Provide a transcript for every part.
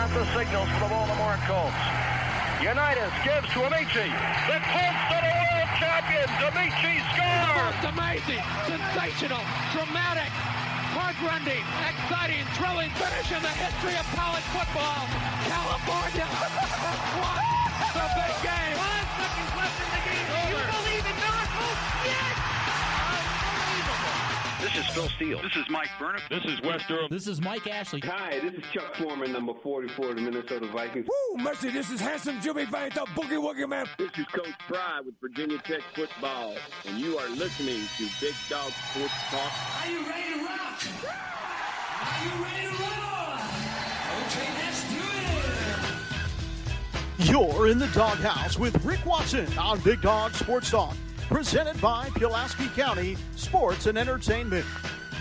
out the signals for the Baltimore Colts. Unitas gives to Amici. The Colts are the world champions. Amici scores. It's amazing, sensational, dramatic, heart-rending, exciting, thrilling finish in the history of college football. California won the big game. 5 seconds left in the game. Do you believe in miracles? Yes. This is Phil Steele. This is Mike Burnham. This is Wes Durham. This is Mike Ashley. Hi, this is Chuck Foreman, number 44 of the Minnesota Vikings. Woo, mercy, this is handsome Jimmy Vane, the Boogie Woogie Man. This is Coach Fry with Virginia Tech Football, and you are listening to Big Dog Sports Talk. Are you ready to rock? Are you ready to roll? Okay, let's do it. You're in the doghouse with Rick Watson on Big Dog Sports Talk, presented by Pulaski County Sports and Entertainment.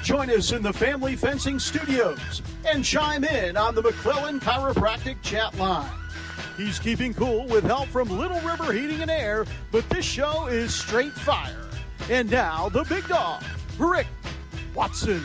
Join us in the Family Fencing Studios and chime in on the McClellan Chiropractic chat line. He's keeping cool with help from Little River Heating and Air, but this show is straight fire. And now, the big dog, Rick Watson.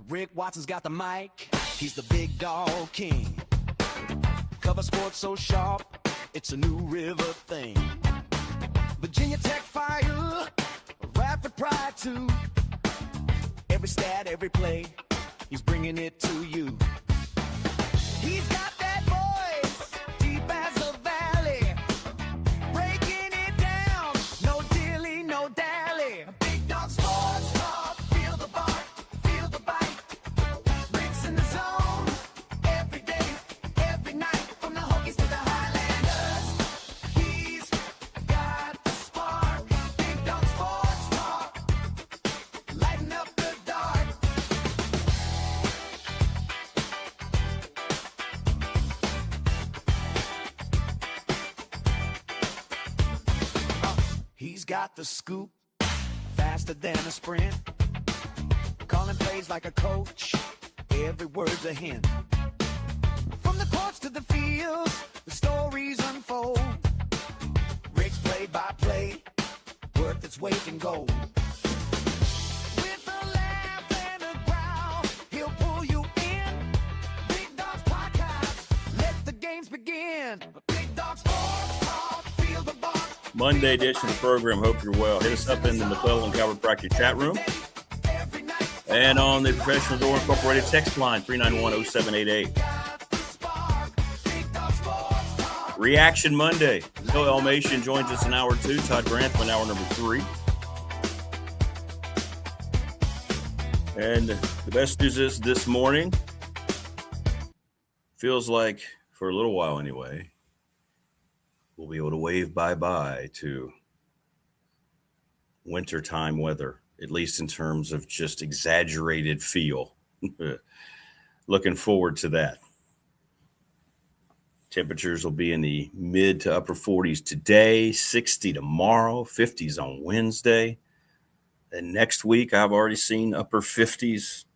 Rick Watson's got the mic, he's the big dog king. Cover sports so sharp, it's a New River thing. Virginia Tech fire, Radford pride too. Every stat, every play, he's bringing it to you. He's got that voice, deep as the valley, breaking it down, no dilly, no dally. Big dog sports talk, feel the bark. Got the scoop, faster than a sprint, calling plays like a coach, every word's a hint. From the courts to the fields, the stories unfold. Rick's play-by-play, worth its weight in gold. With a laugh and a growl, he'll pull you in. Big Dog's podcast, let the games begin. Big Dog Sports Talk, feel the bar. Monday edition of the program. Hope you're well. Hit us up in the McClellan Chiropractic chat room and on the Professional Door Incorporated text line 391-0788. Reaction Monday. Elmassian joins us in hour 2. Todd Grantham in hour number 3. And the best news is this morning, feels like for a little while anyway, we'll be able to wave bye-bye to wintertime weather, at least in terms of just exaggerated feel. Looking forward to that. Temperatures will be in the mid to upper 40s today, 60 tomorrow, 50s on Wednesday. And next week, I've already seen upper 50s.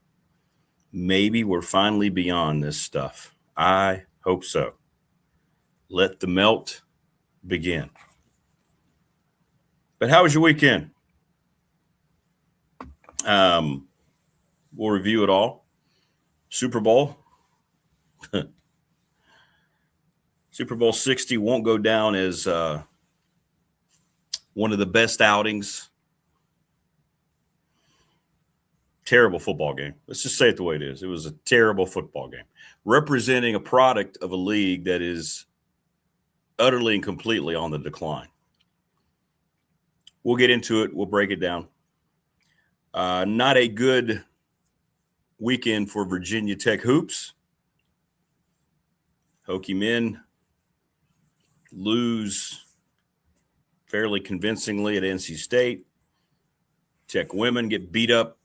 Maybe we're finally beyond this stuff. I hope so. Let the melt begin. But how was your weekend? We'll review it all. Super Bowl. Super Bowl 60 won't go down as one of the best outings. Terrible football game. Let's just say it the way it is. It was a terrible football game, representing a product of a league that is utterly and completely on the decline. We'll get into it. We'll break it down. Not a good weekend for Virginia Tech hoops. Hokie men lose fairly convincingly at NC State. Tech women get beat up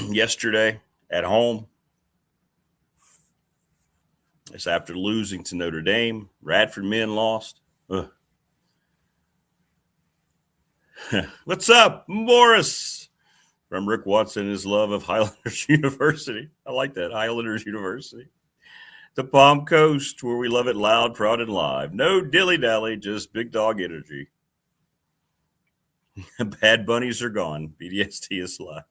yesterday at home. It's after losing to Notre Dame. Radford men lost. What's up, Morris? From Rick Watson and his love of Highlanders University. I like that, Highlanders University. The Palm Coast, where we love it loud, proud, and live. No dilly-dally, just big dog energy. Bad bunnies are gone. BDST is live.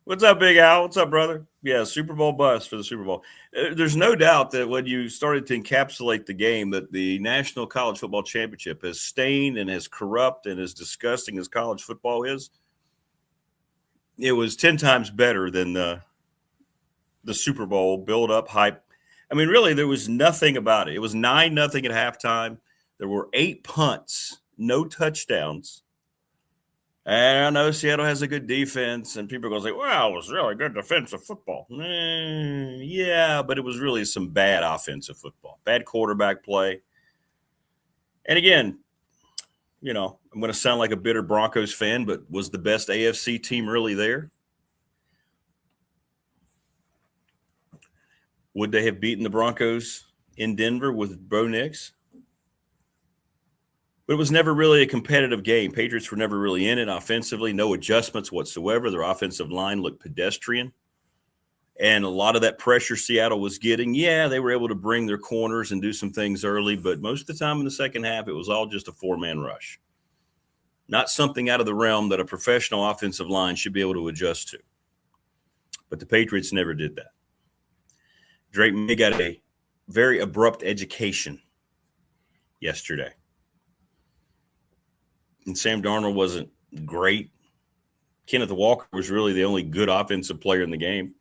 What's up, Big Al? What's up, brother? Yeah, Super Bowl bust for the Super Bowl. There's no doubt that when you started to encapsulate the game, that the National College Football Championship, as stained and as corrupt and as disgusting as college football is, it was 10 times better than the Super Bowl build-up hype. I mean, really, there was nothing about it. It was 9-0 at halftime. There were 8 punts, no touchdowns. And I know Seattle has a good defense, and people are going to say, well, it was really good defensive football. Yeah, but it was really some bad offensive football, bad quarterback play. And again, you know, I'm going to sound like a bitter Broncos fan, but was the best AFC team really there? Would they have beaten the Broncos in Denver with Bo Nix? But it was never really a competitive game. Patriots were never really in it offensively, no adjustments whatsoever. Their offensive line looked pedestrian. And a lot of that pressure Seattle was getting, yeah, they were able to bring their corners and do some things early, but most of the time in the second half, it was all just a 4-man rush. Not something out of the realm that a professional offensive line should be able to adjust to. But the Patriots never did that. Drake May got a very abrupt education yesterday. And Sam Darnold wasn't great. Kenneth Walker was really the only good offensive player in the game.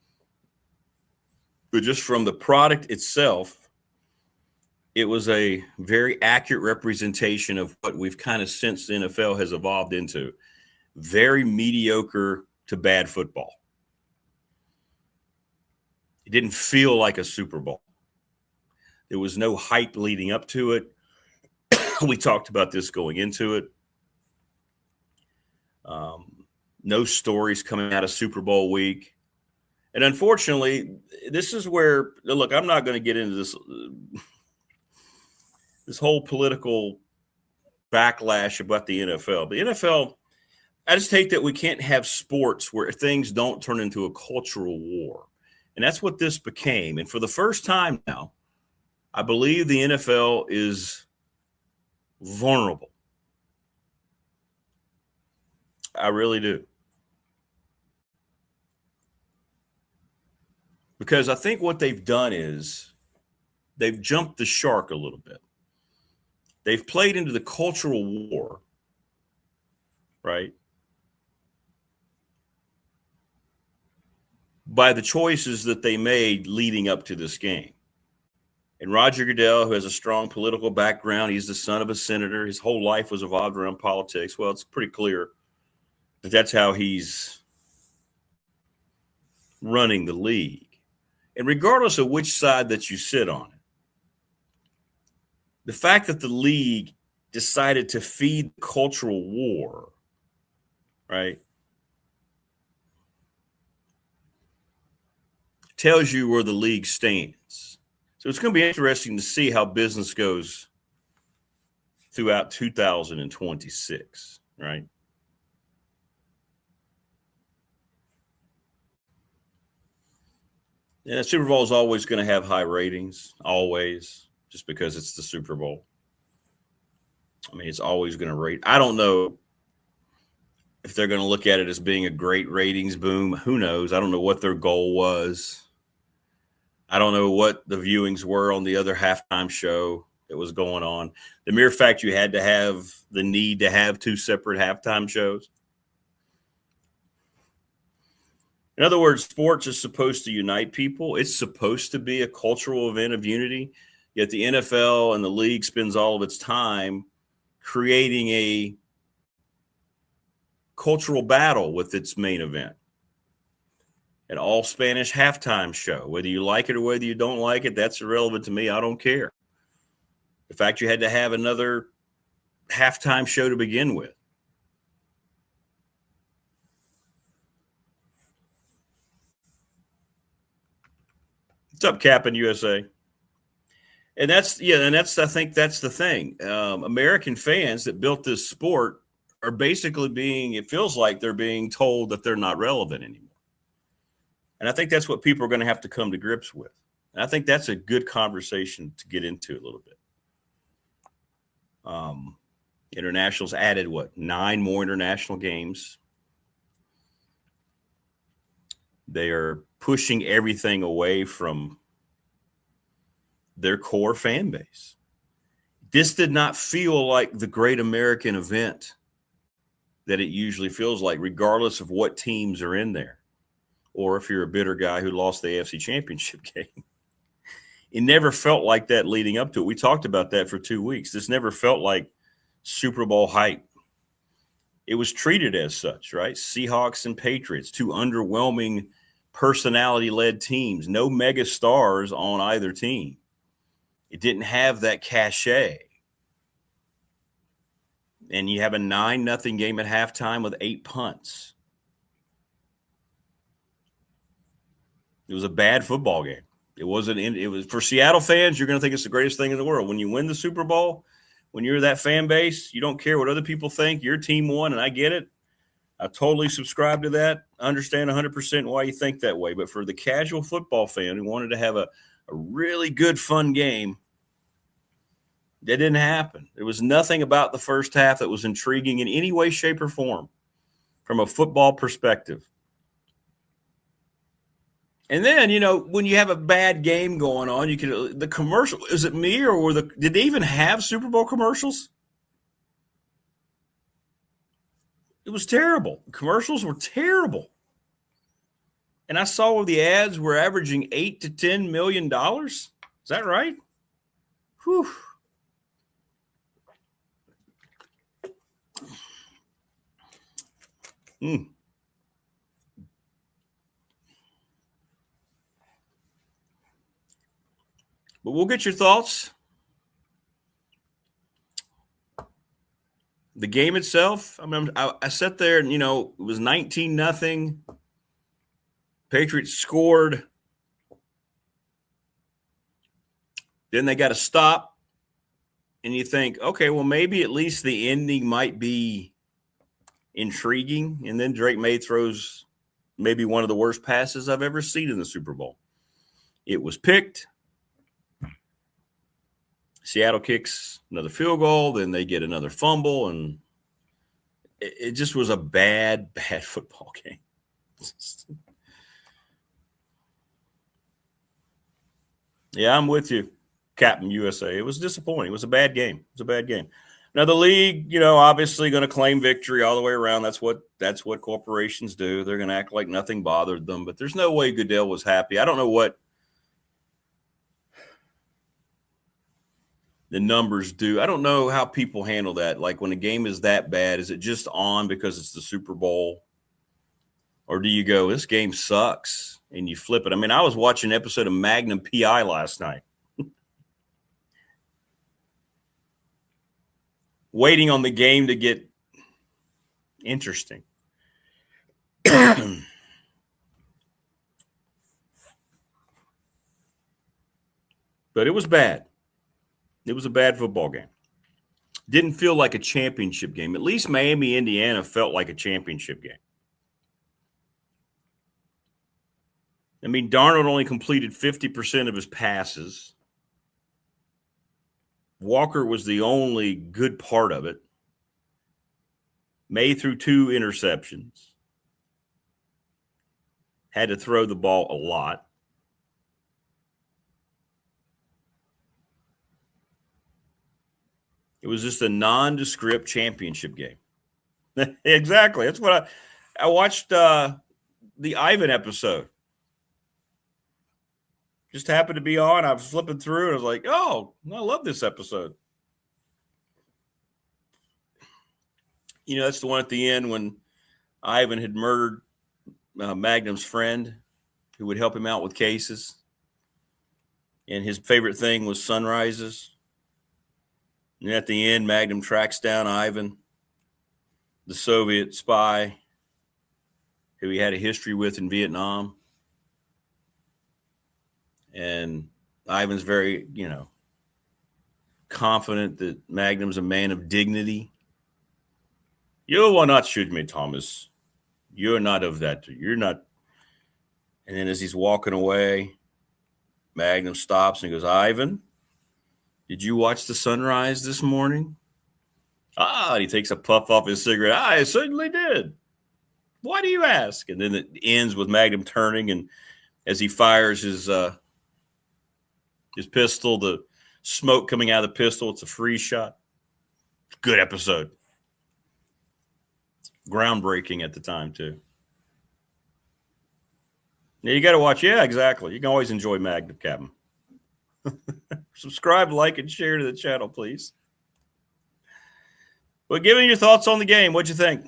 But just from the product itself, it was a very accurate representation of what we've kind of sensed the NFL has evolved into. Very mediocre to bad football. It didn't feel like a Super Bowl. There was no hype leading up to it. We talked about this going into it. No stories coming out of Super Bowl week. And unfortunately, this is where, look, I'm not going to get into this whole political backlash about the NFL. The NFL, I just hate that we can't have sports where things don't turn into a cultural war. And that's what this became. And for the first time now, I believe the NFL is vulnerable. I really do. Because I think what they've done is they've jumped the shark a little bit. They've played into the cultural war, right? By the choices that they made leading up to this game. And Roger Goodell, who has a strong political background, he's the son of a senator. His whole life was evolved around politics. Well, it's pretty clear that that's how he's running the league. And regardless of which side that you sit on it, the fact that the league decided to feed the cultural war, right, tells you where the league stands. So it's going to be interesting to see how business goes throughout 2026, right? Yeah, the Super Bowl is always going to have high ratings, always, just because it's the Super Bowl. I mean, it's always going to rate. I don't know if they're going to look at it as being a great ratings boom. Who knows? I don't know what their goal was. I don't know what the viewings were on the other halftime show that was going on. The mere fact you had to have the need to have 2 separate halftime shows. In other words, sports is supposed to unite people. It's supposed to be a cultural event of unity. Yet the NFL and the league spends all of its time creating a cultural battle with its main event. An all-Spanish halftime show. Whether you like it or whether you don't like it, that's irrelevant to me. I don't care. The fact you had to have another halftime show to begin with. What's up, Captain USA? And I think that's the thing. American fans that built this sport are basically it feels like they're being told that they're not relevant anymore. And I think that's what people are going to have to come to grips with. And I think that's a good conversation to get into a little bit. Internationals added 9 more international games. They are pushing everything away from their core fan base. This did not feel like the great American event that it usually feels like, regardless of what teams are in there. Or if you're a bitter guy who lost the AFC Championship game. It never felt like that leading up to it. We talked about that for 2 weeks. This never felt like Super Bowl hype. It was treated as such, right? Seahawks and Patriots, 2 underwhelming personality-led teams. No mega stars on either team. It didn't have that cachet. And you have a 9-0 game at halftime with 8 punts. It was a bad football game. It was for Seattle fans, you're going to think it's the greatest thing in the world. When you win the Super Bowl, when you're that fan base, you don't care what other people think. Your team won, and I get it. I totally subscribe to that. I understand 100% why you think that way. But for the casual football fan who wanted to have a really good, fun game, that didn't happen. There was nothing about the first half that was intriguing in any way, shape, or form from a football perspective. And then, when you have a bad game going on, the commercial, is it me or did they even have Super Bowl commercials? It was terrible. Commercials were terrible. And I saw where the ads were averaging $8 to $10 million. Is that right? Whew. But we'll get your thoughts. The game itself, I sat there and, it was 19-0. Patriots scored. Then they got to stop. And you think, okay, well, maybe at least the ending might be intriguing. And then Drake May throws maybe one of the worst passes I've ever seen in the Super Bowl. It was picked. Seattle kicks another field goal, then they get another fumble, and it just was a bad football game. Yeah, I'm with you, Captain USA. It was disappointing. It was a bad game. Now, the league, obviously going to claim victory all the way around. That's what corporations do. They're going to act like nothing bothered them, but there's no way Goodell was happy. I don't know what the numbers do. I don't know how people handle that. Like when a game is that bad, is it just on because it's the Super Bowl? Or do you go, this game sucks, and you flip it? I was watching an episode of Magnum P.I. last night. Waiting on the game to get interesting. But it was bad. It was a bad football game. Didn't feel like a championship game. At least Miami, Indiana felt like a championship game. Darnold only completed 50% of his passes. Walker was the only good part of it. May threw 2 interceptions. Had to throw the ball a lot. It was just a nondescript championship game. Exactly. That's what I watched the Ivan episode. Just happened to be on. I was flipping through and I was like, oh, I love this episode. That's the one at the end when Ivan had murdered Magnum's friend who would help him out with cases. And his favorite thing was sunrises. And at the end, Magnum tracks down Ivan, the Soviet spy who he had a history with in Vietnam. And Ivan's very, confident that Magnum's a man of dignity. You will not shoot me, Thomas. You're not of that. You're not. And then as he's walking away, Magnum stops and goes, Ivan, did you watch the sunrise this morning? And he takes a puff off his cigarette. I certainly did. Why do you ask? And then it ends with Magnum turning, and as he fires his pistol, the smoke coming out of the pistol, it's a freeze shot. Good episode. Groundbreaking at the time, too. Yeah, you got to watch. Yeah, exactly. You can always enjoy Magnum, Captain. Subscribe, like, and share to the channel, please. But give me your thoughts on the game. What'd you think?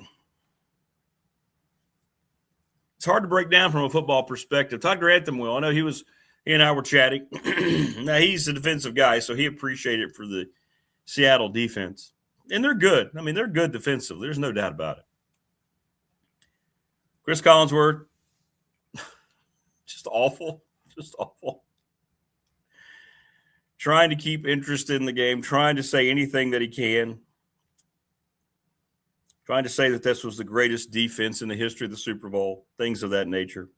It's hard to break down from a football perspective. Todd Grantham will. I know he and I were chatting. Now, he's a defensive guy, so he appreciated it for the Seattle defense. And they're good. I mean, they're good defensively. There's no doubt about it. Chris Collinsworth, just awful. Just awful. Trying to keep interest in the game, trying to say anything that he can. Trying to say that this was the greatest defense in the history of the Super Bowl, things of that nature.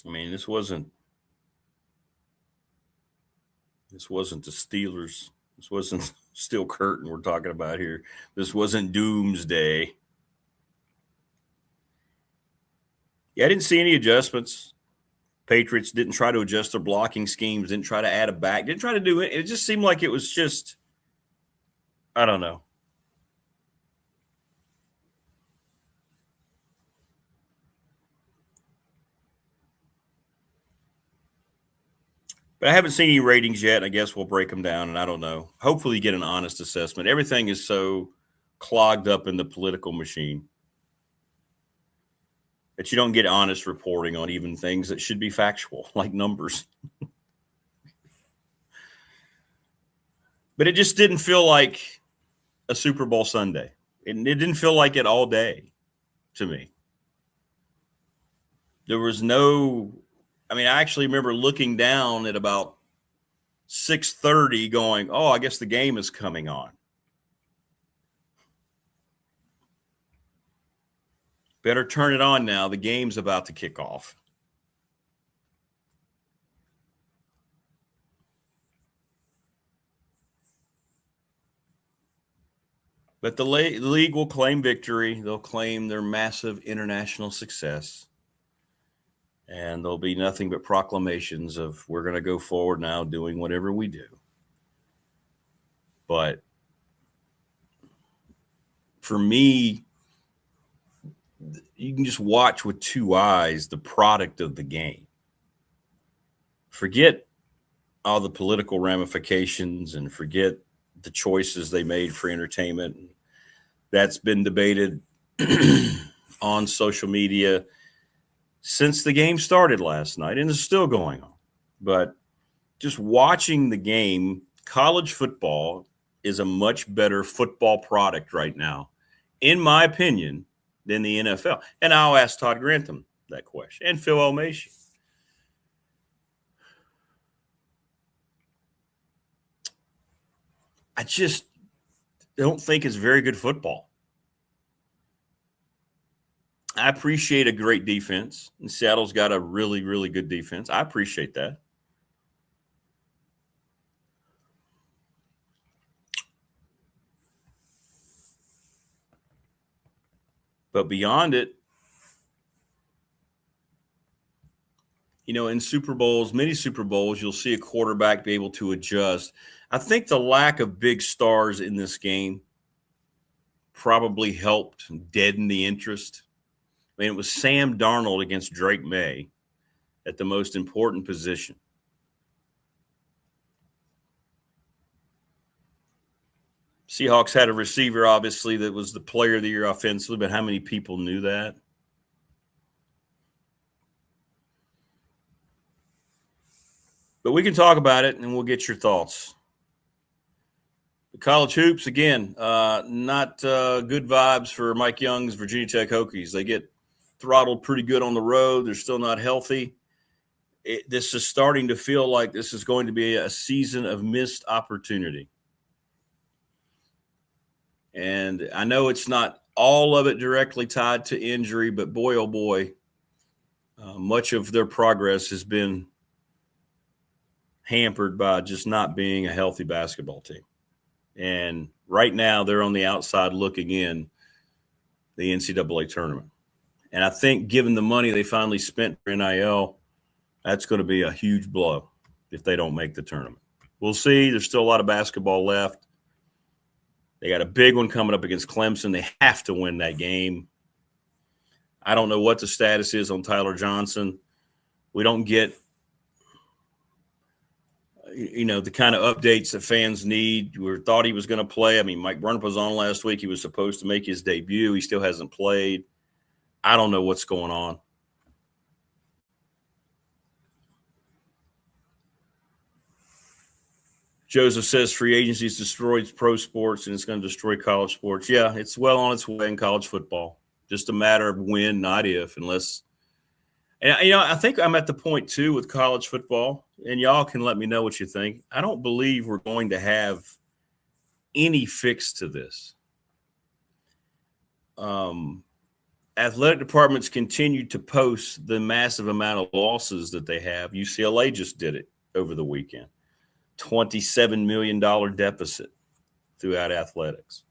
I mean, this wasn't the Steelers. This wasn't Steel Curtain we're talking about here. This wasn't Doomsday. Yeah, I didn't see any adjustments. Patriots didn't try to adjust their blocking schemes, didn't try to add a back, didn't try to do it. It just seemed like it was just, I don't know. But I haven't seen any ratings yet. I guess we'll break them down, and I don't know. Hopefully you get an honest assessment. Everything is so clogged up in the political machine that you don't get honest reporting on even things that should be factual, like numbers. But it just didn't feel like a Super Bowl Sunday. It didn't feel like it all day to me. There was no – I mean, I actually remember looking down at about 6:30 going, oh, I guess the game is coming on. Better turn it on now. The game's about to kick off. But the league will claim victory. They'll claim their massive international success. And there'll be nothing but proclamations of we're going to go forward now doing whatever we do. But for me, you can just watch with two eyes the product of the game. Forget all the political ramifications and forget the choices they made for entertainment. That's been debated on social media since the game started last night, and it's still going on. But just watching the game, college football is a much better football product right now, in my opinion, than the NFL. And I'll ask Todd Grantham that question, and Phil Elmassian. I just don't think it's very good football. I appreciate a great defense. And Seattle's got a really, really good defense. I appreciate that. But beyond it, you know, in Super Bowls, many Super Bowls, you'll see a quarterback be able to adjust. I think the lack of big stars in this game probably helped deaden the interest. I mean, it was Sam Darnold against Drake May at the most important position. Seahawks had a receiver, obviously, that was the player of the year offensively, but how many people knew that? But we can talk about it, and we'll get your thoughts. College hoops, again, not good vibes for Mike Young's Virginia Tech Hokies. They get throttled pretty good on the road. They're still not healthy. This is starting to feel like this is going to be a season of missed opportunity. And I know it's not all of it directly tied to injury, but boy, oh boy, much of their progress has been hampered by just not being a healthy basketball team. And right now they're on the outside looking in the NCAA tournament. And I think given the money they finally spent for NIL, that's going to be a huge blow if they don't make the tournament. We'll see. There's still a lot of basketball left. They got a big one coming up against Clemson. They have to win that game. I don't know what the status is on Tyler Johnson. We don't get, the kind of updates that fans need. We thought he was going to play. I mean, Mike Burnip was on last week. He was supposed to make his debut. He still hasn't played. I don't know what's going on. Joseph says free agency has destroyed pro sports and it's going to destroy college sports. Yeah, it's well on its way in college football. Just a matter of when, not if, unless. And, I think I'm at the point, too, with college football, and y'all can let me know what you think. I don't believe we're going to have any fix to this. Athletic departments continue to post the massive amount of losses that they have. UCLA just did it over the weekend. $27 million deficit throughout athletics.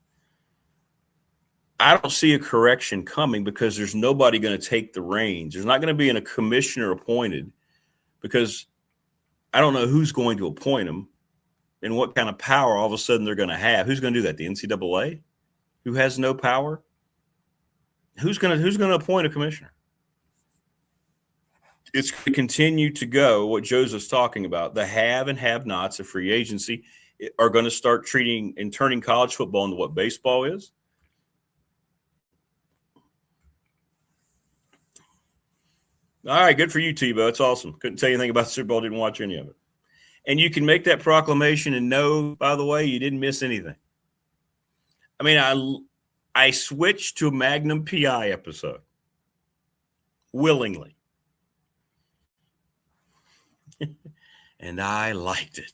I don't see a correction coming because there's nobody going to take the reins. There's not going to be a commissioner appointed because I don't know who's going to appoint them and what kind of power all of a sudden they're going to have. Who's going to do that? The NCAA, who has no power? Who's going to appoint a commissioner? It's going to continue to go what Joseph's talking about. The have and have-nots of free agency are going to start treating and turning college football into what baseball is. All right, good for you, Tebow. It's awesome. Couldn't tell you anything about the Super Bowl, didn't watch any of it. And you can make that proclamation and know, by the way, you didn't miss anything. I mean, I switched to a Magnum PI episode willingly. And I liked it.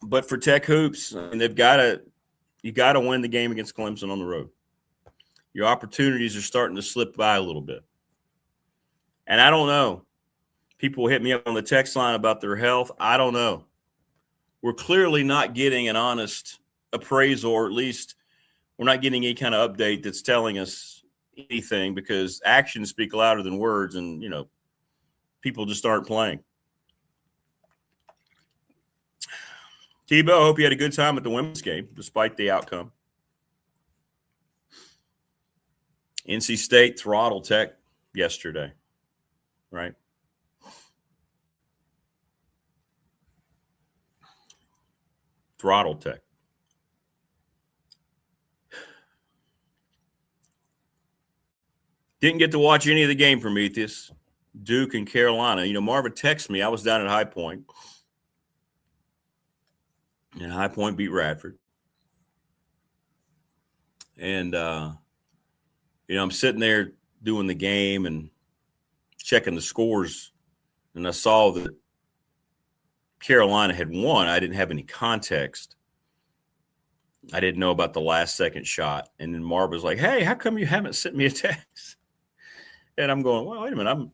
But for Tech Hoops, I mean, you got to win the game against Clemson on the road. Your opportunities are starting to slip by a little bit. And I don't know. People hit me up on the text line about their health. I don't know. We're clearly not getting an honest appraisal, or at least we're not getting any kind of update that's telling us anything, because actions speak louder than words, and people just aren't playing. Tebow, I hope you had a good time at the women's game despite the outcome. NC State throttled Tech yesterday, right? Throttled Tech. Didn't get to watch any of the game, Prometheus. Duke and Carolina. Marvin texted me. I was down at High Point. And High Point beat Radford. And, I'm sitting there doing the game and checking the scores. And I saw that Carolina had won. I didn't have any context. I didn't know about the last second shot. And then Marv was like, hey, how come you haven't sent me a text? And I'm going, well, wait a minute.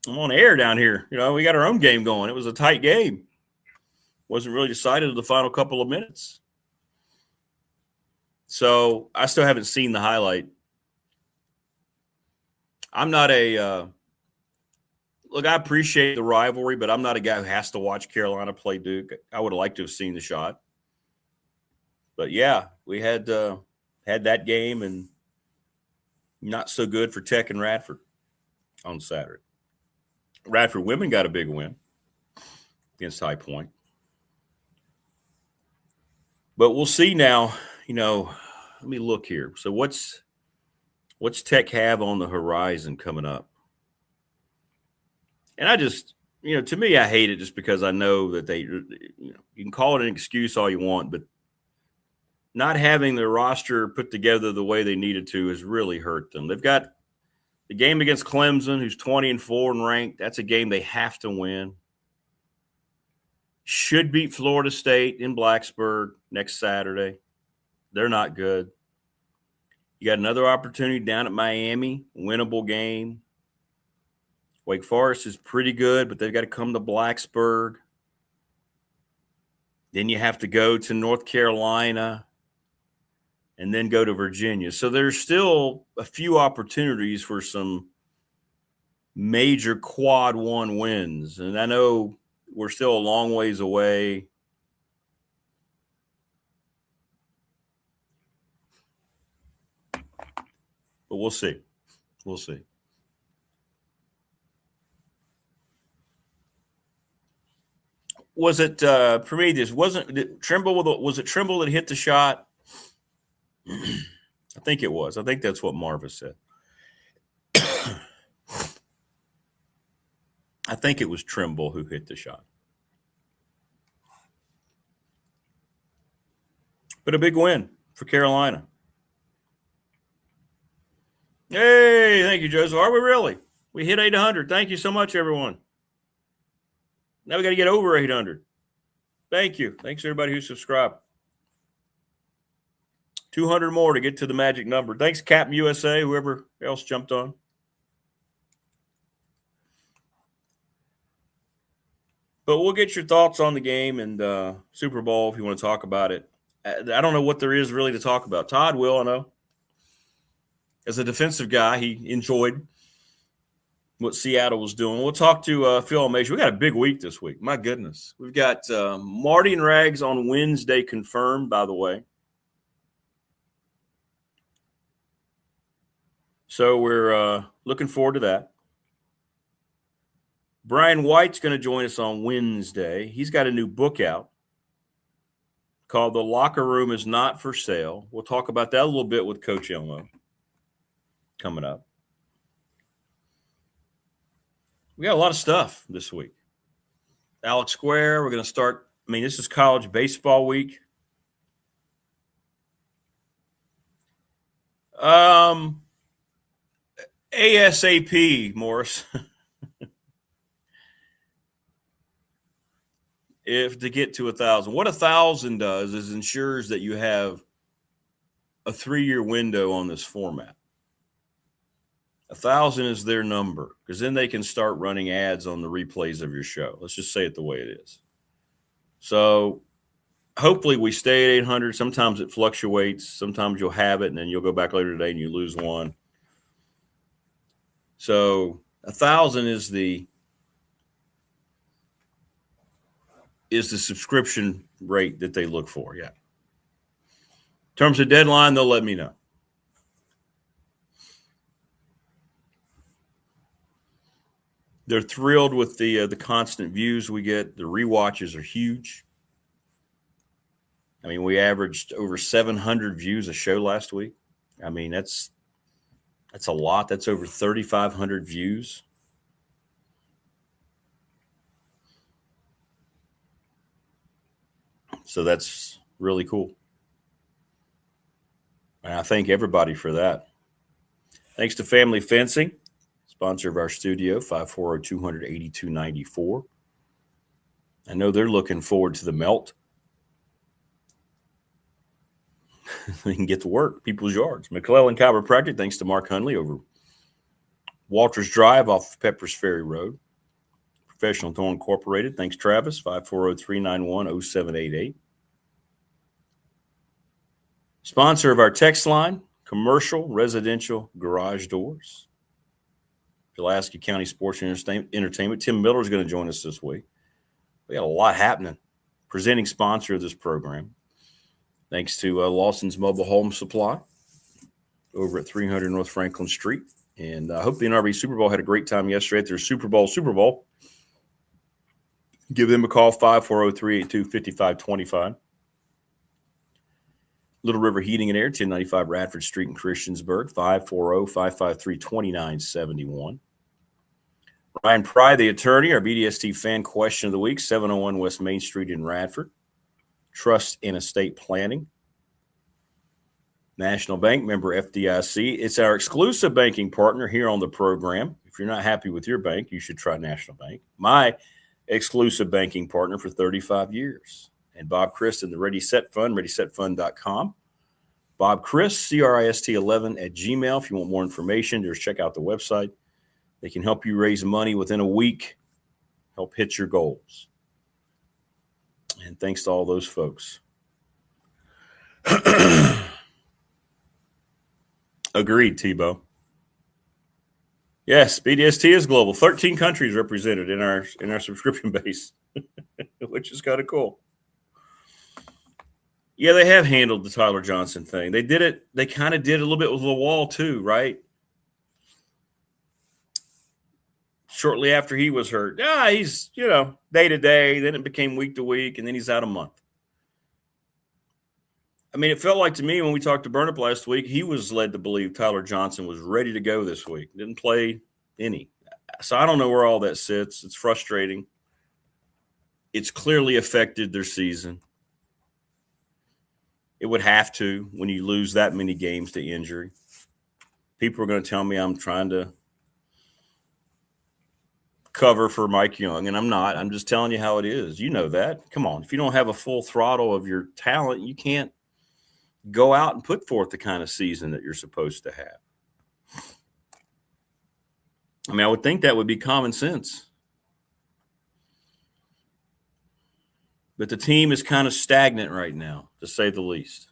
I'm on air down here. We got our own game going. It was a tight game. Wasn't really decided in the final couple of minutes. So I still haven't seen the highlight. I'm not look, I appreciate the rivalry, but I'm not a guy who has to watch Carolina play Duke. I would have liked to have seen the shot. But, yeah, we had that game, and not so good for Tech and Radford on Saturday. Radford women got a big win against High Point. But we'll see now, let me look here. So what's Tech have on the horizon coming up? And to me, I hate it just because I know that you can call it an excuse all you want, but not having their roster put together the way they needed to has really hurt them. They've got the game against Clemson, who's 20-4 and ranked. That's a game they have to win. Should beat Florida State in Blacksburg next Saturday. They're not good. You got another opportunity down at Miami, winnable game. Wake Forest is pretty good, but they've got to come to Blacksburg. Then you have to go to North Carolina and then go to Virginia. So there's still a few opportunities for some major quad one wins. And I know we're still a long ways away. But we'll see. We'll see. Was it Prometheus? Wasn't it Trimble? Was it Trimble that hit the shot? I think it was. I think that's what Marva said. I think it was Trimble who hit the shot. But a big win for Carolina. Hey, thank you, Joseph. Are we really? We hit 800. Thank you so much, everyone. Now we got to get over 800. Thank you. Thanks, everybody who subscribed. 200 more to get to the magic number. Thanks, Captain USA, whoever else jumped on. But we'll get your thoughts on the game and Super Bowl if you want to talk about it. I don't know what there is really to talk about. Todd will, I know. As a defensive guy, he enjoyed what Seattle was doing. We'll talk to Phil Elmassian. We got a big week this week. My goodness. We've got Marty and Rags on Wednesday confirmed, by the way. So we're looking forward to that. Brian White's going to join us on Wednesday. He's got a new book out called The Locker Room Is Not for Sale. We'll talk about that a little bit with Coach Elmo coming up. We got a lot of stuff this week. Alex Square, we're going to start. I mean, this is college baseball week. ASAP, Morris. If to get to 1,000. What 1,000 does is ensures that you have a 3-year window on this format. 1,000 is their number because then they can start running ads on the replays of your show. Let's just say it the way it is. So hopefully we stay at 800. Sometimes it fluctuates. Sometimes you'll have it and then you'll go back later today and you lose one. So 1,000 is the subscription rate that they look for. Yeah. In terms of deadline, they'll let me know. They're thrilled with the constant views we get. The rewatches are huge. I mean, we averaged over 700 views a show last week. I mean, that's a lot. That's over 3,500 views. So that's really cool. And I thank everybody for that. Thanks to Family Fencing, sponsor of our studio, 540-200-8294. I know they're looking forward to the melt. They can get to work, people's yards. McClellan Chiropractic, thanks to Mark Hunley over Walters Drive off Peppers Ferry Road. Professional Thorn Incorporated, thanks Travis, 540-391-0788. Sponsor of our text line, commercial, residential, garage doors. Pulaski County Sports and Entertainment. Tim Miller is going to join us this week. We got a lot happening. Presenting sponsor of this program. Thanks to Lawson's Mobile Home Supply over at 300 North Franklin Street. And I hope the NRB Super Bowl had a great time yesterday at their Super Bowl. Give them a call, 540-382-5525. Little River Heating and Air, 1095 Radford Street in Christiansburg, 540-553-2971. Ryan Pry, the attorney, our BDST fan question of the week, 701 West Main Street in Radford. Trust and estate planning. National Bank, member FDIC. It's our exclusive banking partner here on the program. If you're not happy with your bank, you should try National Bank. My exclusive banking partner for 35 years. And Bob Christ and the Ready Set Fund, ReadySetFund.com. Bob Christ, CRIST11 @gmail. If you want more information, just check out the website. They can help you raise money within a week, help hit your goals. And thanks to all those folks. Agreed, Tebow. Yes, BDST is global. 13 countries represented in our subscription base, which is kind of cool. Yeah, they have handled the Tyler Johnson thing. They did it. They kind of did a little bit with the wall too, right? Shortly after he was hurt. Yeah, he's, day to day. Then it became week to week, and then he's out a month. I mean, it felt like to me when we talked to Burnup last week, he was led to believe Tyler Johnson was ready to go this week. Didn't play any. So I don't know where all that sits. It's frustrating. It's clearly affected their season. It would have to when you lose that many games to injury. People are going to tell me I'm trying to cover for Mike Young, and I'm not. I'm just telling you how it is. You know that. Come on. If you don't have a full throttle of your talent, you can't go out and put forth the kind of season that you're supposed to have. I mean, I would think that would be common sense. But the team is kind of stagnant right now, to say the least.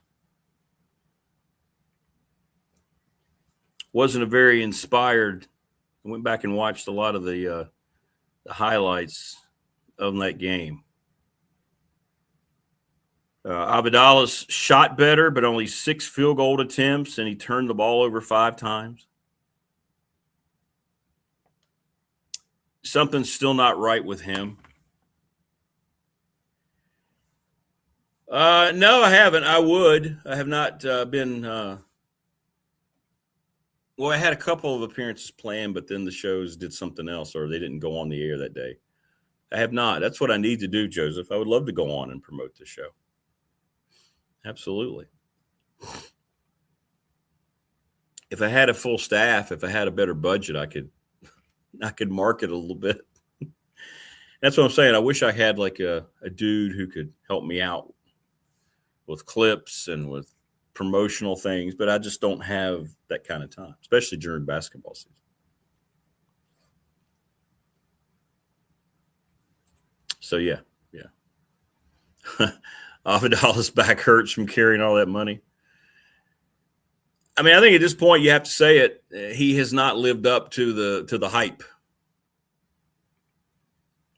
Wasn't a very inspired. I went back and watched a lot of the highlights of that game. Abadalas shot better, but only 6 field goal attempts, and he turned the ball over 5 times. Something's still not right with him. No, I haven't. I would. I have not been. Well, I had a couple of appearances planned, but then the shows did something else, or they didn't go on the air that day. I have not. That's what I need to do, Joseph. I would love to go on and promote the show. Absolutely. If I had a full staff, if I had a better budget, I could market a little bit. That's what I'm saying. I wish I had like a dude who could help me out with clips and with promotional things, but I just don't have that kind of time, especially during basketball season. So, yeah. Avadala's back hurts from carrying all that money. I mean, I think at this point you have to say it. He has not lived up to the hype.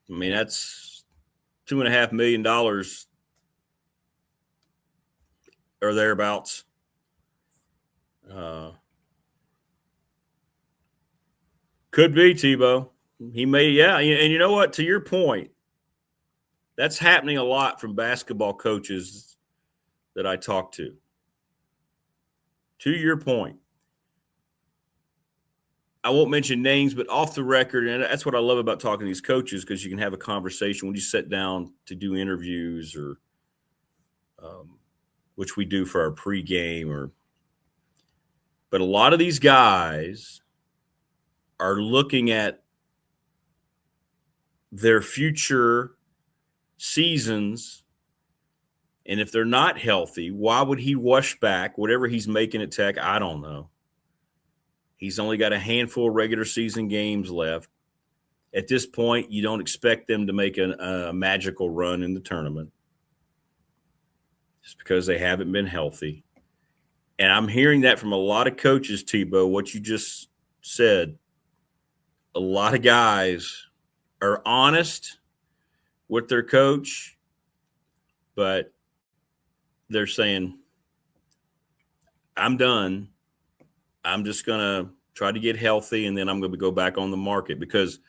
I mean, that's $2.5 million or thereabouts. Could be, Tebow. He may, yeah. And you know what? To your point, that's happening a lot from basketball coaches that I talk to. To your point, I won't mention names, but off the record, and that's what I love about talking to these coaches, because you can have a conversation when you sit down to do interviews, or which we do for our pregame. But a lot of these guys are looking at their future seasons, and if they're not healthy, why would he rush back whatever he's making at Tech? I don't know. He's only got a handful of regular season games left. At this point, you don't expect them to make a magical run in the tournament just because they haven't been healthy. And I'm hearing that from a lot of coaches, Tebow, what you just said. A lot of guys are honest with their coach, but they're saying, I'm done. I'm just going to try to get healthy, and then I'm going to go back on the market, because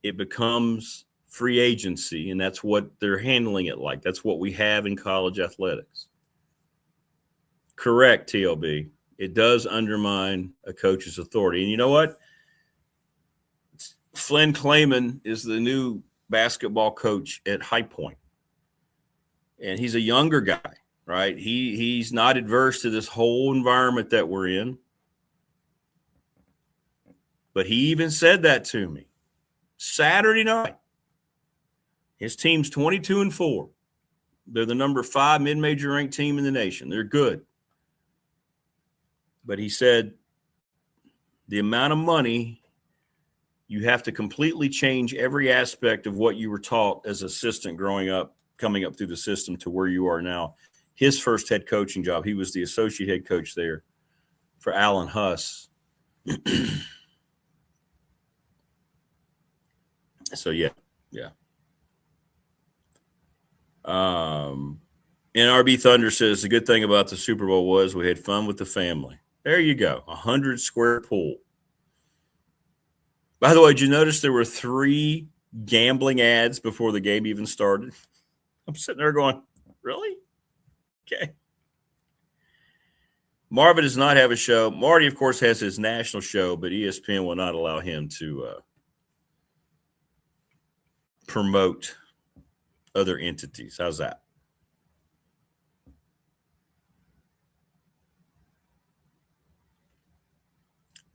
it becomes free agency, and that's what they're handling it like. That's what we have in college athletics. Correct, TLB. It does undermine a coach's authority. And you know what? Flynn Clayman is the new basketball coach at High Point. And he's a younger guy, right? He's not adverse to this whole environment that we're in. But he even said that to me Saturday night. His team's 22-4. They're the number 5 mid-major ranked team in the nation. They're good. But he said the amount of money, you have to completely change every aspect of what you were taught as assistant growing up, coming up through the system to where you are now. His first head coaching job, he was the associate head coach there for Alan Huss. So, yeah. NRB Thunder says the good thing about the Super Bowl was we had fun with the family. There you go, 100-square pool. By the way, did you notice there were 3 gambling ads before the game even started? I'm sitting there going, really? Okay. Marvin does not have a show. Marty, of course, has his national show, but ESPN will not allow him to promote other entities. How's that?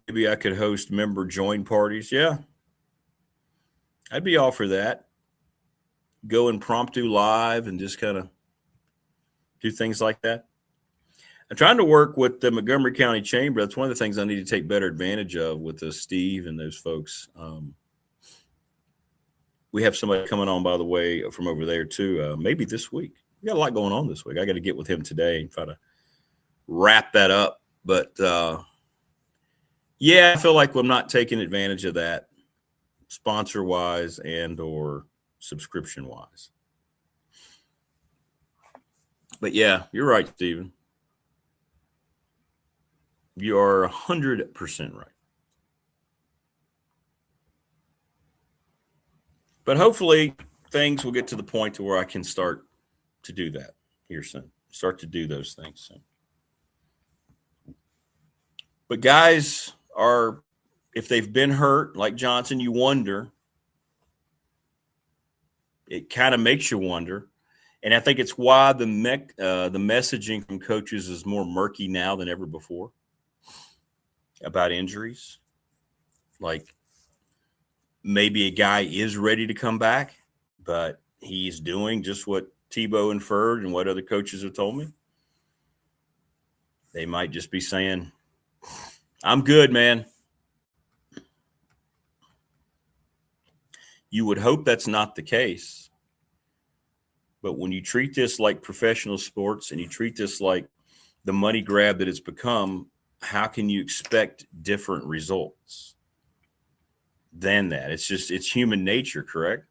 Maybe I could host member join parties. Yeah. I'd be all for that. Go impromptu live and just kind of do things like that. I'm trying to work with the Montgomery County Chamber. That's one of the things I need to take better advantage of with Steve and those folks. We have somebody coming on, by the way, from over there too. Maybe this week. We got a lot going on this week. I got to get with him today and try to wrap that up. But yeah, I feel like I'm not taking advantage of that sponsor-wise and or subscription-wise. But yeah, you're right, Stephen. You are 100% right. But hopefully things will get to the point to where I can start to do that here soon. Start to do those things soon. But guys are, if they've been hurt, like Johnson, you wonder. It kind of makes you wonder. And I think it's why the messaging from coaches is more murky now than ever before about injuries. Like maybe a guy is ready to come back, but he's doing just what Tebow inferred and what other coaches have told me. They might just be saying, I'm good, man. You would hope that's not the case. But when you treat this like professional sports and you treat this like the money grab that it's become, how can you expect different results than that? It's human nature, correct?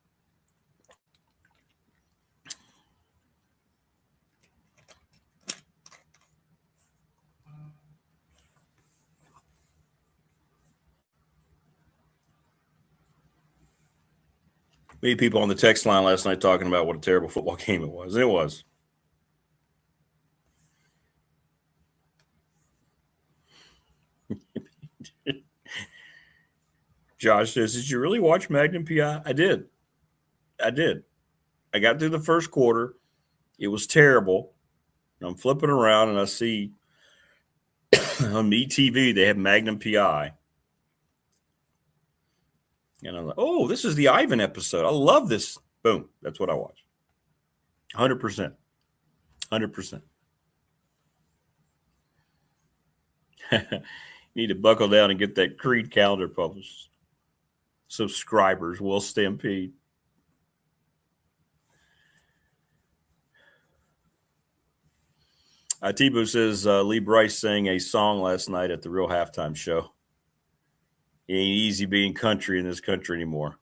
Many people on the text line last night talking about what a terrible football game it was. And it was. Josh says, did you really watch Magnum PI? I did. I got through the first quarter. It was terrible. I'm flipping around and I see on MeTV they have Magnum PI. And I'm like, oh, this is the Ivan episode. I love this. Boom. That's what I watch. 100%. 100%. You need to buckle down and get that Creed calendar published. Subscribers will stampede. Tebow says Lee Bryce sang a song last night at the Real Halftime Show. It ain't easy being country in this country anymore.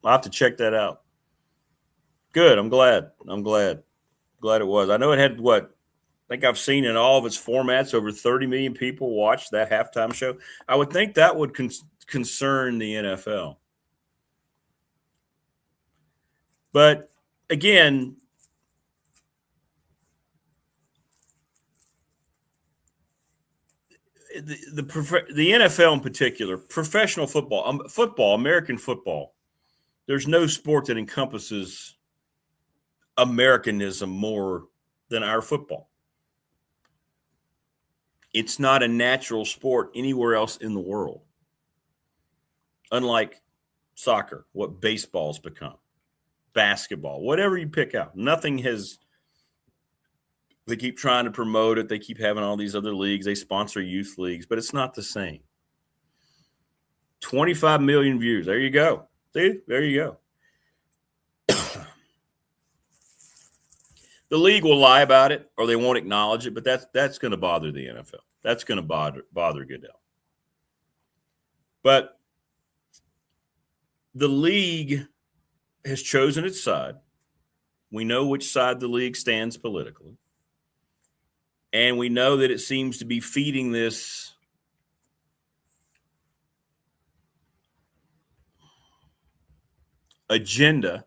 I'll have to check that out. Good. I'm glad. Glad it was. I know it had what? I think I've seen in all of its formats over 30 million people watched that halftime show. I would think that would concern the NFL. But again, the NFL in particular, professional football, American football, there's no sport that encompasses Americanism more than our football. It's not a natural sport anywhere else in the world. Unlike soccer, what baseball's become, basketball, whatever you pick out, nothing has. They keep trying to promote it. They keep having all these other leagues. They sponsor youth leagues, but it's not the same. 25 million views. There you go. See, there you go. The league will lie about it or they won't acknowledge it, but that's going to bother the NFL. That's going to bother Goodell. But the league has chosen its side. We know which side the league stands politically. And we know that it seems to be feeding this agenda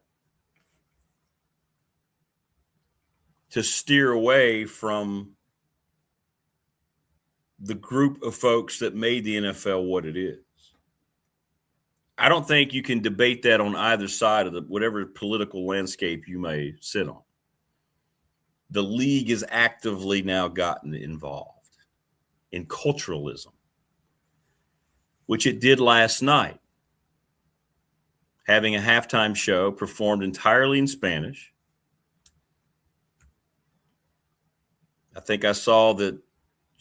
to steer away from the group of folks that made the NFL what it is. I don't think you can debate that on either side of whatever political landscape you may sit on. The league has actively now gotten involved in culturalism, which it did last night, having a halftime show performed entirely in Spanish. I think I saw that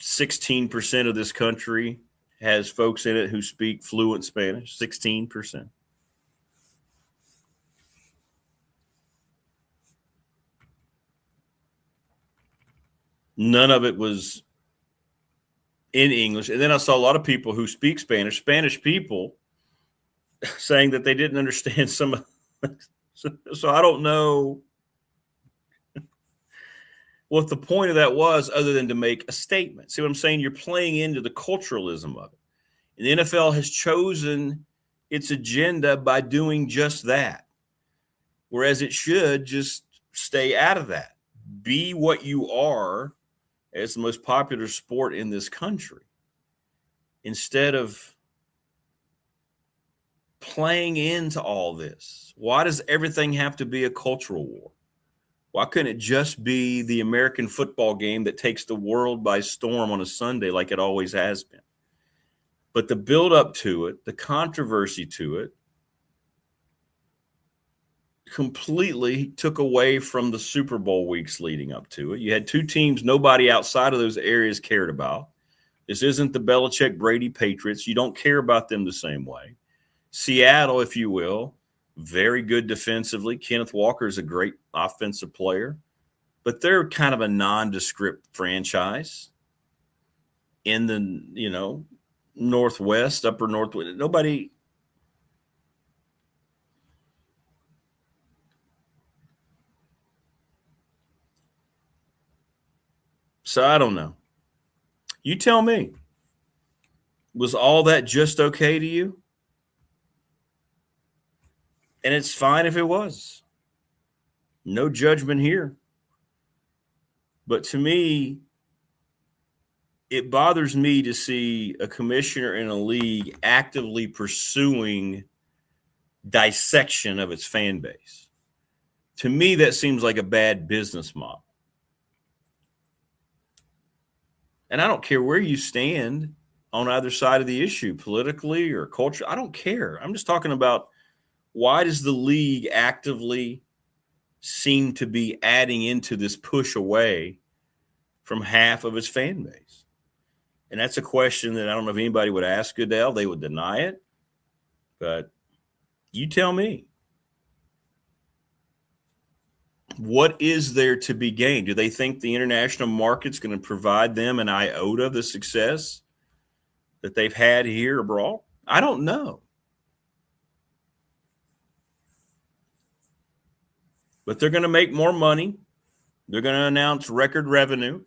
16% of this country has folks in it who speak fluent Spanish, 16%. None of it was in English. And then I saw a lot of people who speak Spanish people saying that they didn't understand some of so I don't know what the point of that was other than to make a statement. See what I'm saying? You're playing into the culturalism of it. And the NFL has chosen its agenda by doing just that, whereas it should just stay out of that. Be what you are as the most popular sport in this country instead of playing into all this. Why does everything have to be a cultural war? Why couldn't it just be the American football game that takes the world by storm on a Sunday like it always has been? But the build up to it, the controversy to it, completely took away from the Super Bowl weeks leading up to it. You had two teams nobody outside of those areas cared about. This isn't the Belichick-Brady Patriots. You don't care about them the same way. Seattle, if you will, very good defensively. Kenneth Walker is a great offensive player, but they're kind of a nondescript franchise in the, Northwest, upper Northwest. Nobody. So I don't know. You tell me. Was all that just okay to you? And it's fine if it was. No judgment here. But to me, it bothers me to see a commissioner in a league actively pursuing dissection of its fan base. To me, that seems like a bad business model. And I don't care where you stand on either side of the issue, politically or culture. I don't care. I'm just talking about, why does the league actively seem to be adding into this push away from half of its fan base? And that's a question that I don't know if anybody would ask Goodell. They would deny it. But you tell me. What is there to be gained? Do they think the international market's going to provide them an iota of the success that they've had here abroad? I don't know. But they're going to make more money. They're going to announce record revenue.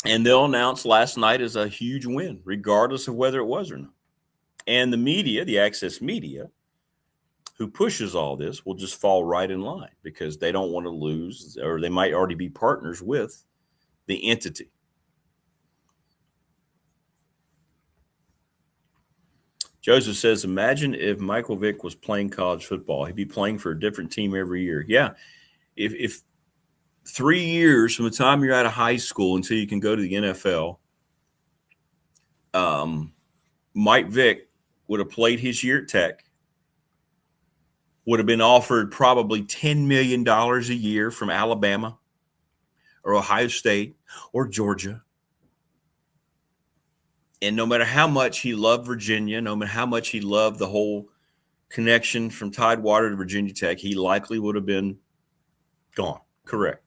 And they'll announce last night as a huge win, regardless of whether it was or not. And the media, the access media, who pushes all this, will just fall right in line because they don't want to lose, or they might already be partners with the entity. Joseph says, imagine if Michael Vick was playing college football. He'd be playing for a different team every year. Yeah. If 3 years from the time you're out of high school until you can go to the NFL, Mike Vick would have played his year at Tech, would have been offered probably $10 million a year from Alabama or Ohio State or Georgia. And no matter how much he loved Virginia, no matter how much he loved the whole connection from Tidewater to Virginia Tech, he likely would have been gone. Correct.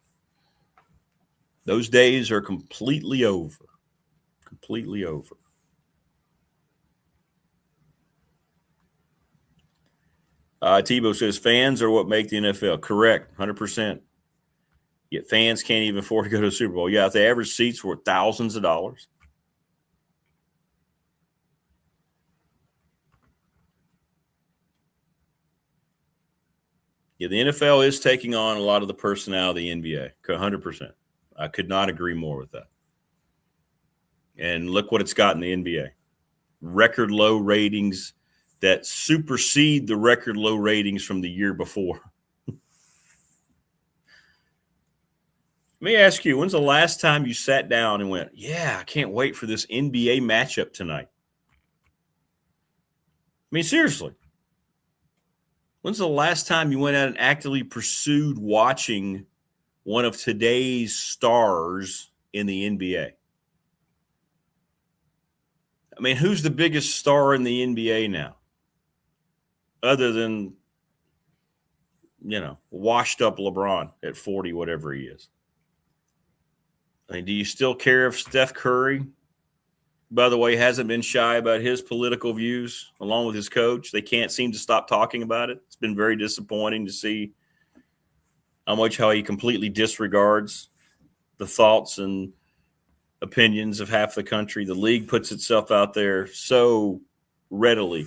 Those days are completely over. Completely over. Tebow says fans are what make the NFL. Correct. 100%. Yet fans can't even afford to go to the Super Bowl. Yeah, if the average seats were thousands of dollars. Yeah, the NFL is taking on a lot of the personnel of the NBA. 100%. I could not agree more with that. And look what it's got in the NBA. Record low ratings that supersede the record low ratings from the year before. Let me ask you, when's the last time you sat down and went, yeah, I can't wait for this NBA matchup tonight? I mean, seriously. When's the last time you went out and actively pursued watching one of today's stars in the NBA? I mean, who's the biggest star in the NBA now? Other than, washed up LeBron at 40, whatever he is. I mean, do you still care if Steph Curry, by the way, hasn't been shy about his political views along with his coach? They can't seem to stop talking about it. It's been very disappointing to see how he completely disregards the thoughts and opinions of half the country. The league puts itself out there so readily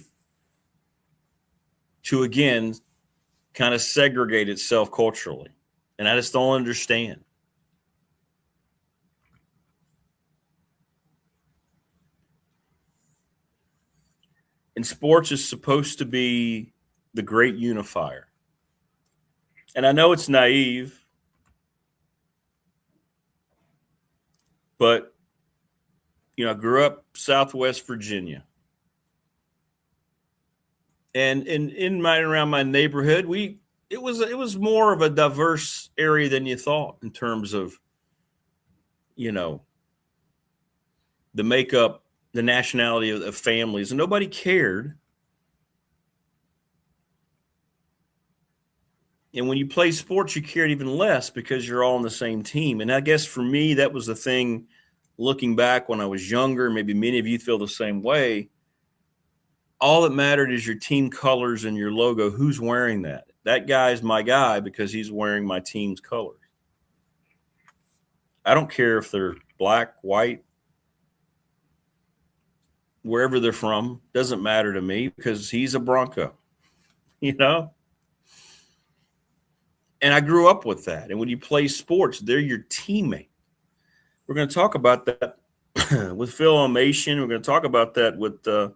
to, again, kind of segregate itself culturally. And I just don't understand. And sports is supposed to be the great unifier. And I know it's naive, but, I grew up Southwest Virginia. And around my neighborhood, it was more of a diverse area than you thought in terms of, the makeup, the nationality of families, and nobody cared. And when you play sports, you cared even less because you're all on the same team. And I guess for me, that was the thing looking back when I was younger. Maybe many of you feel the same way. All that mattered is your team colors and your logo. Who's wearing that? That guy's my guy because he's wearing my team's colors. I don't care if they're black, white, wherever they're from. Doesn't matter to me because he's a Bronco, And I grew up with that. And when you play sports, they're your teammate. We're going to talk about that with Phil Elmassian. We're going to talk about that with Ryan,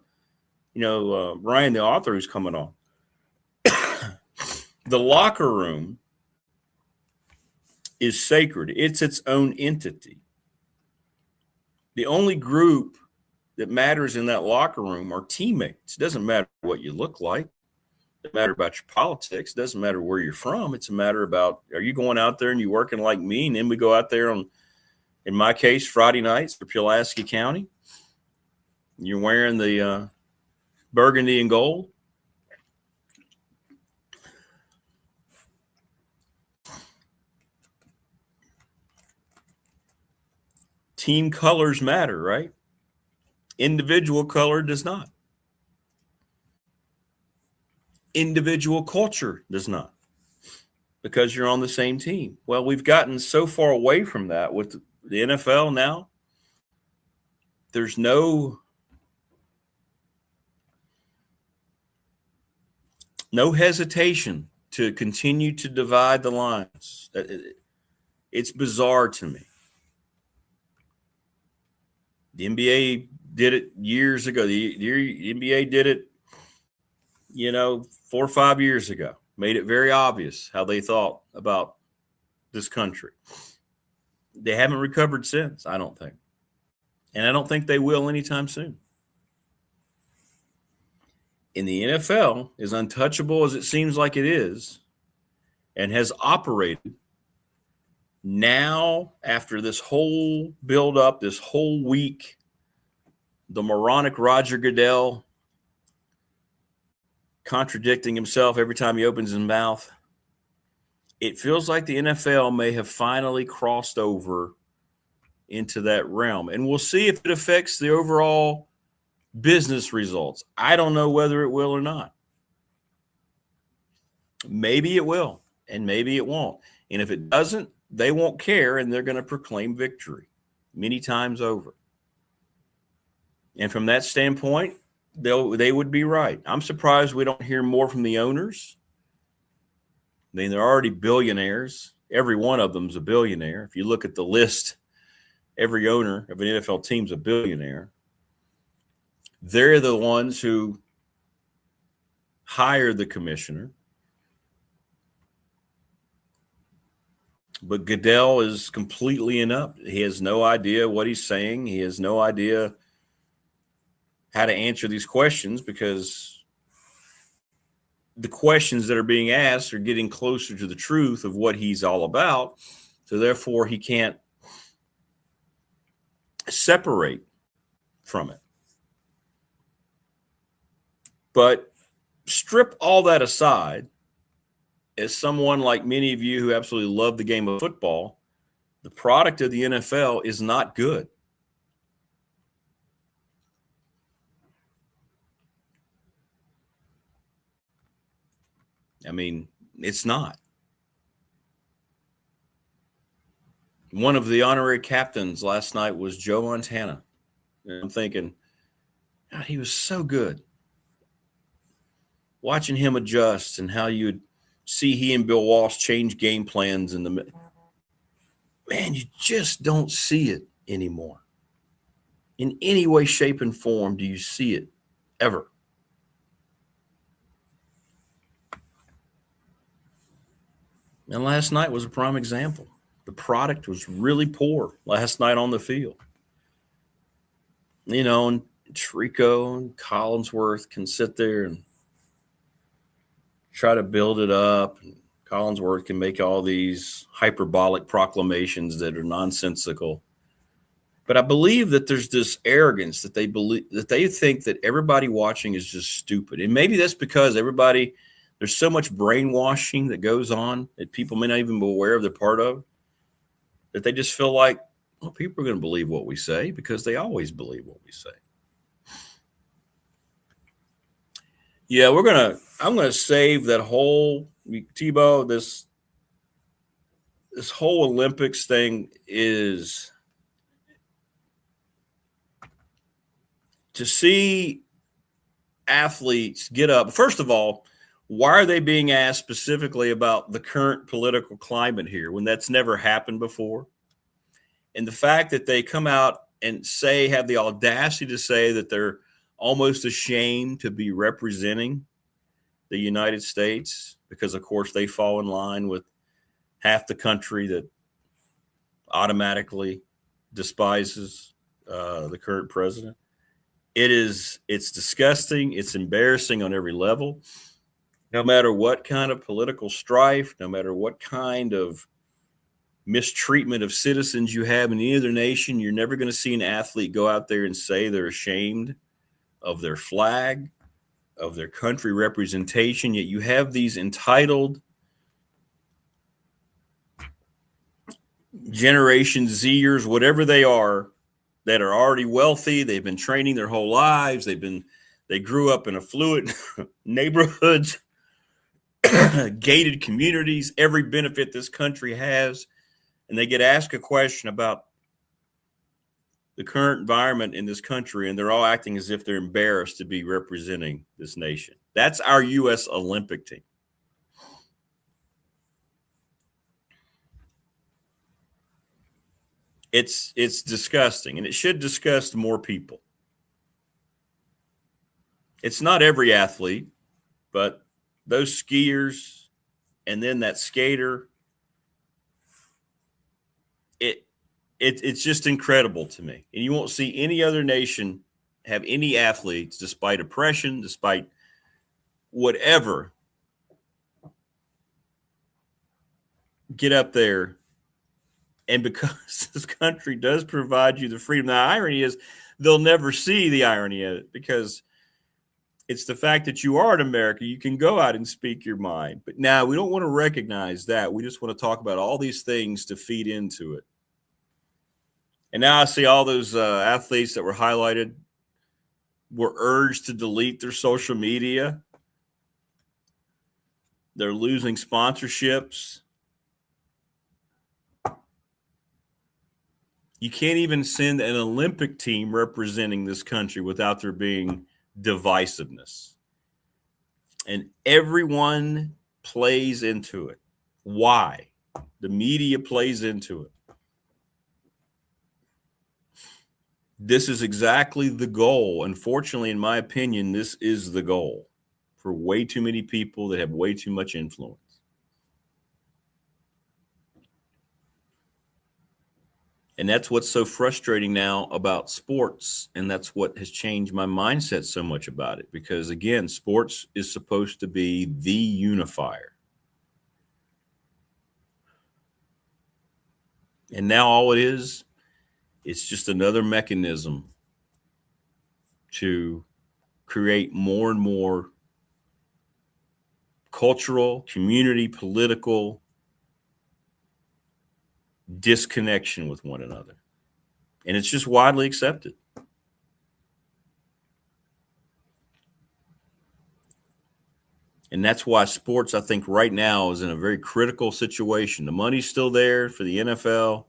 the author, who's coming on. The locker room is sacred. It's its own entity. The only group that matters in that locker room are teammates. It doesn't matter what you look like. It doesn't matter about your politics. It doesn't matter where you're from. It's a matter about, are you going out there and you working like me? And then we go out there on, in my case, Friday nights for Pulaski County. You're wearing the burgundy and gold. Team colors matter, right? Individual color does not. Individual culture does not, because you're on the same team. Well, we've gotten so far away from that with the NFL now. There's no hesitation to continue to divide the lines. It's bizarre to me. The NBA did it years ago. The NBA did it, 4 or 5 years ago. Made it very obvious how they thought about this country. They haven't recovered since, I don't think. And I don't think they will anytime soon. In the NFL, as untouchable as it seems like it is, and has operated now after this whole build-up, this whole week, the moronic Roger Goodell contradicting himself every time he opens his mouth, it feels like the NFL may have finally crossed over into that realm. And we'll see if it affects the overall business results. I don't know whether it will or not. Maybe it will, and maybe it won't. And if it doesn't, they won't care, and they're going to proclaim victory many times over. And from that standpoint, they would be right. I'm surprised we don't hear more from the owners. I mean, they're already billionaires. Every one of them is a billionaire. If you look at the list, every owner of an NFL team is a billionaire. They're the ones who hired the commissioner. But Goodell is completely inept. He has no idea what he's saying. He has no idea how to answer these questions because the questions that are being asked are getting closer to the truth of what he's all about. So therefore, he can't separate from it. But strip all that aside, as someone like many of you who absolutely love the game of football, the product of the NFL is not good. I mean, it's not. One of the honorary captains last night was Joe Montana. And I'm thinking, God, he was so good. Watching him adjust and how you would see he and Bill Walsh change game plans in the man, you just don't see it anymore. In any way, shape, and form do you see it ever. And last night was a prime example. The product was really poor last night on the field. And Trico and Collinsworth can sit there and try to build it up. And Collinsworth can make all these hyperbolic proclamations that are nonsensical. But I believe that there's this arrogance that they think that everybody watching is just stupid. And maybe that's because there's so much brainwashing that goes on that people may not even be aware of they're part of, that they just feel like, well, people are going to believe what we say because they always believe what we say. Yeah, I'm going to save that whole, Tebow, this whole Olympics thing is to see athletes get up. First of all, why are they being asked specifically about the current political climate here when that's never happened before? And the fact that they come out and have the audacity to say that they're almost ashamed to be representing the United States because, of course, they fall in line with half the country that automatically despises the current president. It's disgusting. It's embarrassing on every level. No matter what kind of political strife, no matter what kind of mistreatment of citizens you have in any other nation, you're never going to see an athlete go out there and say they're ashamed of their flag, of their country representation. Yet you have these entitled Generation Zers, whatever they are, that are already wealthy. They've been training their whole lives. They grew up in affluent neighborhoods, gated communities, every benefit this country has. And they get asked a question about the current environment in this country, and they're all acting as if they're embarrassed to be representing this nation. That's our U.S. Olympic team. It's disgusting, and it should disgust more people. It's not every athlete, but those skiers and then that skater, it's just incredible to me. And you won't see any other nation have any athletes, despite oppression, despite whatever, get up there. And because this country does provide you the freedom, the irony is they'll never see the irony of it, because it's the fact that you are in America. You can go out and speak your mind. But now we don't want to recognize that. We just want to talk about all these things to feed into it. And now I see all those athletes that were highlighted were urged to delete their social media. They're losing sponsorships. You can't even send an Olympic team representing this country without there being divisiveness. And everyone plays into it. Why? The media plays into it. This is exactly the goal. Unfortunately, in my opinion, this is the goal for way too many people that have way too much influence. And that's what's so frustrating now about sports. And that's what has changed my mindset so much about it. Because, again, sports is supposed to be the unifier. And now all it is, it's just another mechanism to create more and more cultural, community, political disconnection with one another. And it's just widely accepted. And that's why sports, I think, right now is in a very critical situation. The money's still there for the NFL.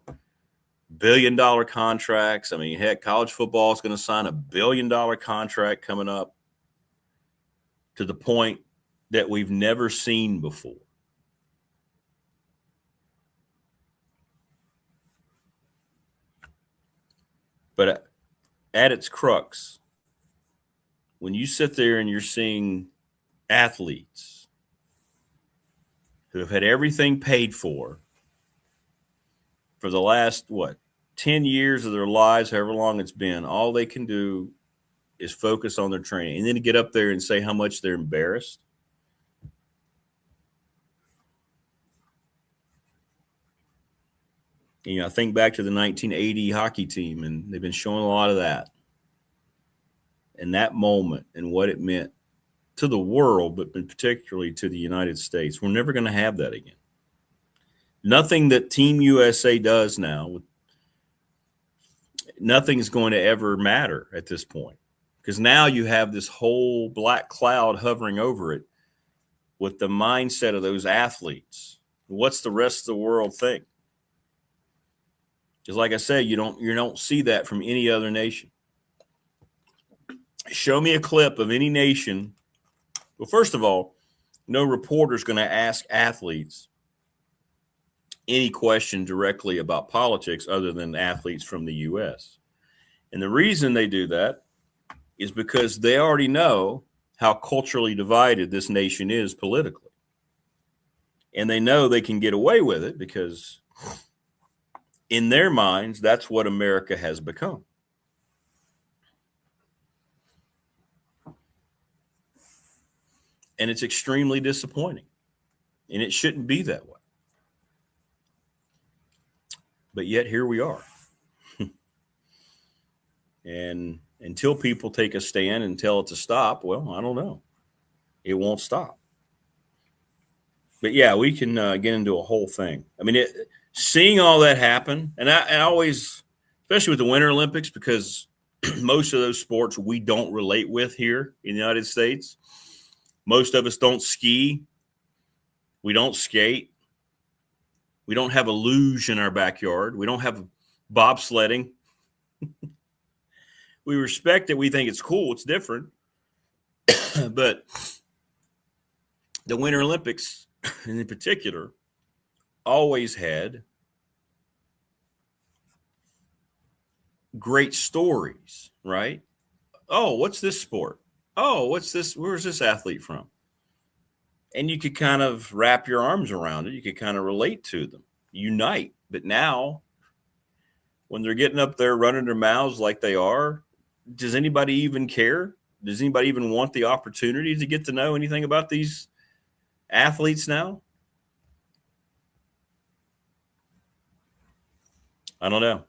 Billion-dollar contracts. I mean, heck, college football is going to sign a billion-dollar contract coming up, to the point that we've never seen before. But at its crux, when you sit there and you're seeing athletes who have had everything paid for the last, 10 years of their lives, however long it's been, all they can do is focus on their training. And then to get up there and say how much they're embarrassed. I think back to the 1980 hockey team, and they've been showing a lot of that. And that moment and what it meant to the world, but particularly to the United States. We're never going to have that again. Nothing that Team USA does now, nothing is going to ever matter at this point, because now you have this whole black cloud hovering over it with the mindset of those athletes. What's the rest of the world think? Because, like I said, you don't see that from any other nation. Show me a clip of any nation. Well, first of all, no reporter is going to ask athletes any question directly about politics other than athletes from the U.S. And the reason they do that is because they already know how culturally divided this nation is politically. And they know they can get away with it because in their minds, that's what America has become. And it's extremely disappointing. And it shouldn't be that way. But yet here we are. And until people take a stand and tell it to stop, well, I don't know. It won't stop. But yeah, we can get into a whole thing. I mean, seeing all that happen, and I always, especially with the Winter Olympics, because most of those sports we don't relate with here in the United States. Most of us don't ski. We don't skate. We don't have a luge in our backyard. We don't have bobsledding. We respect it. We think it's cool. It's different. But the Winter Olympics, in particular, always had great stories, right? Oh, what's this sport? oh, what's this? Where's this athlete from? And you could kind of wrap your arms around it. You could kind of relate to them, unite. But now, when they're getting up there running their mouths like they are, does anybody even care? Does anybody even want the opportunity to get to know anything about these athletes now? I don't know.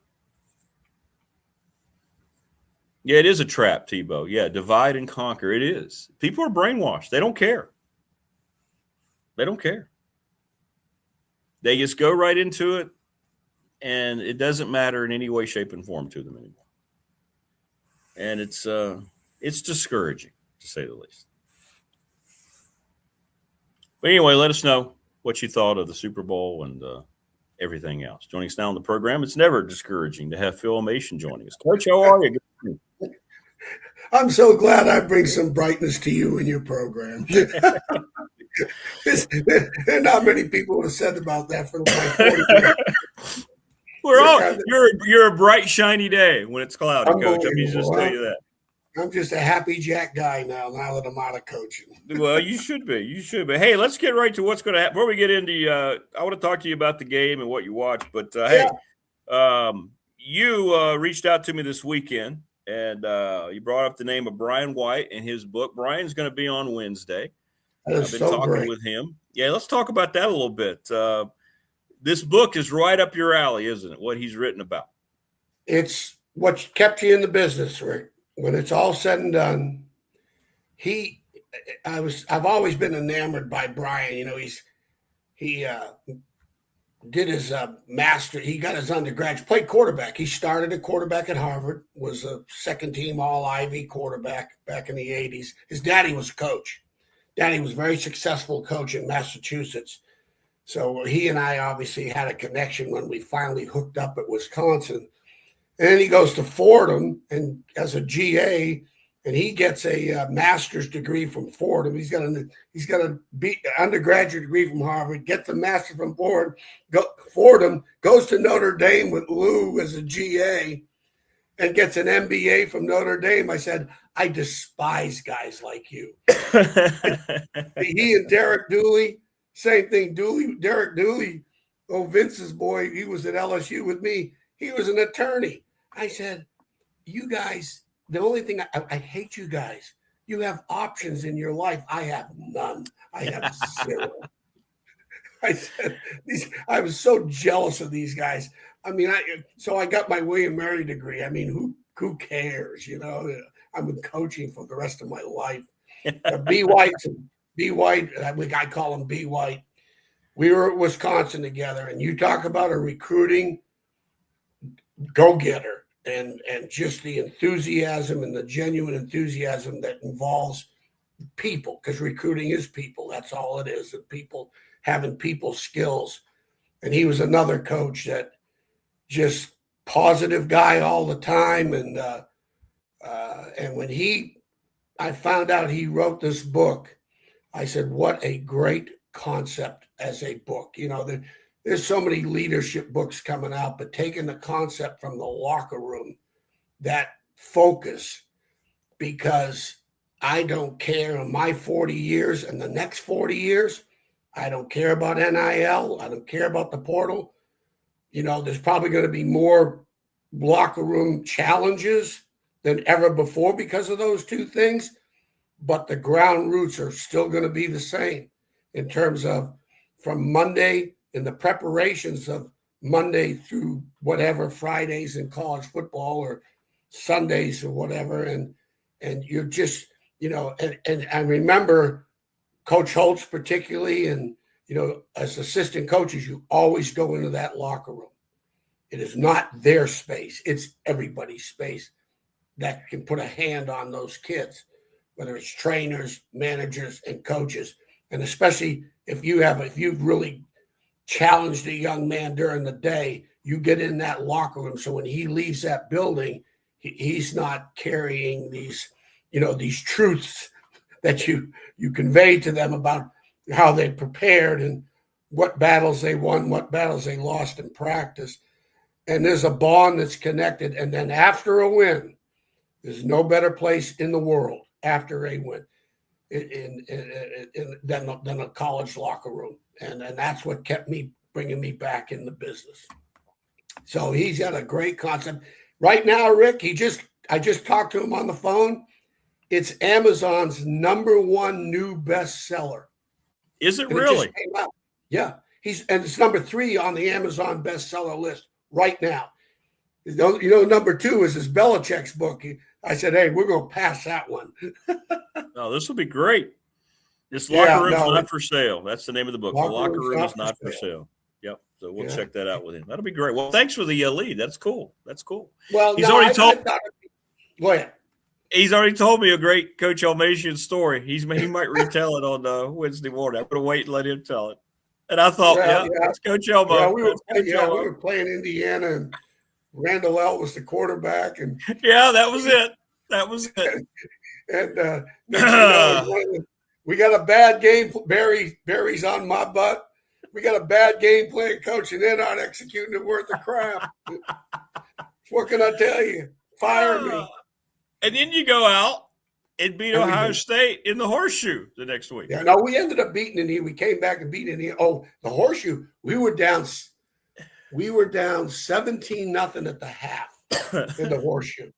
Yeah, it is a trap, Tebow. Yeah, divide and conquer. It is. People are brainwashed. They don't care. They don't care. They just go right into it, and it doesn't matter in any way, shape, and form to them anymore. And it's discouraging, to say the least. But anyway, let us know what you thought of the Super Bowl and everything else. Joining us now on the program, it's never discouraging to have Phil Elmassian joining us. Coach, how are you? I'm so glad I bring some brightness to you and your program. There are not many people who have said about that for like 40 years. You're a bright, shiny day when it's cloudy, Coach. I mean, just tell you that. I'm just a happy Jack guy now that I'm out of coaching. Well, you should be. You should be. Hey, let's get right to what's going to happen. Before we get into I want to talk to you about the game and what you watched. But, hey, you reached out to me this weekend, and you brought up the name of Brian White and his book. Brian's going to be on Wednesday. I've been talking with him. Yeah, let's talk about that a little bit. This book is right up your alley, isn't it, what he's written about? It's what kept you in the business, Rick. When it's all said and done, I've always been enamored by Brian. You know, he did his master. He got his undergraduate, played quarterback. He started at quarterback at Harvard, was a second-team All-Ivy quarterback back in the 80s. His daddy was a coach. Daddy was a very successful coach in Massachusetts. So he and I obviously had a connection when we finally hooked up at Wisconsin. And then he goes to Fordham and as a GA, and he gets a master's degree from Fordham. He's got an undergraduate degree from Harvard, gets a master's from Fordham, goes to Notre Dame with Lou as a GA, and gets an MBA from Notre Dame. I said, I despise guys like you. He and Derek Dooley, same thing. Derek Dooley, Vince's boy, he was at LSU with me. He was an attorney. I said, you guys, the only thing I hate you guys. You have options in your life. I have none. I have zero. I said, I was so jealous of these guys. I mean, so I got my William Mary degree. I mean, who cares? You know, I've been coaching for the rest of my life. B. White, I call him B. White. We were at Wisconsin together, and you talk about a recruiting go-getter and just the enthusiasm and the genuine enthusiasm that involves people, because recruiting is people. That's all it is, and people having people skills. And he was another coach that just positive guy all the time. And when I found out he wrote this book, I said, what a great concept as a book. You know, there's so many leadership books coming out, but taking the concept from the locker room, that focus, because I don't care in my 40 years and the next 40 years, I don't care about NIL. I don't care about the portal. You know, there's probably going to be more locker room challenges than ever before because of those two things. But the ground roots are still going to be the same in terms of from Monday in the preparations of Monday through whatever Fridays in college football or Sundays or whatever. And you're just, you know, and I remember Coach Holtz particularly, and, you know, as assistant coaches, you always go into that locker room. It is not their space. It's everybody's space that can put a hand on those kids, whether it's trainers, managers, and coaches. And especially if you've really challenged a young man during the day, you get in that locker room. So when he leaves that building, he's not carrying these, you know, these truths that you convey to them about how they prepared and what battles they won, what battles they lost in practice. And there's a bond that's connected. And then after a win, there's no better place in the world after a win than a college locker room. And that's what kept bringing me back in the business. So he's got a great concept. Right now, Rick, I just talked to him on the phone. It's Amazon's #1 new bestseller. Is it and really? It came out. Yeah. It's #3 on the Amazon bestseller list right now. You know, #2 is his Belichick's book. I said, hey, we're going to pass that one. Oh, this will be great. This locker room's not for sale. That's the name of the book. The locker room is not for sale. Yep. So we'll check that out with him. That'll be great. Well, thanks for the lead. That's cool. Well, he's already told. Go ahead. He's already told me a great Coach Elmassian story. He might retell it on Wednesday morning. I'm going to wait and let him tell it. And I thought, that's Coach Elmo. Yeah, we were playing Indiana, and Randall L. was the quarterback, and that was it. And we got a bad game. Barry's on my butt. We got a bad game plan, coach, and they're not executing it worth of crap. What can I tell you? Fire me. And then you go out and beat Ohio State in the horseshoe the next week. Yeah, no, we ended up beating Indiana. We came back and beat Indiana. Oh, the horseshoe. We were down 17-0 at the half in the horseshoe.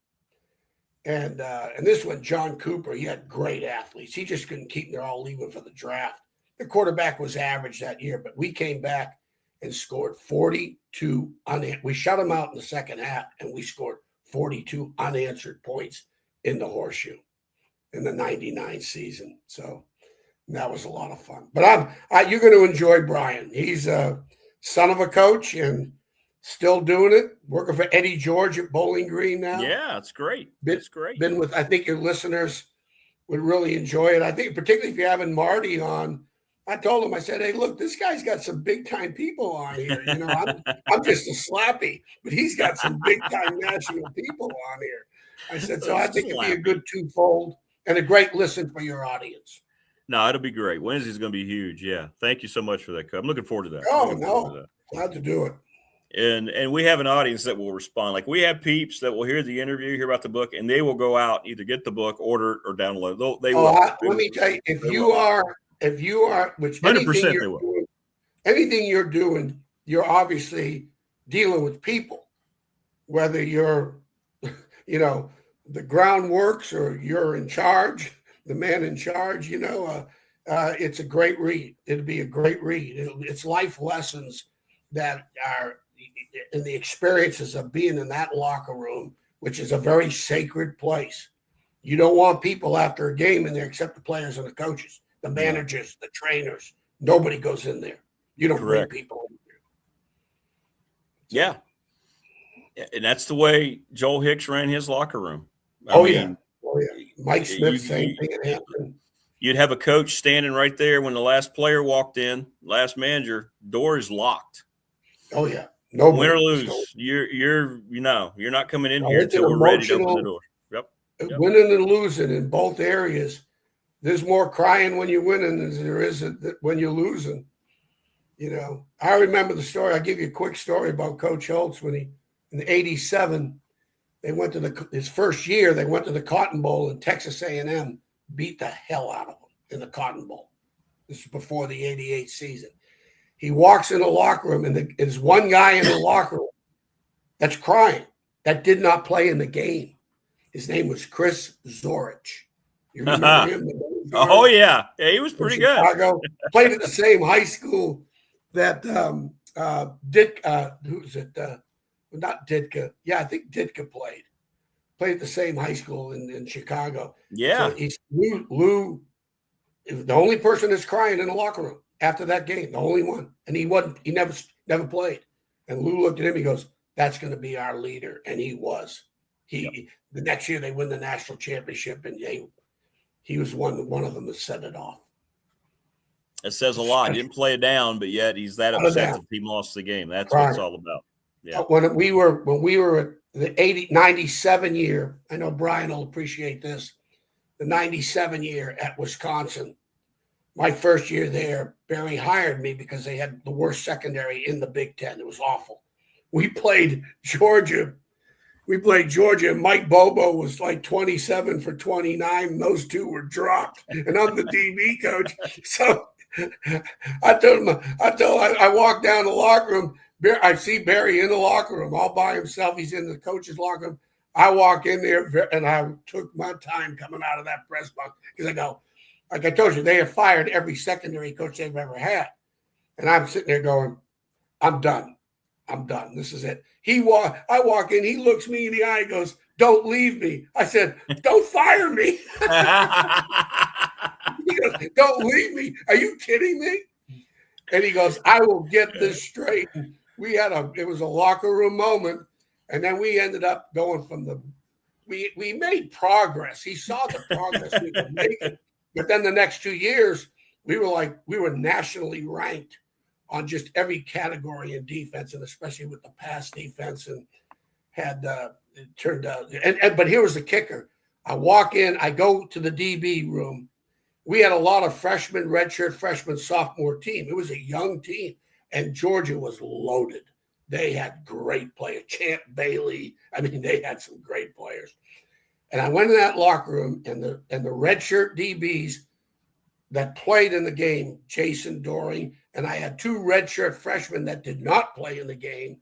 And this one, John Cooper, he had great athletes. He just couldn't keep them. They're all leaving for the draft. The quarterback was average that year, but we came back and scored 42 unanswered. We shut them out in the second half, and we scored 42 unanswered points in the horseshoe in the 99 season. So that was a lot of fun. But you're going to enjoy Brian. He's a son of a coach and still doing it, working for Eddie George at Bowling Green now. Yeah, it's great. It's great. Been with, I think your listeners would really enjoy it. I think particularly if you're having Marty on, I told him, I said, hey, look, this guy's got some big-time people on here. You know, I'm just a slappy, but he's got some big-time national people on here. I said, so I think it'd be a good twofold and a great listen for your audience. No, it'll be great. Wednesday's going to be huge. Yeah. Thank you so much for that. I'm looking forward to that. Oh, no. Glad to do it. And we have an audience that will respond. Like we have peeps that will hear the interview, hear about the book, and they will go out, either get the book, order it, or download it. They will. Let me tell you, if you are, which 100% anything you're doing, you're obviously dealing with people, whether you're, you know, the groundworks or you're in charge, the man in charge, you know, it's a great read. It'll be a great read. It's life lessons that are in the experiences of being in that locker room, which is a very sacred place. You don't want people after a game in there except the players and the coaches. The managers, the trainers, nobody goes in there. You don't bring people in there. Yeah. And that's the way Joel Hicks ran his locker room. I mean, Mike Smith, same thing at Hampton. You'd have a coach standing right there when the last player walked in, last manager, door is locked. Oh, yeah. Nobody. Win or lose, you're not coming in here until we're ready to open the door. Yep. Winning and losing in both areas. There's more crying when you're winning than there is when you're losing. You know, I remember the story. I'll give you a quick story about Coach Holtz when in '87, they went to his first year. They went to the Cotton Bowl, and Texas A&M beat the hell out of them in the Cotton Bowl. This is before the '88 season. He walks in the locker room, and there's one guy in the locker room that's crying that did not play in the game. His name was Chris Zorich. You remember him? Oh, yeah. Yeah, he was pretty good. Chicago. Played at the same high school that who's it? Not Ditka. Yeah, I think Ditka played. Played at the same high school in Chicago. Yeah. So he's Lou, the only person that's crying in the locker room after that game, the only one. And he never played. And Lou looked at him, he goes, that's going to be our leader. And he was. The next year they win the national championship, and he was one of them that set it off. It says a lot. He didn't play it down, but yet he's that upset that the team lost the game. That's what it's all about. Yeah. When we were at the 97 year, I know Brian will appreciate this, the 97 year at Wisconsin, my first year there, Barry hired me because they had the worst secondary in the Big Ten. It was awful. We played Georgia we played Georgia, and Mike Bobo was like 27 for 29, and those two were dropped. And I'm the DB coach. So I walked down the locker room. I see Barry in the locker room all by himself. He's in the coach's locker room. I walk in there, and I took my time coming out of that press box because I go, like I told you, they have fired every secondary coach they've ever had. And I'm sitting there going, I'm done. This is it. I walk in, he looks me in the eye, goes, don't leave me. I said, don't fire me. He goes, don't leave me. Are you kidding me? And he goes, I will get this straight. And it was a locker room moment. And then we ended up going we made progress. He saw the progress we were making. But then the next 2 years, we were nationally ranked on just every category in defense, and especially with the pass defense, and it turned out. But here was the kicker. I walk in, I go to the DB room. We had a lot of redshirt freshman, sophomore team. It was a young team, and Georgia was loaded. They had great players, Champ Bailey. I mean, they had some great players. And I went in that locker room, and the redshirt DBs that played in the game, Jason Doring, and I had 2 redshirt freshmen that did not play in the game,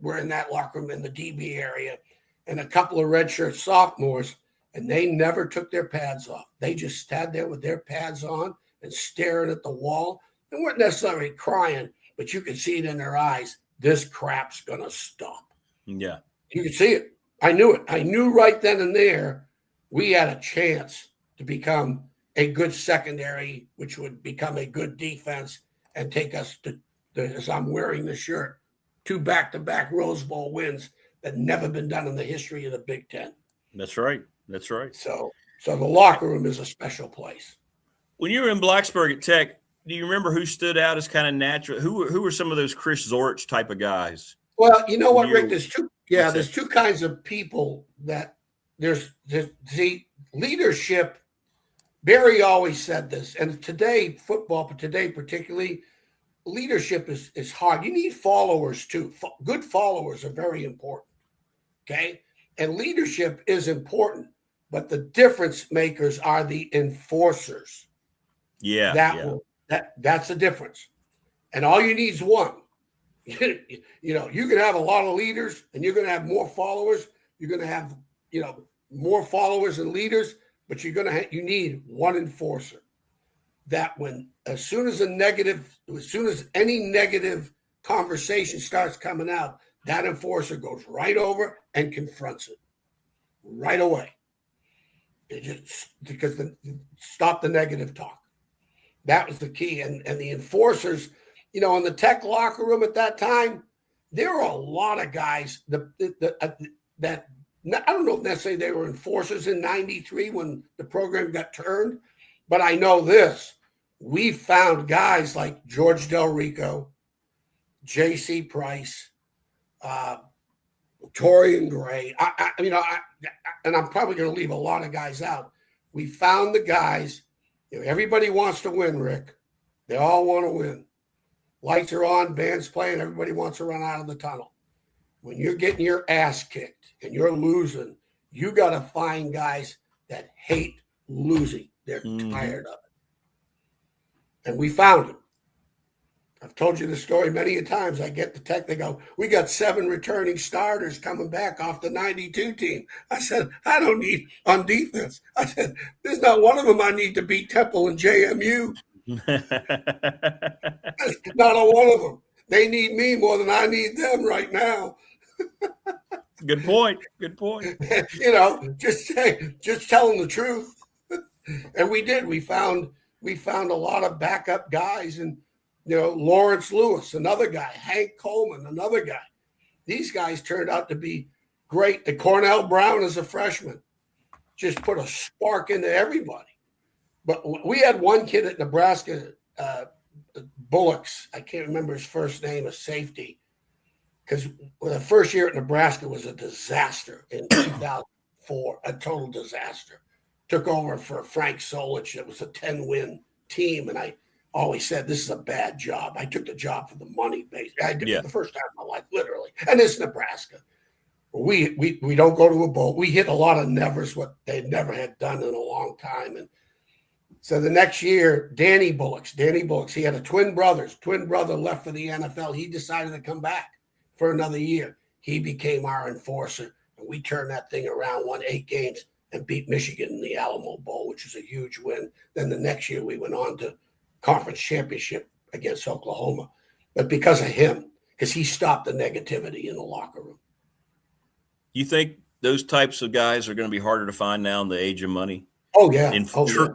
were in that locker room in the DB area, and a couple of redshirt sophomores, and they never took their pads off. They just sat there with their pads on and staring at the wall. They weren't necessarily crying, but you could see it in their eyes. This crap's going to stop. Yeah. You could see it. I knew it. I knew right then and there we had a chance to become a good secondary, which would become a good defense and take us to, as I'm wearing the shirt, 2 back-to-back Rose Bowl wins that never been done in the history of the Big Ten. That's right. So the locker room is a special place. When you were in Blacksburg at Tech, do you remember who stood out as kind of natural? Who were some of those Chris Zorich type of guys? Well, you know what, Rick? There's two kinds of people that there's the leadership. Barry always said this, and today, football, but today particularly, leadership is hard. You need followers too. Good followers are very important, okay? And leadership is important, but the difference makers are the enforcers. That's the difference. And all you need is one. You can have a lot of leaders, and you're going to have more followers. You're going to have, more followers and leaders. But you need one enforcer that as soon as any negative conversation starts coming out, that enforcer goes right over and confronts it right away. Stop the negative talk. That was the key. And the enforcers, in the Tech locker room at that time, there were a lot of guys that I don't know if necessarily they were enforcers in 93 when the program got turned, but I know this. We found guys like George Del Rico, J.C. Price, Torian Gray. And I'm probably going to leave a lot of guys out. We found the guys. Everybody wants to win, Rick. They all want to win. Lights are on, band's playing, everybody wants to run out of the tunnel. When you're getting your ass kicked and you're losing, you got to find guys that hate losing. They're tired of it. And we found them. I've told you the story many a times. I get to Tech, they go, we got 7 returning starters coming back off the 92 team. I said, I don't need on defense. I said, there's not one of them I need to beat Temple and JMU. That's not a one of them. They need me more than I need them right now. Good point. Just telling the truth. And we did. We found a lot of backup guys, and Lawrence Lewis, another guy, Hank Coleman, another guy. These guys turned out to be great. The Cornell Brown as a freshman just put a spark into everybody. But we had one kid at Nebraska, Bullocks. I can't remember his first name, a safety. Because the first year at Nebraska was a disaster in 2004, a total disaster. Took over for Frank Solich. It was a 10-win team, and I always said, this is a bad job. I took the job for the money. I did it for the first time in my life, literally. And it's Nebraska. We don't go to a bowl. We hit a lot of nevers, what they never had done in a long time. And so the next year, Danny Bullocks, he had a twin brother left for the NFL. He decided to come back for another year. He became our enforcer, and we turned that thing around, won 8 games, and beat Michigan in the Alamo Bowl, which was a huge win. Then the next year, we went on to conference championship against Oklahoma. But because of him, because he stopped the negativity in the locker room. You think those types of guys are going to be harder to find now in the age of money? Oh, yeah.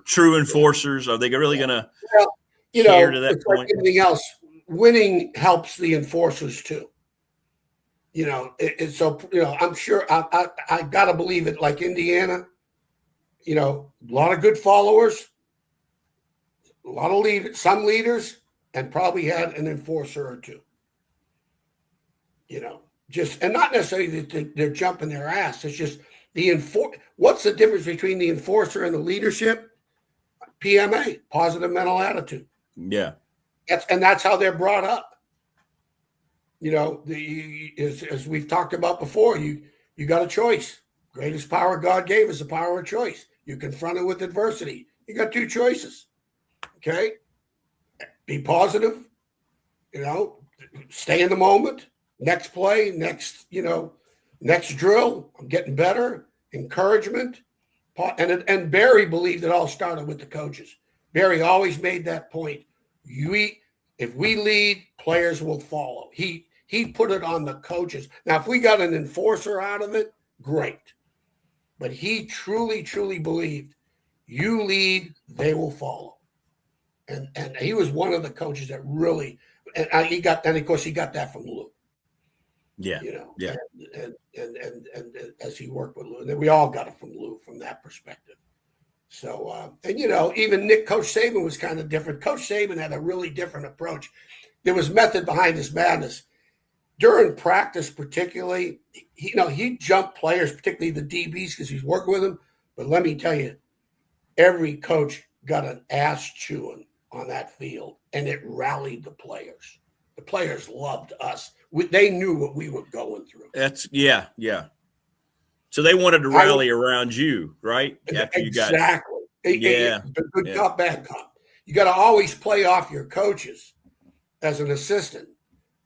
True enforcers. Are they really going to care to that it's point? Like anything else, winning helps the enforcers too. I'm sure I got to believe it. Like Indiana, a lot of good followers, a lot of leaders, some leaders, and probably had an enforcer or two. And not necessarily that they're jumping their ass. It's just what's the difference between the enforcer and the leadership? PMA, positive mental attitude. Yeah. That's how they're brought up. As we've talked about before, you got a choice. Greatest power God gave is the power of choice. You confront it with adversity. You got 2 choices. Okay? Be positive, stay in the moment. Next play, next drill, I'm getting better. Encouragement. And Barry believed it all started with the coaches. Barry always made that point. If we lead, players will follow. He put it on the coaches. Now, if we got an enforcer out of it, great. But he truly, truly believed you lead, they will follow. And he was one of the coaches that really, he got that from Lou. Yeah. And as he worked with Lou, and then we all got it from Lou from that perspective. So, even Coach Saban was kind of different. Coach Saban had a really different approach. There was method behind his madness. During practice, particularly, he jumped players, particularly the DBs, because he's working with them. But let me tell you, every coach got an ass chewing on that field, and it rallied the players. The players loved us. They knew what we were going through. Yeah. So they wanted to rally around you, right? After exactly. Yeah. Good cop, bad cop. You got to always play off your coaches as an assistant.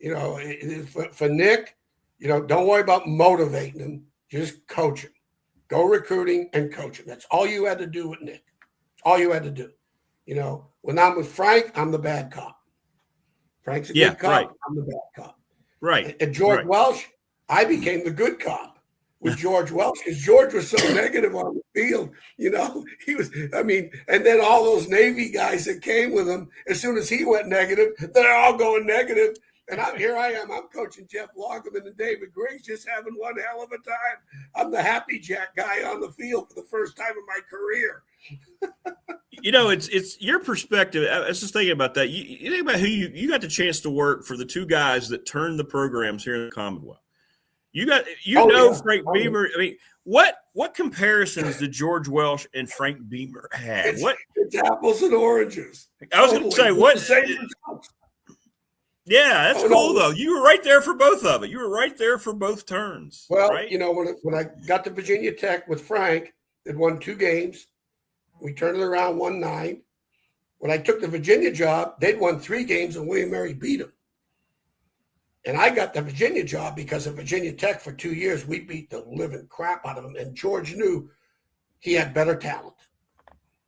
For Nick, don't worry about motivating him. Just coach him. Go recruiting and coach him. That's all you had to do with Nick. That's all you had to do. When I'm with Frank, I'm the bad cop. Frank's a good cop. Right. I'm the bad cop. Right. And George Welsh, I became the good cop with George Welsh because George was so negative on the field. He was, and then all those Navy guys that came with him, as soon as he went negative, they're all going negative. And here I am. I'm coaching Jeff Loggeman and David Griggs, just having one hell of a time. I'm the happy Jack guy on the field for the first time in my career. It's your perspective. I was just thinking about that. You think about who you got the chance to work for, the 2 guys that turned the programs here in the Commonwealth. Frank Beamer. I mean, what comparisons did George Welsh and Frank Beamer have? It's apples and oranges. I was going to say what. Yeah, that's cool though. You were right there for both of it. You were right there for both turns. Well, right? When I got to Virginia Tech with Frank, they'd won 2 games. We turned it around, won 9. When I took the Virginia job, they'd won 3 games and William Mary beat them. And I got the Virginia job because of Virginia Tech for 2 years. We beat the living crap out of them. And George knew he had better talent.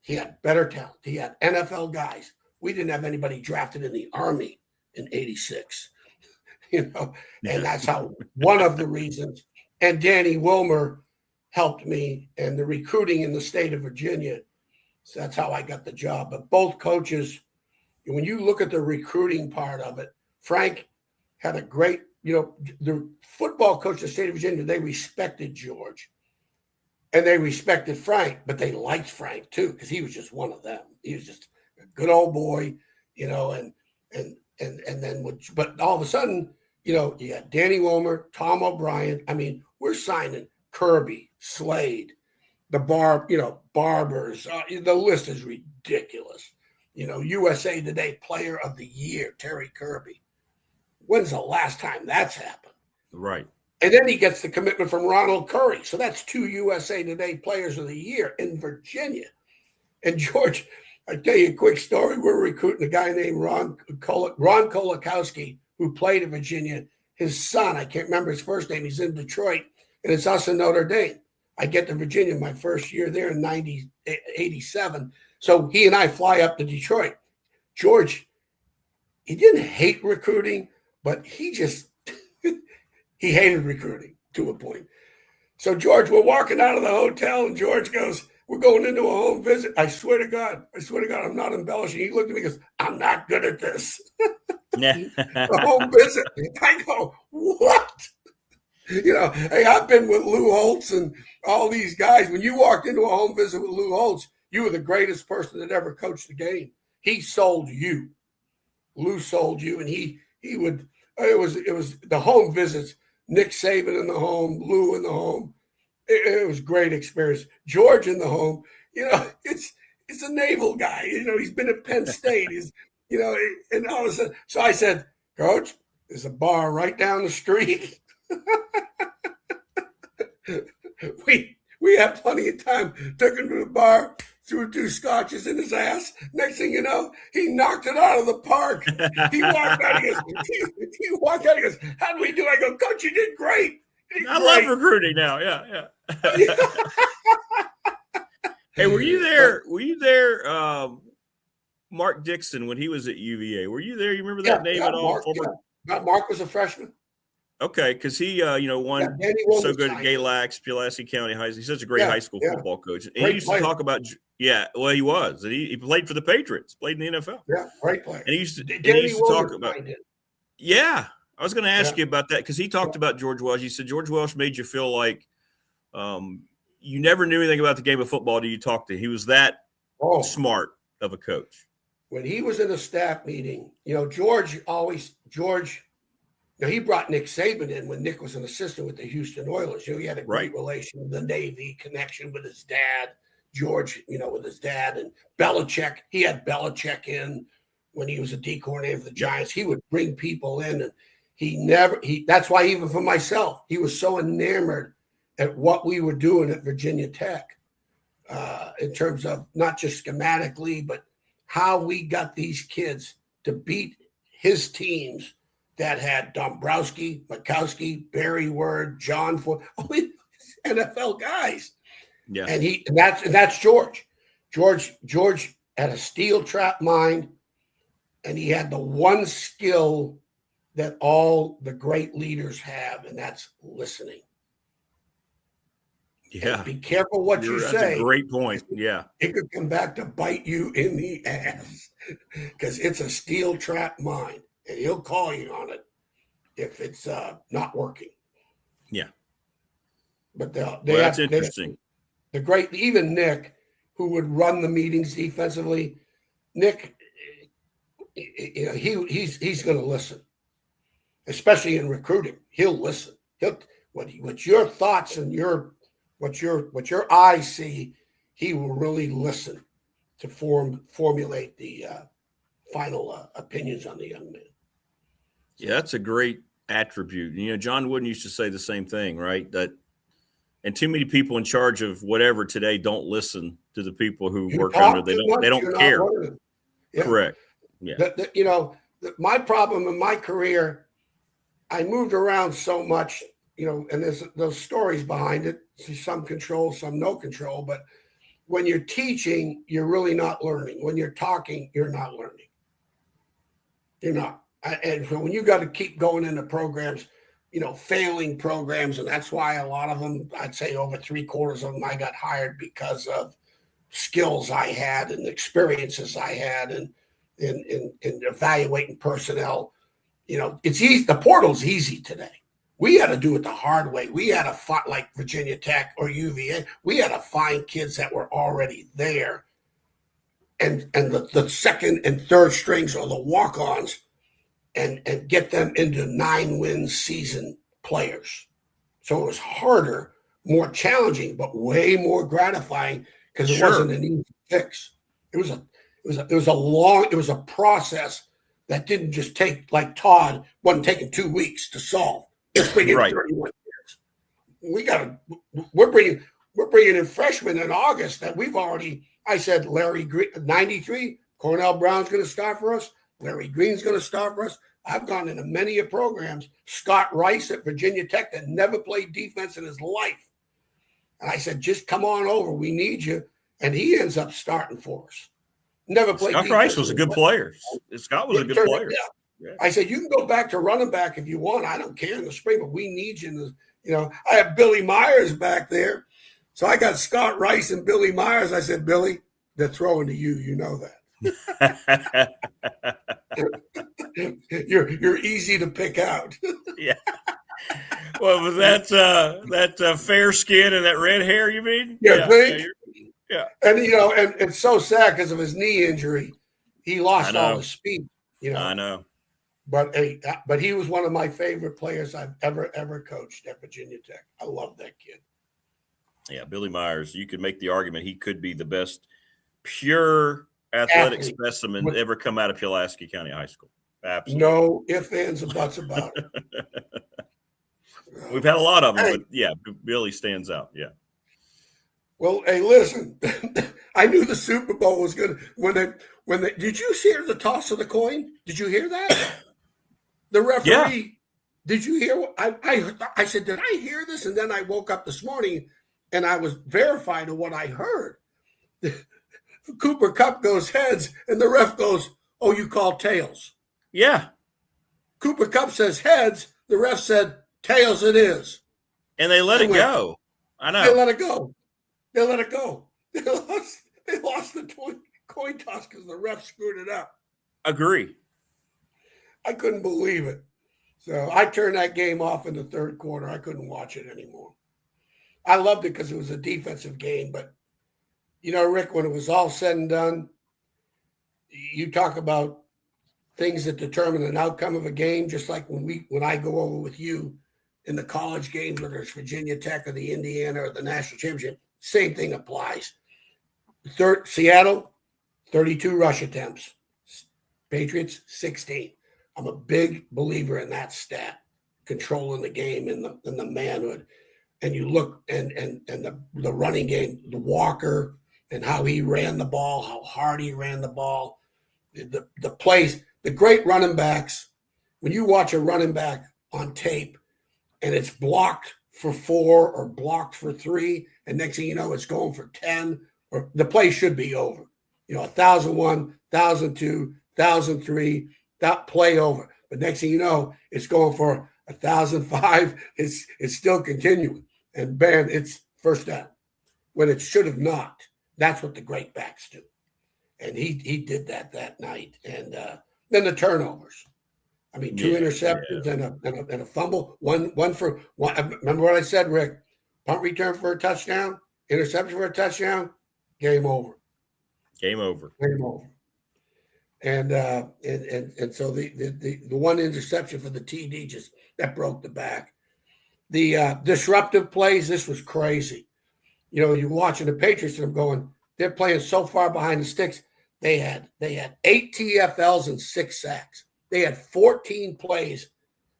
He had NFL guys. We didn't have anybody drafted in the Army in 86, and that's how one of the reasons. And Danny Wilmer helped me and the recruiting in the state of Virginia. So that's how I got the job. But both coaches, when you look at the recruiting part of it, Frank had a great, the football coach of the state of Virginia, they respected George and they respected Frank, but they liked Frank too, because he was just one of them. He was just a good old boy, and then but all of a sudden, you got Danny Wilmer, Tom O'Brien. I mean, we're signing Kirby, Slade, the Barbers. The list is ridiculous. USA Today Player of the Year, Terry Kirby. When's the last time that's happened? Right. And then he gets the commitment from Ronald Curry. So that's 2 USA Today Players of the Year in Virginia. And George, I'll tell you a quick story. We're recruiting a guy named Ron Kolakowski, who played at Virginia. His son, I can't remember his first name, he's in Detroit, and it's us in Notre Dame. I get to Virginia my first year there in 87. So he and I fly up to Detroit. George, he didn't hate recruiting, but he just he hated recruiting to a point. So George, we're walking out of the hotel, and George goes, we're going into a home visit. I swear to God, I'm not embellishing. He looked at me and goes, I'm not good at this. A home visit. I go, what? Hey, I've been with Lou Holtz and all these guys. When you walked into a home visit with Lou Holtz, you were the greatest person that ever coached the game. He sold you. Lou sold you, and he would. It was the home visits. Nick Saban in the home, Lou in the home. It was a great experience. George in the home. It's a naval guy. He's been at Penn State. And all of a sudden, so I said, Coach, there's a bar right down the street. We had plenty of time. Took him to the bar, threw 2 scotches in his ass. Next thing you know, he knocked it out of the park. He walked out. He goes, how do we do? I go, Coach, you did great. I love recruiting now. Yeah. Hey, were you there? Mark Dixon, when he was at UVA, were you there? You remember that name at all? Mark was a freshman. Okay, because he, won so good at Galax, Pulaski County High School. He's such a great high school football coach. And he used to talk about, he was. And he played for the Patriots, played in the NFL. Yeah, great player. And he used to talk about, I was going to ask you about that because he talked about George Welsh. He said George Welsh made you feel like you never knew anything about the game of football till you talked to him. He was that smart of a coach. When he was in a staff meeting, George, he brought Nick Saban in when Nick was an assistant with the Houston Oilers. He had a great relation, the Navy connection with his dad, George, with his dad, and Belichick. He had Belichick in when he was a D coordinator for the Giants. He would bring people in, and that's why even for myself, he was so enamored at what we were doing at Virginia Tech in terms of not just schematically, but how we got these kids to beat his teams that had Dombrowski, Makowski, Barry Word, John Ford, all these NFL guys. Yeah. And that's George. George had a steel trap mind, and he had the one skill that all the great leaders have, and that's listening. Yeah. And be careful what you say. That's a great point. Yeah. It could come back to bite you in the ass because it's a steel trap mind, and he'll call you on it if it's not working. Yeah. But that's interesting. Even Nick, who would run the meetings defensively, Nick, he's going to listen, especially in recruiting. He'll listen. What your thoughts and what your eyes see, he will really listen to formulate the final opinions on the young man. Yeah, that's a great attribute. John Wooden used to say the same thing, right? And too many people in charge of whatever today don't listen to the people who work under them. They don't care. Yeah. Correct. Yeah. My problem in my career, I moved around so much, and there's those stories behind it. Some control, some no control. But when you're teaching, you're really not learning. When you're talking, you're not learning. You're not. And so when you got to keep going into programs, failing programs, and that's why a lot of them, I'd say over 3/4 of them, I got hired because of skills I had and experiences I had and in evaluating personnel. It's easy. The portal's easy today. We had to do it the hard way. We had to find, like Virginia Tech or UVA, we had to find kids that were already there. And the second and third strings or the walk-ons and get them into 9-win season players. So it was harder, more challenging, but way more gratifying because it wasn't an easy fix. It was a process that didn't just take, like Todd, wasn't taking 2 weeks to solve. Let's bring in 31 years. we're bringing in freshmen in August that we've already. I said Larry Green, 93. Cornell Brown's going to start for us. Larry Green's going to start for us. I've gone into many programs. Scott Rice at Virginia Tech that never played defense in his life. And I said, just come on over. We need you. And he ends up starting for us. Never played Scott defense. Rice was a good player. Scott was a good player. Yeah. I said, you can go back to running back if you want. I don't care in the spring, but we need you. In the, I have Billy Myers back there. So I got Scott Rice and Billy Myers. I said, Billy, they're throwing to you. You know that. You're easy to pick out. Yeah. Well, was that fair skin and that red hair, you mean? Yeah. Yeah. And, and it's so sad because of his knee injury. He lost all his speed. I know. But he was one of my favorite players I've ever coached at Virginia Tech. I love that kid. Yeah, Billy Myers. You could make the argument he could be the best pure athletic specimen ever come out of Pulaski County High School. Absolutely. No ifs, ands, and buts about it. We've had a lot of them, but yeah, Billy stands out. Yeah. Well, hey, listen, I knew the Super Bowl was good when they did you hear the toss of the coin? Did you hear that? The referee, Did you hear what I said, did I hear this? And then I woke up this morning and I was verified of what I heard. Cooper Kupp goes heads and the ref goes, oh, you called tails. Yeah. Cooper Kupp says heads. The ref said tails it is. And they let it go. I know. They let it go. They lost the coin toss because the ref screwed it up. Agree. I couldn't believe it. So I turned that game off in the third quarter. I couldn't watch it anymore. I loved it because it was a defensive game. But, Rick, when it was all said and done, you talk about things that determine an outcome of a game, just like when I go over with you in the college games, whether it's Virginia Tech or the Indiana or the national championship, same thing applies. Seattle, 32 rush attempts. Patriots, 16. I'm a big believer in that stat, controlling the game and the manhood. And you look and the running game, the Walker and how he ran the ball, how hard he ran the ball, the plays, the great running backs. When you watch a running back on tape and it's blocked for 4 or blocked for 3, and next thing you know, it's going for 10, or the play should be over. 1,001, 1,002, 1,003, that play over. But next thing you know, it's going for 1,005. It's still continuing. And bam, it's first down when it should have not. That's what the great backs do. And he did that night. And then the turnovers. I mean, 2 interceptions and a fumble. One for one. Remember what I said, Rick? Punt return for a touchdown, interception for a touchdown, game over. Game over. Game over. And so the one interception for the TD just that broke the back. The disruptive plays, this was crazy. You're watching the Patriots and I'm going, they're playing so far behind the sticks. They had 8 TFLs and 6 sacks. They had 14 plays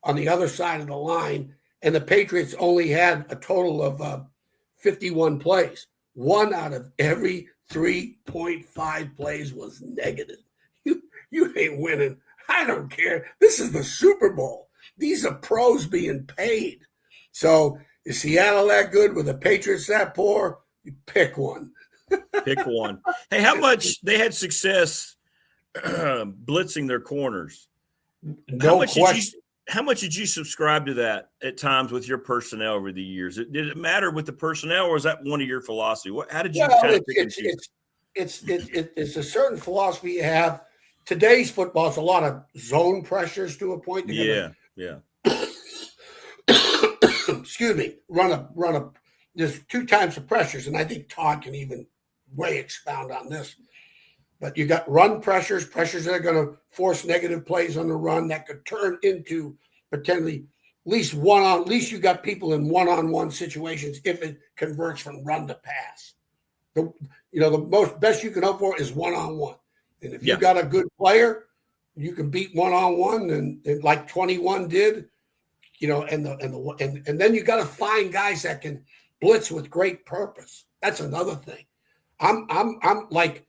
on the other side of the line, and the Patriots only had a total of 51 plays. 1 out of every 3.5 plays was negative. You ain't winning. I don't care. This is the Super Bowl. These are pros being paid. So is Seattle that good with the Patriots that poor? You pick one. Pick one. Hey, how much they had success blitzing their corners? No question. How much did you subscribe to that at times with your personnel over the years? Did it matter with the personnel, or was that one of your philosophy? How did you kind of pick and choose? It's a certain philosophy you have. Today's football is a lot of zone pressures to a point. Yeah. Excuse me. Run up. There's 2 types of pressures, and I think Todd can even way expound on this. But you got run pressures that are going to force negative plays on the run that could turn into potentially at least you got people in one-on-one situations if it converts from run to pass. The best you can hope for is one-on-one. And if you got a good player, you can beat one-on-one and like 21 did, and then you got to find guys that can blitz with great purpose. That's another thing. I'm like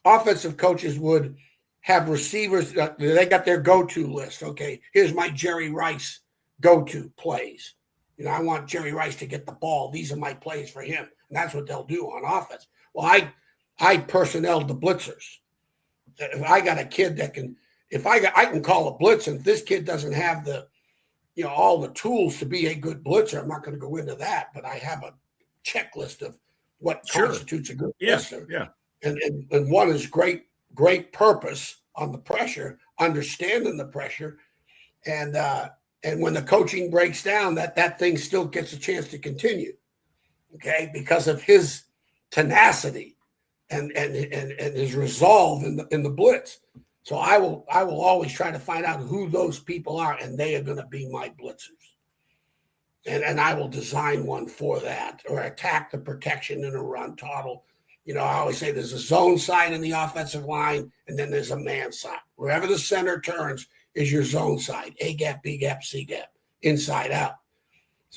offensive coaches would have receivers. They got their go-to list. Okay, here's my Jerry Rice go-to plays. I want Jerry Rice to get the ball. These are my plays for him. And that's what they'll do on offense. Well, I personnel the blitzers. If I got a kid that can, I can call a blitz, and if this kid doesn't have the, all the tools to be a good blitzer, I'm not going to go into that, but I have a checklist of what constitutes a good blitzer. Yeah. And one is great purpose on the pressure, understanding the pressure, and when the coaching breaks down, that thing still gets a chance to continue, okay, because of his tenacity and his resolve in the blitz. So I will always try to find out who those people are, and they are going to be my blitzers. And I will design one for that, or attack the protection in a run. Todd will, I always say there's a zone side in the offensive line, and then there's a man side. Wherever the center turns is your zone side, A gap, B gap, C gap, inside out.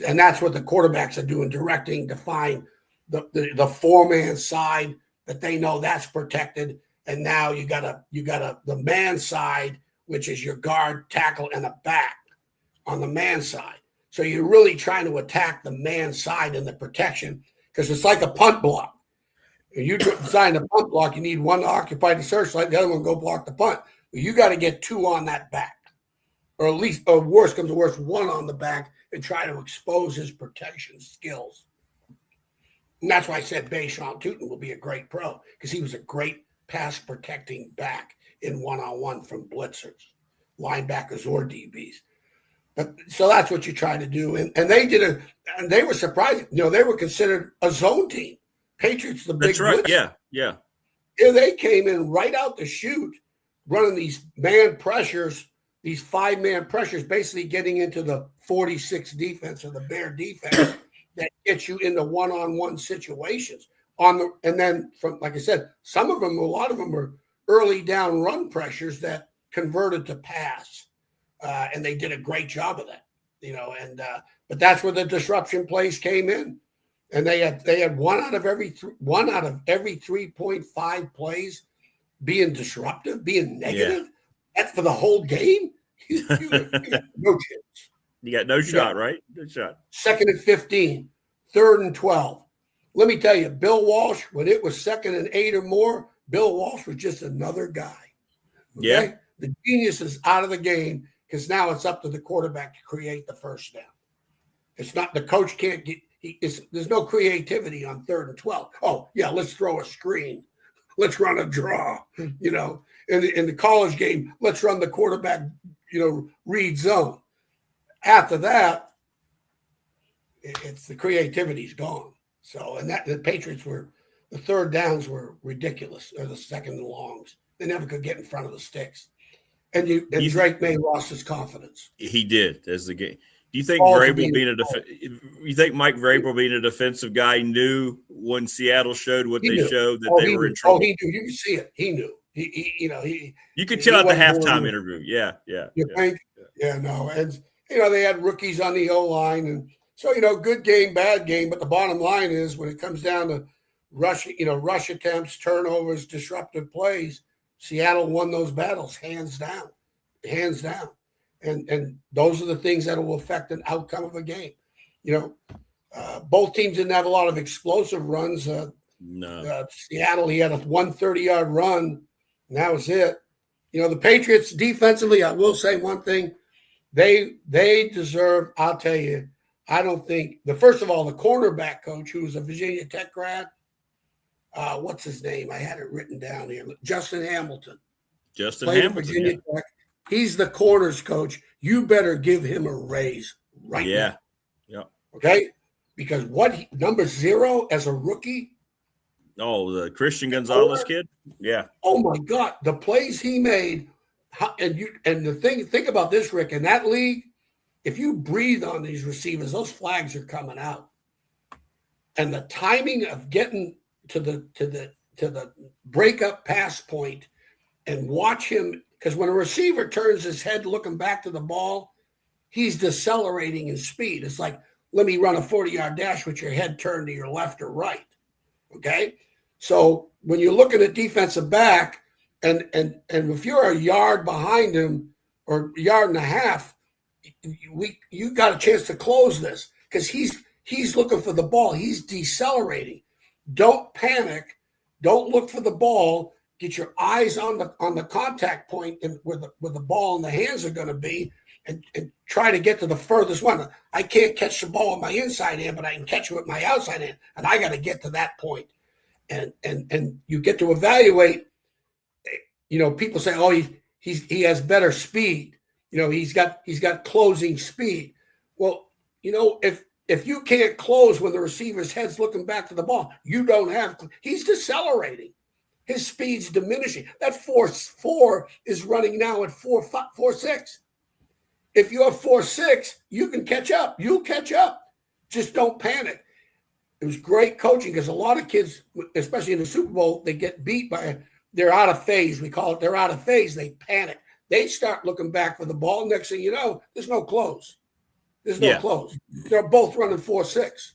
And that's what the quarterbacks are doing, directing to find the four-man side that they know that's protected. And now you got the man side, which is your guard, tackle, and a back on the man side. So you're really trying to attack the man side in the protection, because it's like a punt block. If you design a punt block, you need one to occupy the searchlight, the other one go block the punt. You got to get two on that back, or at least, or worse comes to worse, one on the back, and try to expose his protection skills. And that's why I said Bayshon Tootin will be a great pro, because he was a great pass protecting back in one-on-one from blitzers, linebackers, or DBs. So that's what you try to do. And they did and they were surprised. They were considered a zone team. Patriots, the big That's right. blitzer. Yeah. They came in right out the chute, running these man pressures, these 5-man pressures, basically getting into the 46 defense or the Bear defense that gets you into one-on-one situations. And then, from, like I said, a lot of them were early down run pressures that converted to pass. And they did a great job of that, but that's where the disruption plays came in. And they had one out of every 3.5 plays being disruptive, being negative. Yeah. That's for the whole game. You got no chance. You got no shot, right? No shot. 2nd and 15, 3rd and 12. Let me tell you, Bill Walsh, when it was 2nd and 8 or more, Bill Walsh was just another guy. Okay? Yeah. The genius is out of the game, because now it's up to the quarterback to create the first down. It's not, the coach can't get, there's no creativity on 3rd and 12. Oh, yeah, let's throw a screen. Let's run a draw. In the college game, let's run the quarterback, read zone. After that, it's the creativity's gone. So, and that the Patriots the 3rd downs were ridiculous, or the 2nd and longs. They never could get in front of the sticks. And Drake May lost his confidence. He did as the game. Do you think you think Mike Vrabel being a defensive guy knew when Seattle showed what they showed that they were in trouble? Oh, he knew. You could see it. He knew. You could tell at the halftime interview. Yeah. You think? Yeah, no. And they had rookies on the O-line, and so good game, bad game. But the bottom line is, when it comes down to rush attempts, turnovers, disruptive plays, Seattle won those battles hands down. And those are the things that will affect an outcome of a game. Both teams didn't have a lot of explosive runs. No. Seattle, he had a 130-yard run, and that was it. The Patriots defensively, I will say one thing. They deserve, I'll tell you, I don't think first of all, the cornerback coach, who was a Virginia Tech grad, what's his name? I had it written down here. Justin Hamilton. Virginia Tech. He's the corners coach. You better give him a raise right now. Yeah. Okay? Because number 0 as a rookie? Oh, the Christian Gonzalez kid? Yeah. Oh my God. The plays he made, and the thing, think about this, Rick, in that league, if you breathe on these receivers, those flags are coming out. And the timing of getting to the breakup pass point and watch him, because when a receiver turns his head looking back to the ball, he's decelerating in speed. It's like, let me run a 40-yard dash with your head turned to your left or right. Okay? So when you're looking at defensive back, and if you're a yard behind him or a yard and a half, you got a chance to close this because he's looking for the ball. He's decelerating. Don't panic. Don't look for the ball. Get your eyes on the contact point and where the ball and the hands are going to be, and try to get to the furthest one. I can't catch the ball with my inside hand, but I can catch it with my outside hand, and I got to get to that point. And you get to evaluate. People say, oh, he has better speed. He's got closing speed. Well, if you can't close when the receiver's head's looking back to the ball, you don't have. He's decelerating. His speed's diminishing. That 4.4 is running now at 4.6. If you're 4.6, you can catch up. You'll catch up. Just don't panic. It was great coaching because a lot of kids, especially in the Super Bowl, they get beat they're out of phase. We call it they're out of phase. They panic. They start looking back for the ball. Next thing you know, there's no close. There's no close. They're both running 4.6.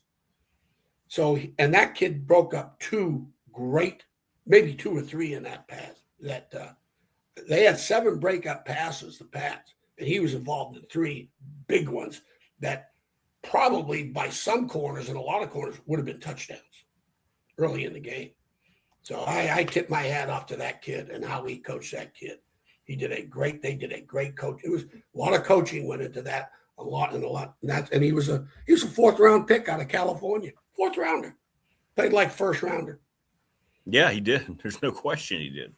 So, and that kid broke up two great, maybe two or three in that pass. They had 7 breakup passes, the Pats, and he was involved in 3 big ones that probably by some corners and a lot of corners would have been touchdowns early in the game. So I tip my hat off to that kid and how he coached that kid. They did a great coach. It was a lot of coaching went into that, a lot. And he was a 4th round pick out of California, 4th rounder, played like 1st rounder. Yeah, he did. There's no question he did.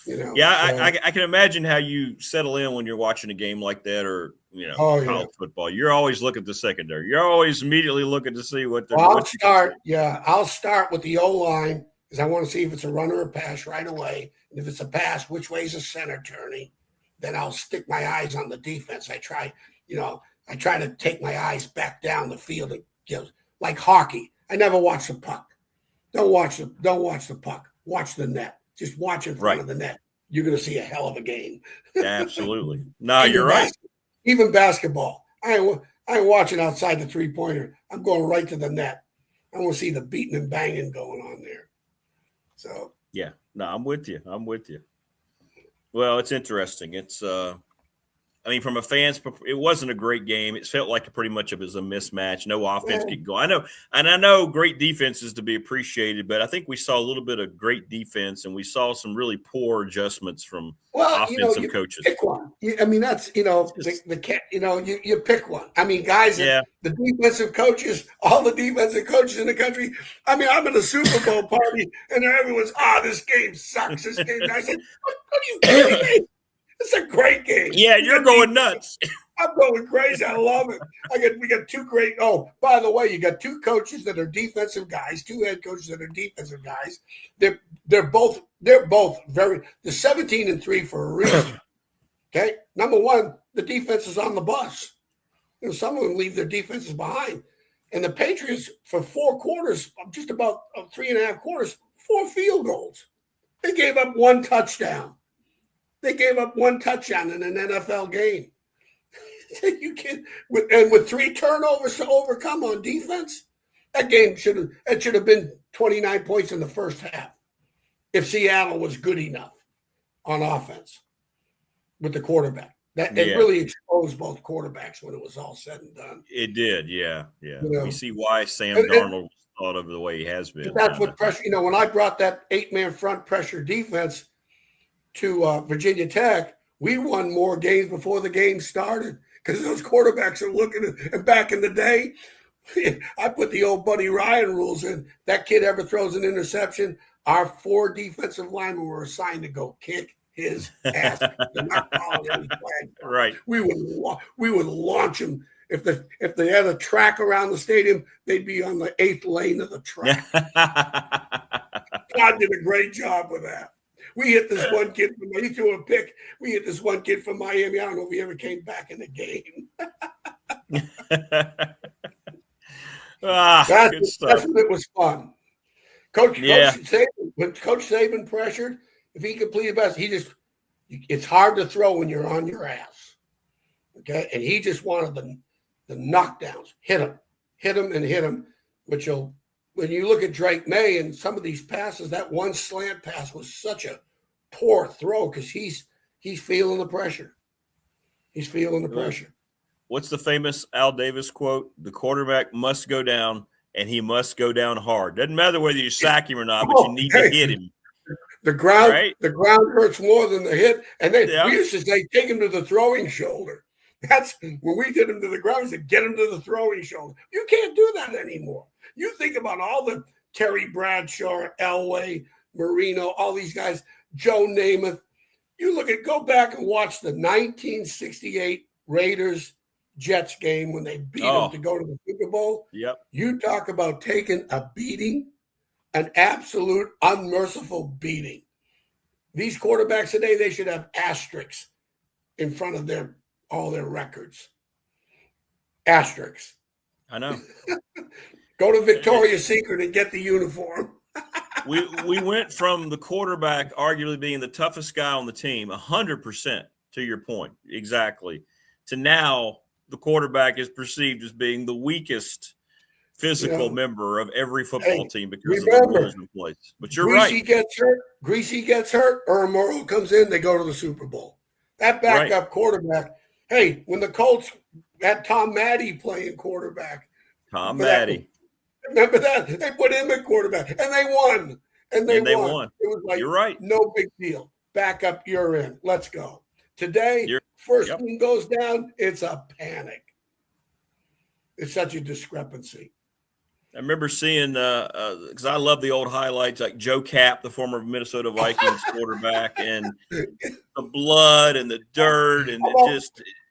I can imagine how you settle in when you're watching a game like that, or college football. You're always looking at the secondary. You're always immediately looking to see what they're. I'll start with the O-line because I want to see if it's a run or a pass right away. And if it's a pass, which way is the center turning? Then I'll stick my eyes on the defense. I try to take my eyes back down the field, like hockey. I never watch the puck. Don't watch the puck. Watch the net. Just watch in front of the net. You're going to see a hell of a game. Absolutely. No, you're right. Even basketball. I ain't watching outside the 3-pointer. I'm going right to the net. I want to see the beating and banging going on there. So. Yeah. No, I'm with you. Well, it's interesting. It's from a fan's, it wasn't a great game. It felt like pretty much it was a mismatch. No offense could go. I know great defense is to be appreciated, but I think we saw a little bit of great defense, and we saw some really poor adjustments from offensive coaches. Pick one. That's you pick one. Guys, the defensive coaches, all the defensive coaches in the country. I'm at a Super Bowl party, and everyone's, this game sucks. This game. I said, what are you kidding me? It's a great game. Yeah, you're going nuts. I'm going crazy. I love it. We got 2 great. Oh, by the way, you got 2 coaches that are defensive guys, 2 head coaches that are defensive guys. They're both very. They're 17-3 for a reason. Okay, number one, the defense is on the bus. Some of them leave their defenses behind, and the Patriots for 4 quarters, just about 3.5 quarters, 4 field goals. They gave up 1 touchdown. They gave up 1 touchdown in an NFL game. You can't, with 3 turnovers to overcome on defense, that game should have been 29 points in the first half if Seattle was good enough on offense with the quarterback. It really exposed both quarterbacks when it was all said and done. It did, yeah. We see why Sam Darnold was thought of the way he has been. That's what pressure. When I brought that 8-man front pressure defense to Virginia Tech, we won more games before the game started because those quarterbacks are looking at back in the day. I put the old Buddy Ryan rules in. That kid ever throws an interception, our 4 defensive linemen were assigned to go kick his ass. They're not calling any flag. Right. We would launch him. If they had a track around the stadium, they'd be on the 8th lane of the track. Todd did a great job with that. We hit this one kid he threw a pick. We hit this one kid from Miami. I don't know if he ever came back in the game. Good stuff. That's when it was fun. Coach Saban pressured. If he completed best, it's hard to throw when you're on your ass. Okay. And he just wanted the knockdowns, hit him, and hit him, which will, when you look at Drake May and some of these passes, that one slant pass was such a poor throw because he's feeling the pressure. He's feeling the pressure. What's the famous Al Davis quote? The quarterback must go down, and he must go down hard. Doesn't matter whether you sack him or not, but you need to hit him. The ground hurts more than the hit. And then we used to say, take him to the throwing shoulder. That's when we did him to the ground. We said, get him to the throwing shoulder. You can't do that anymore. You think about all the Terry Bradshaw, Elway, Marino, all these guys, Joe Namath. Go back and watch the 1968 Raiders Jets game when they beat them to go to the Super Bowl. Yep. You talk about taking a beating, an absolute unmerciful beating. These quarterbacks today, they should have asterisks in front of all their records. Asterisks. I know. Go to Victoria's Secret and get the uniform. we went from the quarterback arguably being the toughest guy on the team, 100% to your point, exactly, to now the quarterback is perceived as being the weakest physical member of every football team because of the rules in place. But you're right. Greasy gets hurt, Earl Morrow comes in, they go to the Super Bowl. That backup quarterback, hey, when the Colts had Tom Maddie playing quarterback. Tom Maddie. Remember that? They put him at quarterback, and they won. And they won. It was like, you're right. No big deal. Backup, you're in. Let's go. Today, first team goes down, it's a panic. It's such a discrepancy. I remember seeing, because I love the old highlights, like Joe Kapp, the former Minnesota Vikings quarterback, and the blood and the dirt and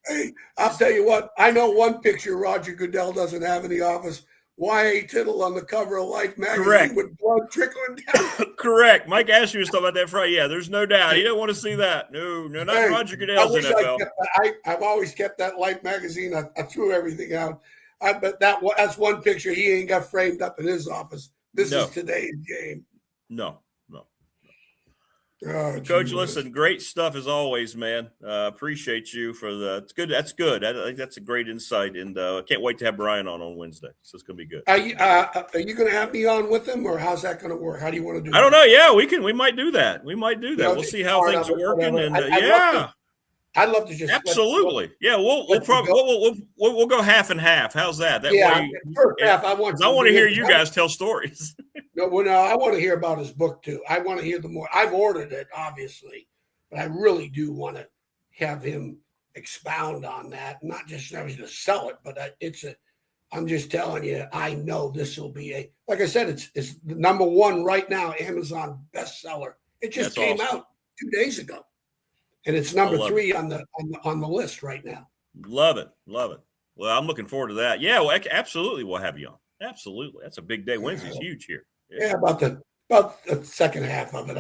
Hey, I'll tell you what. I know one picture Roger Goodell doesn't have in the office. Y.A. Tittle on the cover of Life magazine with blood trickling down. Correct. Mike asked you to talk about that Friday. Yeah, there's no doubt. He don't want to see that. No, not Roger Goodell's NFL. I've always kept that Life magazine. I threw everything out. But that's one picture he ain't got framed up in his office. This is today's game. No. Oh, Coach, listen, great stuff as always, man. Appreciate you for it's good. That's good. I think that's a great insight, and I can't wait to have Brian on Wednesday. So it's going to be good. Are you going to have me on with him, or how's that going to work? How do you want to do that? I don't know. Yeah, we might do that. We'll see how things are working, and I'd love to just absolutely. We'll go half and half. How's that? First half. I want to hear you guys tell stories. No, I want to hear about his book too. I want to hear the more. I've ordered it, obviously, but I really do want to have him expound on that. Not just to sell it, but I'm just telling you. I know this will be like I said. It's the number one right now Amazon bestseller. It just came out 2 days ago. And it's number 3 on the list right now. Love it. Well, I'm looking forward to that. Yeah, well, absolutely, we'll have you on. Absolutely, that's a big day. Wednesday's huge here. Yeah, about the second half of it.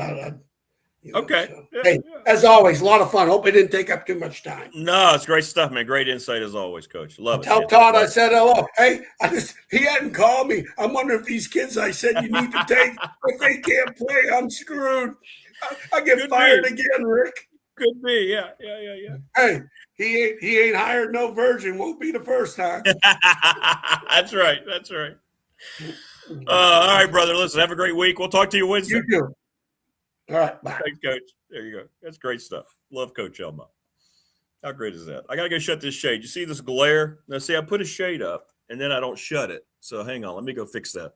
Okay. So. Hey, as always, a lot of fun. Hope it didn't take up too much time. No, it's great stuff, man. Great insight as always, Coach. Love it. Tell Todd I said hello. Hey, he hadn't called me. I'm wondering if these kids I said you need to take, if they can't play, I'm screwed. I get fired again, Rick. Could be, yeah. Hey, he ain't hired no virgin. Won't be the first time. That's right. All right, brother. Listen, have a great week. We'll talk to you Wednesday. You too. All right, bye. Thanks, Coach. There you go. That's great stuff. Love Coach Elma. How great is that? I got to go shut this shade. You see this glare? Now, see, I put a shade up, and then I don't shut it. So hang on. Let me go fix that.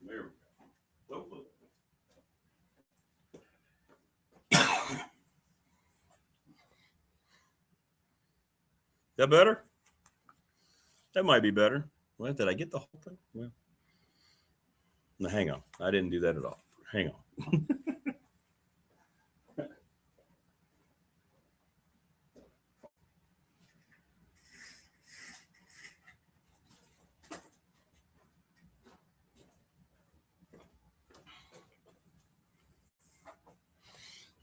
There we go. That better? That might be better. Well, did I get the whole thing? Well, no, hang on. I didn't do that at all. Hang on.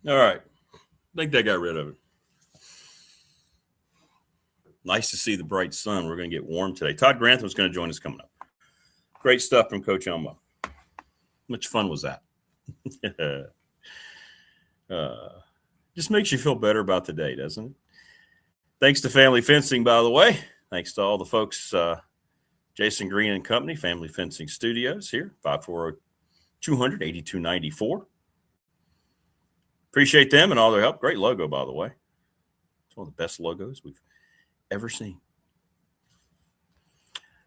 All right. I think they got rid of it. Nice to see the bright sun. We're going to get warm today. Todd Grantham is going to join us coming up. Great stuff from Coach Elmo. How much fun was that? Just makes you feel better about the day, doesn't it? Thanks to Family Fencing, by the way. Thanks to all the folks, Jason Green and Company, Family Fencing Studios here, 540-200-8294. Appreciate them and all their help. Great logo, by the way. It's one of the best logos we've ever seen.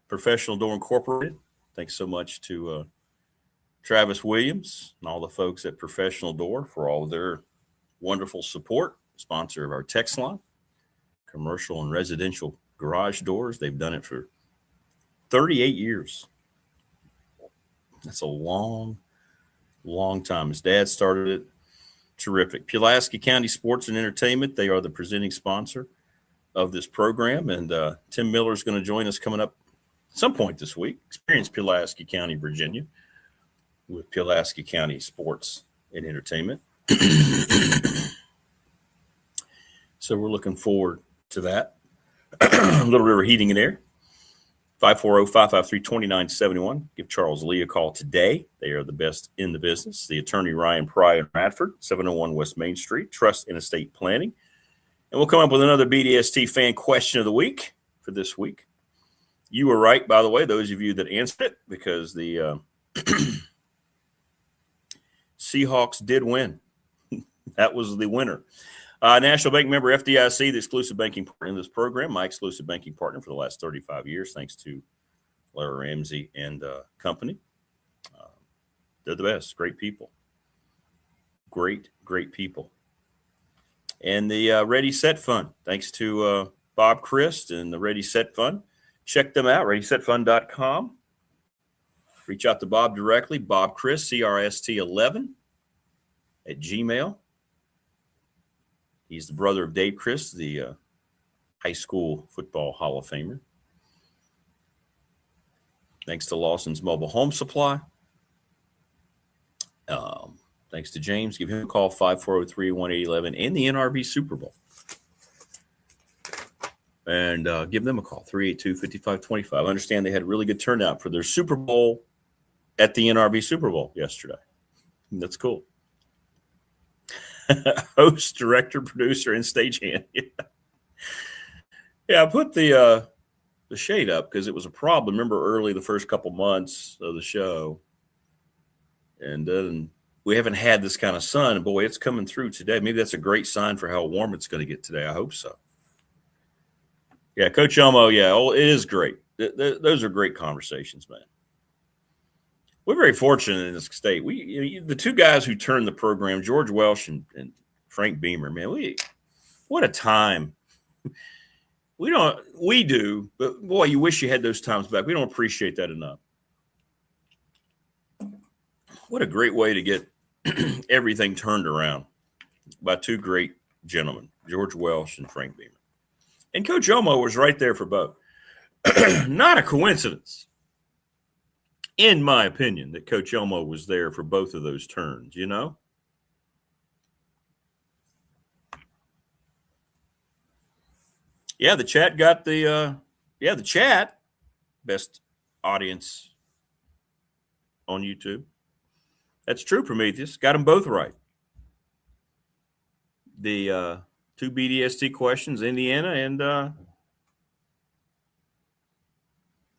Professional Door Incorporated. Thanks so much to Travis Williams and all the folks at Professional Door for all of their wonderful support. Sponsor of our text line, commercial and residential garage doors. They've done it for 38 years. That's a long, long time. His dad started it. Terrific. Pulaski County Sports and Entertainment. They are the presenting sponsor of this program. And Tim Miller is going to join us coming up some point this week. Experience Pulaski County, Virginia with Pulaski County Sports and Entertainment. So we're looking forward to that. Little River Heating and Air. 540-553-2971. Give Charles Lee a call today. They are the best in the business. The attorney Ryan Pry in Radford, 701 West Main Street, Trust and Estate Planning. And we'll come up with another BDST fan question of the week for this week. You were right, by the way, those of you that answered it, because the Seahawks did win. That was the winner. National Bank member FDIC, the exclusive banking partner in this program, my exclusive banking partner for the last 35 years, thanks to Larry Ramsey and company. They're the best. Great people. Great people. And the Ready Set Fund, thanks to Bob Christ and the Ready Set Fund. Check them out, ReadySetFund.com. Reach out to Bob directly, Bob Christ, CRST11 at Gmail. He's the brother of Dave Christ, the high school football Hall of Famer. Thanks to Lawson's Mobile Home Supply. Thanks to James. Give him a call, 540-318-11, and the NRB Super Bowl. And give them a call, 382-5525. I understand they had a really good turnout for their Super Bowl at the NRB Super Bowl yesterday. That's cool. Host, director, producer, and stagehand. Yeah, I put the shade up because it was a problem. Remember early the first couple months of the show. And then we haven't had this kind of sun. Boy, it's coming through today. Maybe that's a great sign for how warm it's going to get today. I hope so. Yeah, Coach Elmo, it is great. Those are great conversations, man. We're very fortunate in this state. The two guys who turned the program, George Welsh and Frank Beamer, man, what a time. We do, but boy, you wish you had those times back. We don't appreciate that enough. What a great way to get everything turned around by two great gentlemen, George Welsh and Frank Beamer. And Coach Elmo was right there for both. Not a coincidence, in my opinion, that Coach Elmo was there for both of those turns, you know? Yeah, the chat got the chat, best audience on YouTube. That's true, Prometheus. Got them both right. The two BDST questions, Indiana and the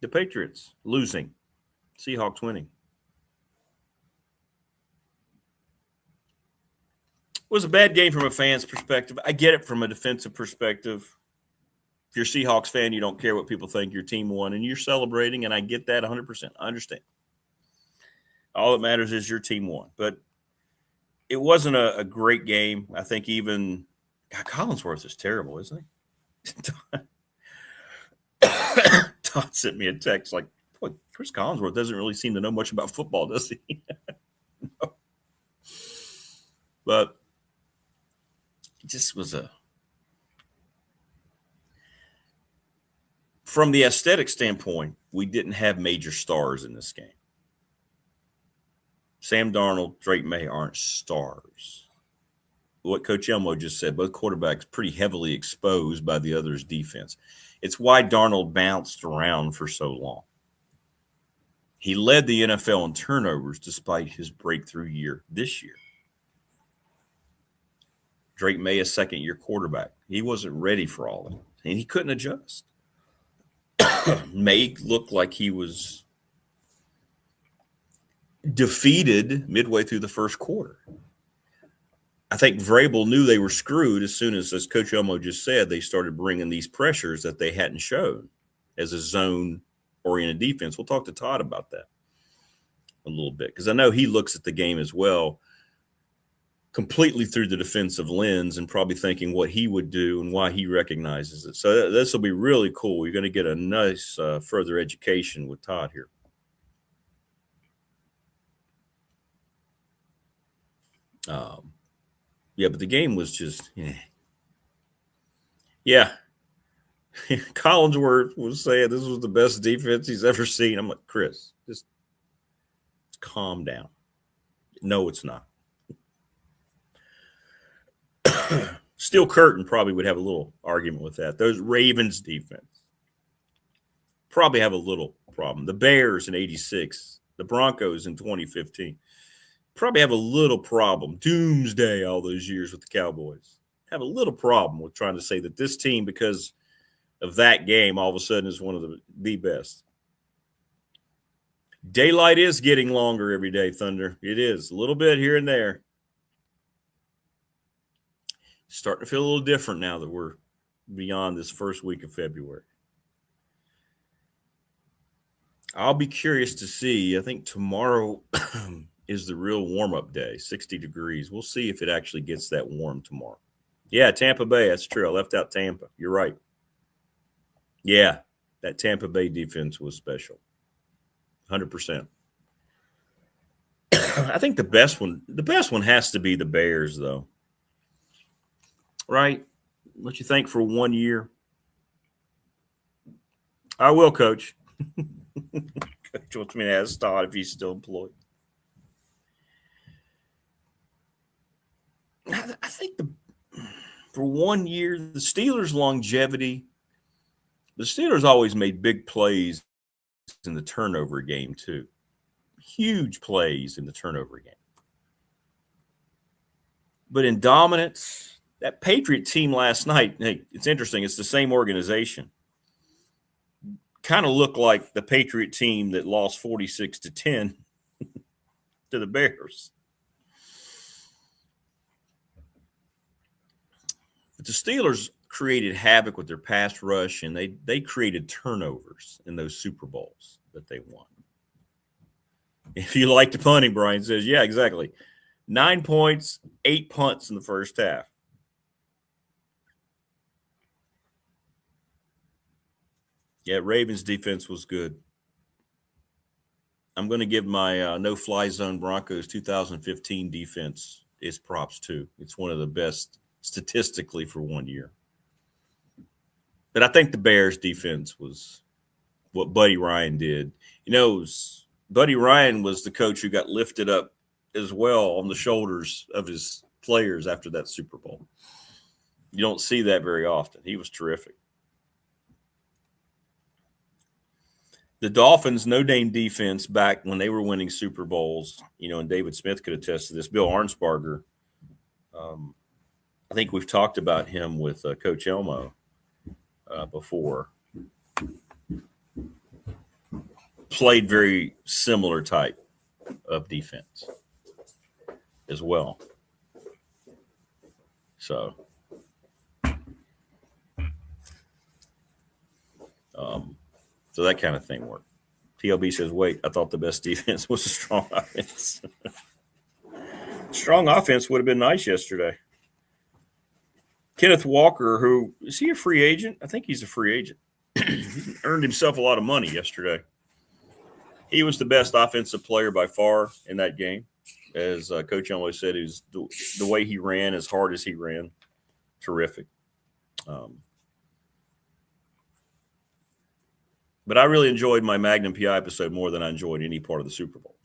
Patriots losing, Seahawks winning. It was a bad game from a fan's perspective. I get it from a defensive perspective. If you're a Seahawks fan, you don't care what people think. Your team won, and you're celebrating, and I get that 100%. I understand. All that matters is your team won. But it wasn't a great game. I think even – God, Collinsworth is terrible, isn't he? Todd sent me a text like, boy, Chris Collinsworth doesn't really seem to know much about football, does he? No. But it just was from the aesthetic standpoint, we didn't have major stars in this game. Sam Darnold, Drake May aren't stars. What Coach Elmo just said, both quarterbacks pretty heavily exposed by the other's defense. It's why Darnold bounced around for so long. He led the NFL in turnovers despite his breakthrough year this year. Drake May, a second-year quarterback. He wasn't ready for all of it, and he couldn't adjust. May looked like he was defeated midway through the first quarter. I think Vrabel knew they were screwed as soon as Coach Elmo just said, they started bringing these pressures that they hadn't shown as a zone-oriented defense. We'll talk to Todd about that a little bit because I know he looks at the game as well completely through the defensive lens and probably thinking what he would do and why he recognizes it. So this will be really cool. You're going to get a nice further education with Todd here. Yeah, but the game was just, yeah. Collinsworth was saying this was the best defense he's ever seen. I'm like, Chris, just calm down. No, it's not. Steel Curtain probably would have a little argument with that. Those Ravens defense probably have a little problem. The Bears in 86, the Broncos in 2015 probably have a little problem. Doomsday all those years with the Cowboys. Have a little problem with trying to say that this team, because of that game, all of a sudden is one of the best. Daylight is getting longer every day, Thunder. It is. A little bit here and there. Starting to feel a little different now that we're beyond this first week of February. I'll be curious to see. I think tomorrow is the real warm-up day, 60 degrees. We'll see if it actually gets that warm tomorrow. Yeah, Tampa Bay, that's true. I left out Tampa. You're right. Yeah, that Tampa Bay defense was special. 100%. I think the best one has to be the Bears, though. Right? What you think for 1 year? I will, Coach. Coach wants me to ask Todd if he's still employed. I think for 1 year, the Steelers' longevity, the Steelers always made big plays in the turnover game, too. Huge plays in the turnover game. But in dominance, that Patriot team last night, hey, it's interesting. It's the same organization. Kind of looked like the Patriot team that lost 46-10 to the Bears. But the Steelers created havoc with their pass rush, and they created turnovers in those Super Bowls that they won. If you like the punting, Brian says, yeah, exactly. 9 points, 8 punts in the first half. Yeah, Ravens defense was good. I'm going to give my no-fly zone Broncos 2015 defense its props, too. It's one of the best statistically for 1 year. But I think the Bears defense was what Buddy Ryan did. You know, Buddy Ryan was the coach who got lifted up as well on the shoulders of his players after that Super Bowl. You don't see that very often. He was terrific. The Dolphins' no-name defense back when they were winning Super Bowls, you know, and David Smith could attest to this. Bill Arnsparger, I think we've talked about him with Coach Elmo before. Played very similar type of defense as well. So, so that kind of thing worked. TLB says, wait, I thought the best defense was a strong offense. Strong offense would have been nice yesterday. Kenneth Walker, who is he a free agent? I think he's a free agent. earned himself a lot of money yesterday. He was the best offensive player by far in that game. As Coach Elmo said, he was the way he ran, as hard as he ran, terrific. But I really enjoyed my Magnum PI episode more than I enjoyed any part of the Super Bowl.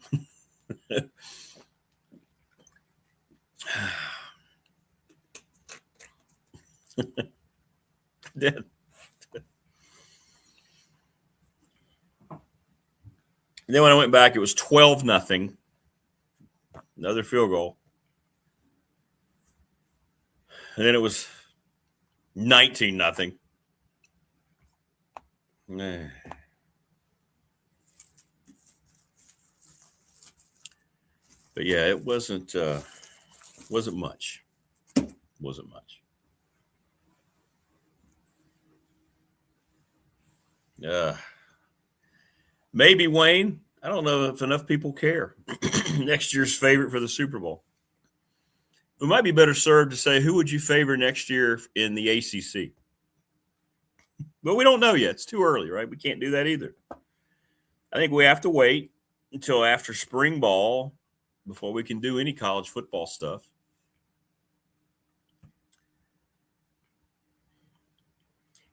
Then when I went back, it was 12-0. Another field goal. And then it was 19-0. But yeah, it wasn't much. Wasn't much. Maybe Wayne. I don't know if enough people care. Next year's favorite for the Super Bowl. We might be better served to say, who would you favor next year in the ACC? But we don't know yet. It's too early, right? We can't do that either. I think we have to wait until after spring ball before we can do any college football stuff.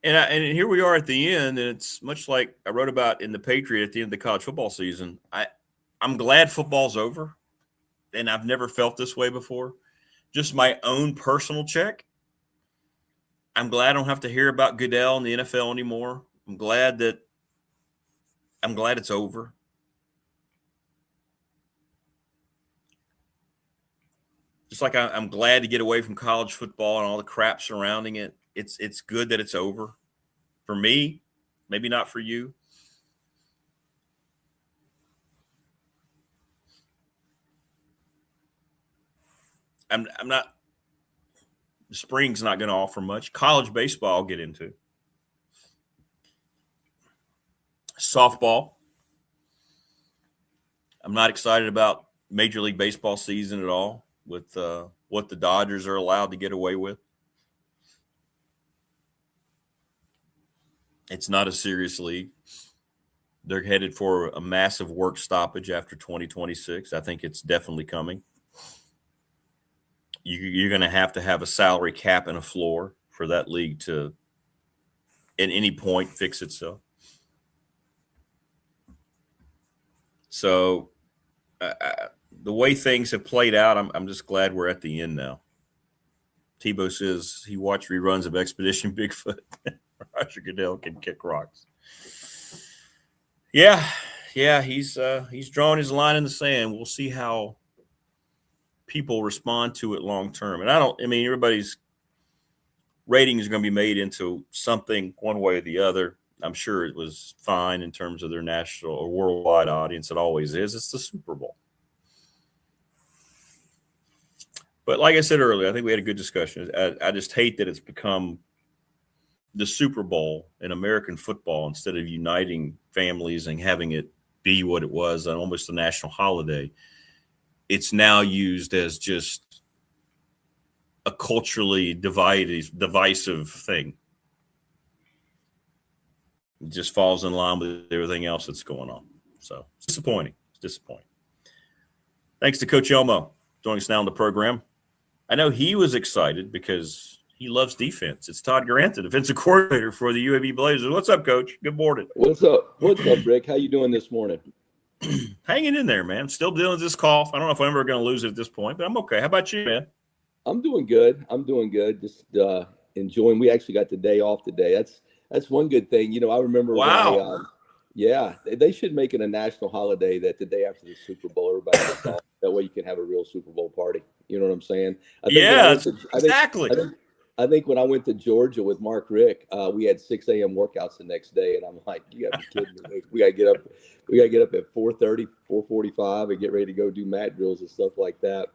And here we are at the end, and it's much like I wrote about in the Patriot at the end of the college football season. I'm glad football's over, and I've never felt this way before. Just my own personal check. I'm glad I don't have to hear about Goodell in the NFL anymore. I'm glad it's over. Just like I'm glad to get away from college football and all the crap surrounding it. It's good that it's over. For me, maybe not for you. I'm not. Spring's not going to offer much. College baseball I'll get into. Softball. I'm not excited about Major League Baseball season at all with what the Dodgers are allowed to get away with. It's not a serious league. They're headed for a massive work stoppage after 2026. I think it's definitely coming. You're going to have a salary cap and a floor for that league to, at any point, fix itself. So the way things have played out, I'm just glad we're at the end now. Tebow says he watched reruns of Expedition Bigfoot. Roger Goodell can kick rocks. Yeah, he's drawn his line in the sand. We'll see how people respond to it long term. And everybody's rating is going to be made into something one way or the other. I'm sure it was fine in terms of their national or worldwide audience. It always is. It's the Super Bowl. But like I said earlier, I think we had a good discussion. I just hate that it's become the Super Bowl in American football instead of uniting families and having it be what it was, almost a national holiday. It's now used as just a culturally divisive thing. It just falls in line with everything else that's going on. So it's disappointing. Thanks to Coach Elmo joining us now on the program. I know he was excited because he loves defense. It's Todd Grantham, defensive coordinator for the UAB Blazers. What's up, Coach? Good morning. What's up, Rick? How you doing this morning? Hanging in there, man. Still dealing with this cough. I don't know if I'm ever going to lose it at this point, but I'm okay. How about you, man? I'm doing good. Just enjoying. We actually got the day off today. That's one good thing. I remember. Wow. They should make it a national holiday that the day after the Super Bowl, everybody gets off. That way you can have a real Super Bowl party. You know what I'm saying? Exactly. I think when I went to Georgia with Mark Rick, we had 6 a.m. workouts the next day, and I'm like, "You got to be kidding me! We got to get up at 4:30, 4:45, and get ready to go do mat drills and stuff like that."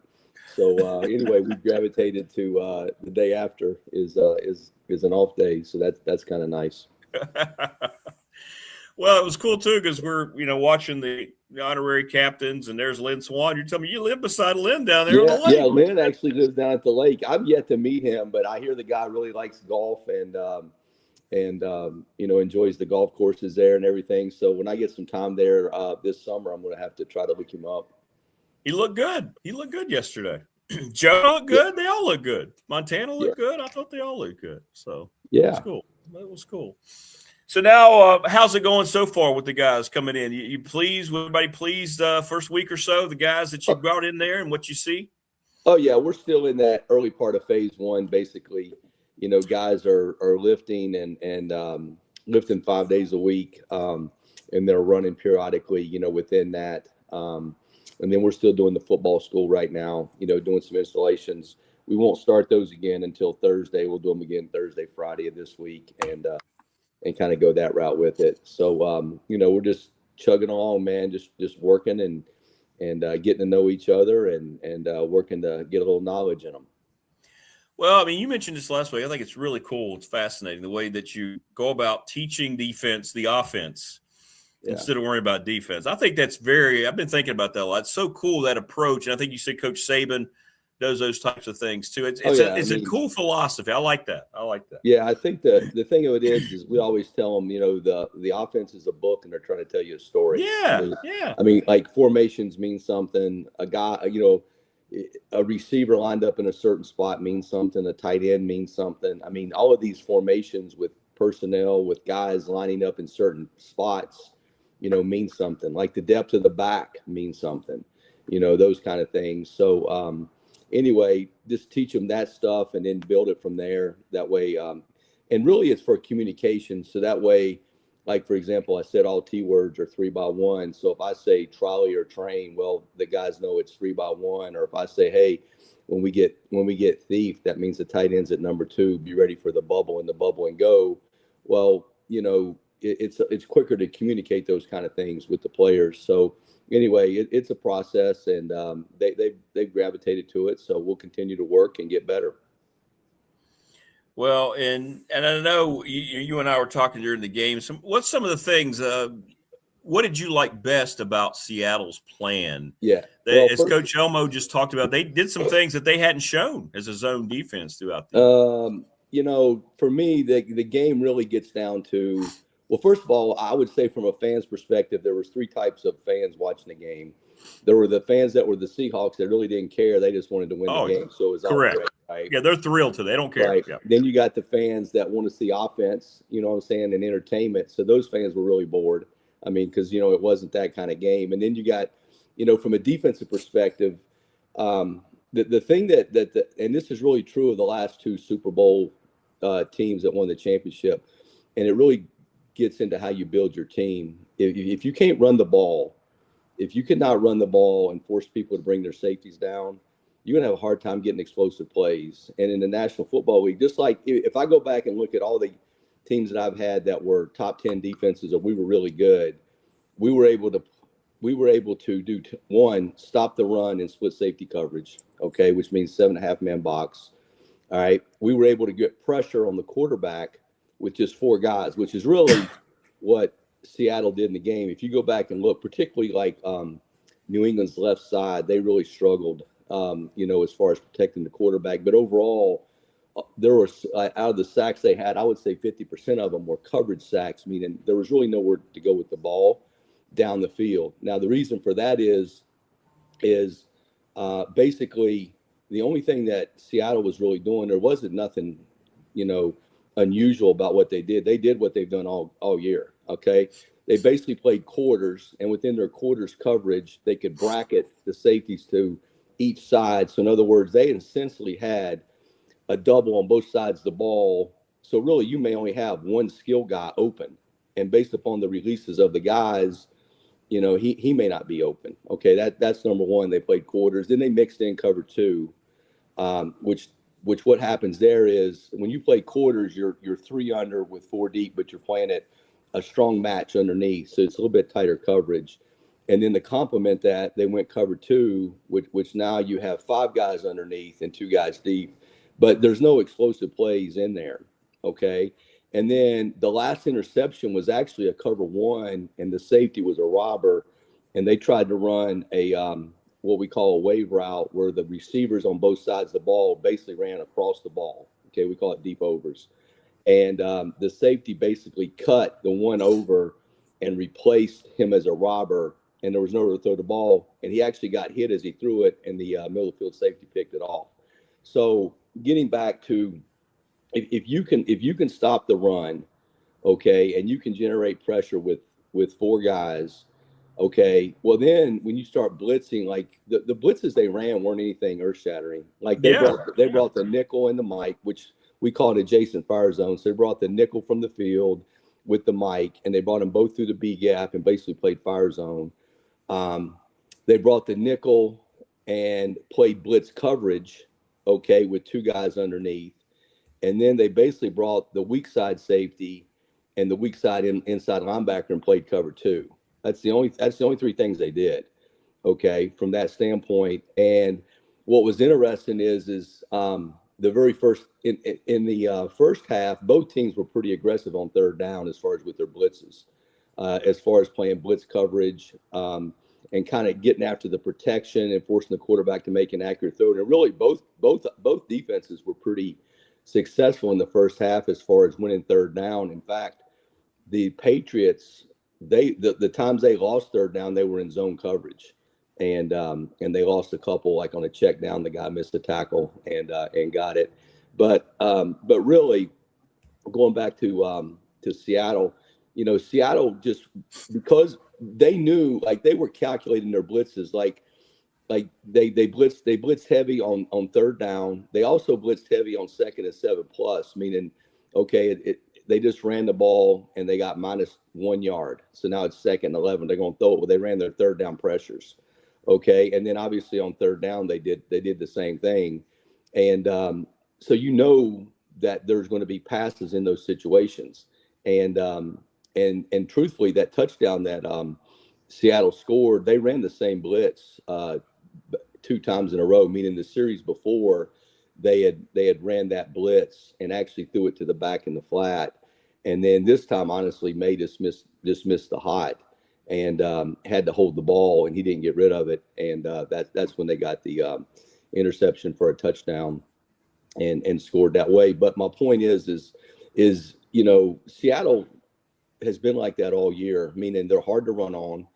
So anyway, we gravitated to the day after is an off day, so that's kind of nice. Well, it was cool too because we're watching the honorary captains, and there's Lynn Swan. You're telling me you live beside Lynn down there on the lake? Yeah, Lynn actually lives down at the lake. I've yet to meet him, but I hear the guy really likes golf, and and enjoys the golf courses there and everything. So when I get some time there this summer, I'm going to have to try to look him up. He looked good. He looked good yesterday. Joe looked good. They all look good. Montana looked good. I thought they all looked good. So yeah, it was cool. That was cool. So now, how's it going so far with the guys coming in? You pleased? With everybody pleased? First week or so, the guys that you brought in there and what you see? Oh yeah, we're still in that early part of phase one. Basically, guys are lifting and lifting 5 days a week, and they're running periodically. Within that, and then we're still doing the football school right now. Doing some installations. We won't start those again until Thursday. We'll do them again Thursday, Friday of this week, and kind of go that route with it. So we're just chugging along, man. Just working and getting to know each other and working to get a little knowledge in them. Well, I mean, you mentioned this last week. I think it's really cool. It's fascinating the way that you go about teaching defense, the offense, instead of worrying about defense. I think that's I've been thinking about that a lot. It's so cool, that approach. And I think you said Coach Saban does those types of things too. It's a cool philosophy. I like that. Yeah, I think the thing of it is we always tell them, the offense is a book and they're trying to tell you a story. Yeah. I mean, like formations mean something. A guy, a receiver lined up in a certain spot means something. A tight end means something. I mean, all of these formations with personnel, with guys lining up in certain spots, means something. Like the depth of the back means something. Those kind of things. So, anyway, just teach them that stuff and then build it from there. That way, and really it's for communication. So that way, like, for example, I said all T words are 3x1. So if I say trolley or train, well, the guys know it's 3x1. Or if I say, hey, when we get thief, that means the tight end's at number 2. Be ready for the bubble and go. Well, it's quicker to communicate those kind of things with the players. So anyway, it's a process, and they've gravitated to it. So we'll continue to work and get better. Well, and I know you and I were talking during the game. What's some of the things? What did you like best about Seattle's plan? Yeah, as Coach Elmo just talked about, they did some things that they hadn't shown as a zone defense throughout the year. For me, the game really gets down to. Well, first of all, I would say from a fan's perspective, there was 3 types of fans watching the game. There were the fans that were the Seahawks that really didn't care. They just wanted to win the game. So it was correct. All great, right? Yeah, they're thrilled to. They don't care. Right. Yeah. Then you got the fans that want to see offense, and entertainment. So those fans were really bored. I mean, because, it wasn't that kind of game. And then you got, from a defensive perspective, the thing and this is really true of the last 2 Super Bowl teams that won the championship, and it really gets into how you build your team. If you can't run the ball, if you cannot run the ball and force people to bring their safeties down, you're going to have a hard time getting explosive plays. And in the National Football League, just like if I go back and look at all the teams that I've had that were top 10 defenses or we were really good, we were able to do one, stop the run in split safety coverage, okay, which means 7.5 man box. All right. We were able to get pressure on the quarterback with just 4 guys, which is really what Seattle did in the game. If you go back and look, particularly like New England's left side, they really struggled, as far as protecting the quarterback. But overall, there was out of the sacks they had, I would say 50% of them were coverage sacks, meaning there was really nowhere to go with the ball down the field. Now, the reason for that is basically the only thing that Seattle was really doing, there wasn't nothing, unusual about what they did. They did what they've done all year. Okay. They basically played quarters, and within their quarters coverage, they could bracket the safeties to each side. So in other words, they essentially had a double on both sides of the ball. So really you may only have one skill guy open, and based upon the releases of the guys, he may not be open. Okay. That's number one. They played quarters. Then they mixed in cover 2, which what happens there is when you play quarters, you're 3 under with 4 deep, but you're playing it a strong match underneath. So it's a little bit tighter coverage. And then to complement that, they went cover 2, which now you have 5 guys underneath and 2 guys deep, but there's no explosive plays in there. Okay. And then the last interception was actually a cover 1, and the safety was a robber. And they tried to run a, what we call a wave route, where the receivers on both sides of the ball basically ran across the ball. Okay. We call it deep overs. And the safety basically cut the one over and replaced him as a robber, and there was nowhere to throw the ball, and he actually got hit as he threw it, and the middle of the field safety picked it off. So getting back to if you can stop the run, okay, and you can generate pressure with 4 guys, okay, well then when you start blitzing, like the blitzes they ran weren't anything earth shattering. Like they brought the nickel and the mic, which we call it adjacent fire zone. So they brought the nickel from the field with the mic, and they brought them both through the B gap and basically played fire zone. They brought the nickel and played blitz coverage, okay, with 2 guys underneath. And then they basically brought the weak side safety and the weak side inside linebacker and played cover 2. That's the only 3 things they did, okay, from that standpoint. And what was interesting is the very first in the first half, both teams were pretty aggressive on third down as far as with their blitzes, as far as playing blitz coverage and kind of getting after the protection and forcing the quarterback to make an accurate throw. And really, both defenses were pretty successful in the first half as far as winning third down. In fact, the Patriots, the times they lost third down, they were in zone coverage. And they lost a couple, like on a check down, the guy missed a tackle and got it. But really, going back to Seattle, Seattle just because they knew, like they were calculating their blitzes, like they blitzed heavy on third down. They also blitzed heavy on second and 7+, meaning okay, they just ran the ball and they got -1 yard. So now it's second and 11. They're going to throw it. Well, they ran their third down pressures. Okay. And then obviously on third down, they did the same thing. And so that there's going to be passes in those situations. And truthfully, that touchdown that Seattle scored, they ran the same blitz 2 times in a row, meaning the series before they had ran that blitz and actually threw it to the back in the flat. And then this time, honestly, May just missed the hot and had to hold the ball, and he didn't get rid of it. And that's when they got the interception for a touchdown and scored that way. But my point is Seattle has been like that all year, meaning they're hard to run on,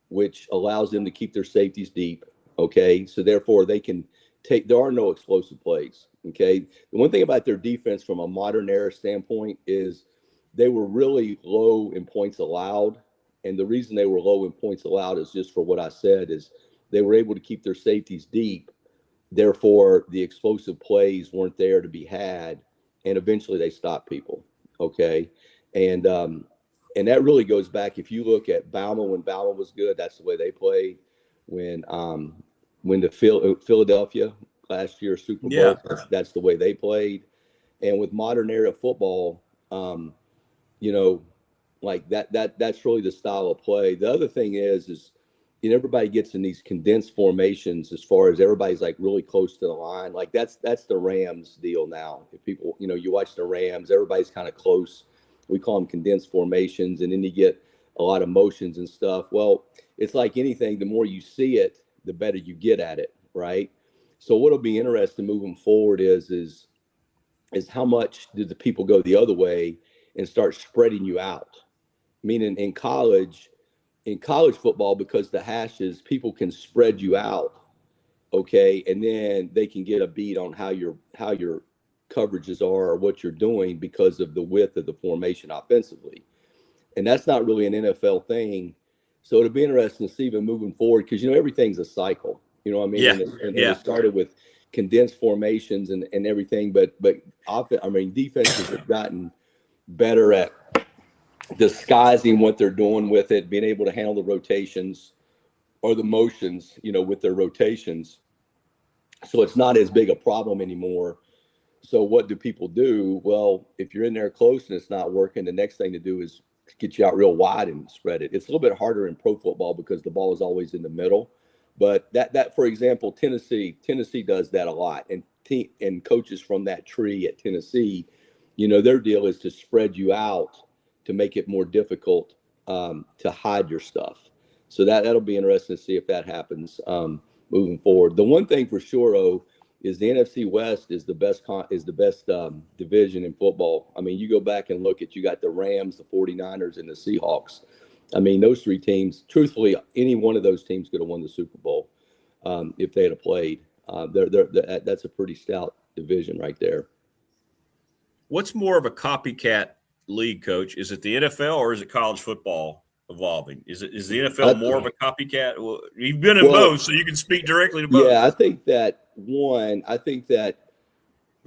which allows them to keep their safeties deep. Okay, so therefore they can there are no explosive plays. Okay, the one thing about their defense from a modern era standpoint is they were really low in points allowed. And the reason they were low in points allowed is just for what I said, is they were able to keep their safeties deep. Therefore, the explosive plays weren't there to be had. And eventually they stopped people. Okay. And that really goes back. If you look at Bama, when Bama was good, that's the way they played. When the Philadelphia last year Super Bowl, that's the way they played. And with modern era football, like that's really the style of play. The other thing is everybody gets in these condensed formations as far as everybody's like really close to the line. Like that's the Rams deal now. If people, you watch the Rams, everybody's kind of close. We call them condensed formations, and then you get a lot of motions and stuff. Well, it's like anything, the more you see it, the better you get at it, right? So what'll be interesting moving forward is how much do the people go the other way and start spreading you out? Meaning in college football, because the hashes, people can spread you out, okay, and then they can get a beat on how your coverages are or what you're doing because of the width of the formation offensively. And that's not really an NFL thing. So it'll be interesting to see even moving forward, because everything's a cycle. You know what I mean? Yeah. And it started with condensed formations and everything, but defenses have gotten better at disguising what they're doing with it, being able to handle the rotations or the motions, with their rotations. So it's not as big a problem anymore. So what do people do? Well, if you're in there close and it's not working, the next thing to do is get you out real wide and spread it. It's a little bit harder in pro football because the ball is always in the middle. But that for example, Tennessee does that a lot. And coaches from that tree at Tennessee, their deal is to spread you out to make it more difficult to hide your stuff. So that'll be interesting to see if that happens moving forward. The one thing for sure, is the NFC West is the best division in football. I mean, you go back and look at, you got the Rams, the 49ers, and the Seahawks. I mean, those three teams, truthfully, any one of those teams could have won the Super Bowl if they had played. That's a pretty stout division right there. What's more of a copycat league, Coach? Is it the NFL or is it college football evolving? Is the NFL more of a copycat? Well, you've been in both, so you can speak directly to both. Yeah, I think that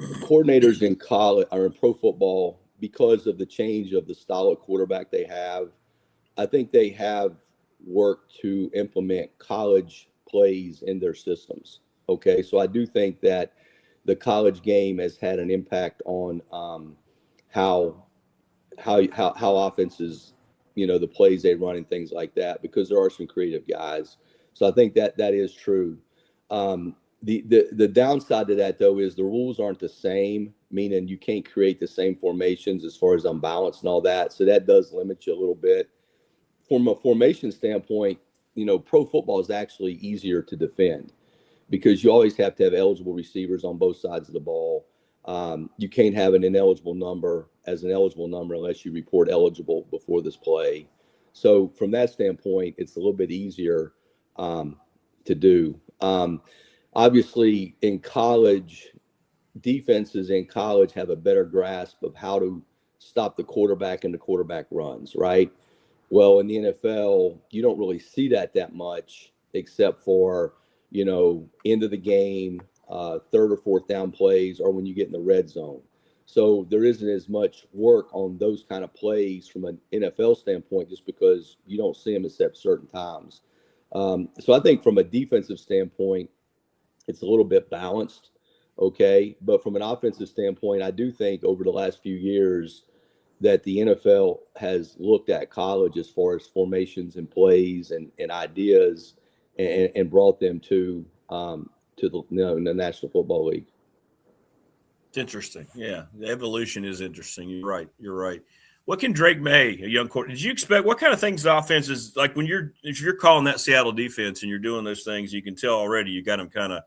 coordinators in college or in pro football, because of the change of the style of quarterback they have, I think they have worked to implement college plays in their systems. Okay, so I do think that the college game has had an impact on how offenses, the plays they run and things like that, because there are some creative guys. So I think that is true. The downside to that, though, is the rules aren't the same, meaning you can't create the same formations as far as unbalance and all that. So that does limit you a little bit. From a formation standpoint, pro football is actually easier to defend because you always have to have eligible receivers on both sides of the ball. You can't have an ineligible number as an eligible number unless you report eligible before this play. So from that standpoint, it's a little bit easier to do. Obviously, in college, defenses in college have a better grasp of how to stop the quarterback and the quarterback runs, right? Well, in the NFL, you don't really see that much, except for, end of the game, third or fourth down plays, or when you get in the red zone. So there isn't as much work on those kind of plays from an NFL standpoint, just because you don't see them except certain times. So I think from a defensive standpoint, it's a little bit balanced, okay? But from an offensive standpoint, I do think over the last few years that the NFL has looked at college as far as formations and plays and ideas and brought them to the National Football League. It's interesting. Yeah, the evolution is interesting. You're right. What can Drake May, a young quarterback, did you expect? What kind of things the offense is like if you're calling that Seattle defense and you're doing those things, you can tell already you got them kind of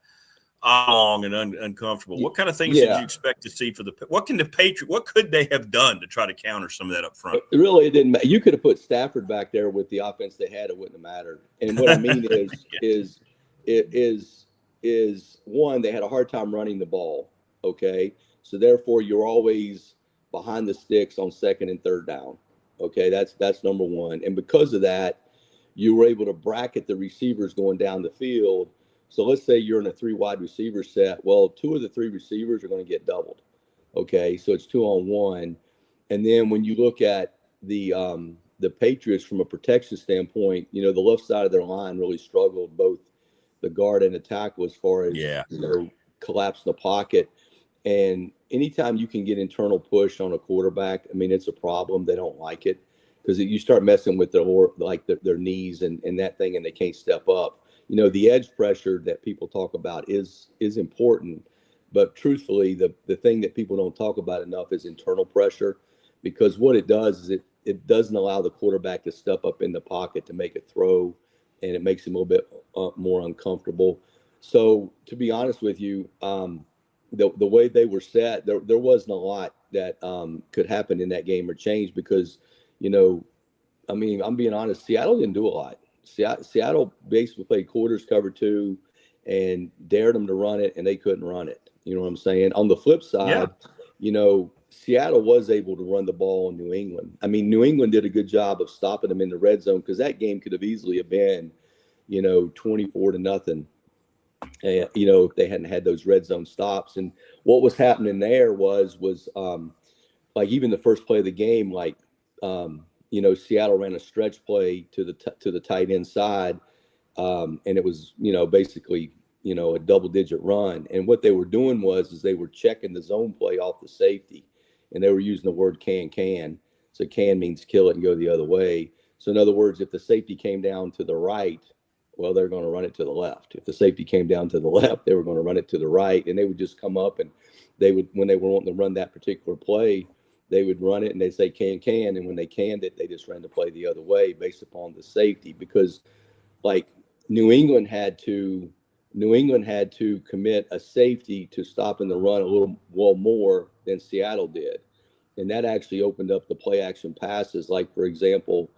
long and uncomfortable. What kind of things did you expect to see what could they have done to try to counter some of that up front? It didn't matter. You could have put Stafford back there with the offense they had. It wouldn't have mattered. And what I mean is one, they had a hard time running the ball. Okay. So therefore you're always behind the sticks on second and third down. Okay. That's number one. And because of that, you were able to bracket the receivers going down the field. So let's say you're in a 3 wide receiver set. Well, 2 of the 3 receivers are going to get doubled. Okay. So it's 2-on-1. And then when you look at the Patriots from a protection standpoint, the left side of their line really struggled, both the guard and the tackle, as far as, collapse in the pocket. And anytime you can get internal push on a quarterback, I mean, it's a problem. They don't like it because you start messing with their knees and that thing, and they can't step up. The edge pressure that people talk about is important, but truthfully, the thing that people don't talk about enough is internal pressure, because what it does is it doesn't allow the quarterback to step up in the pocket to make a throw, and it makes him a little bit more uncomfortable. So to be honest with you, the way they were set, there wasn't a lot that could happen in that game or change because, I'm being honest, Seattle didn't do a lot. Seattle basically played quarters, cover 2, and dared them to run it, and they couldn't run it. You know what I'm saying? On the flip side, Seattle was able to run the ball in New England. I mean, New England did a good job of stopping them in the red zone, because that game could have easily have been, 24-0. If they hadn't had those red zone stops. And what was happening there was like even the first play of the game, Seattle ran a stretch play to the tight end side, and it was basically a double-digit run. And what they were doing was they were checking the zone play off the safety, and they were using the word can. So can means kill it and go the other way. So in other words, if the safety came down to the right, well, they're going to run it to the left. If the safety came down to the left, they were going to run it to the right. And they would just come up, and they would, when they were wanting to run that particular play, they would run it and they'd say can. And when they canned it, they just ran the play the other way based upon the safety, because like New England had to New England had to commit a safety to stopping the run a little more than Seattle did. And that actually opened up the play action passes. Like, for example,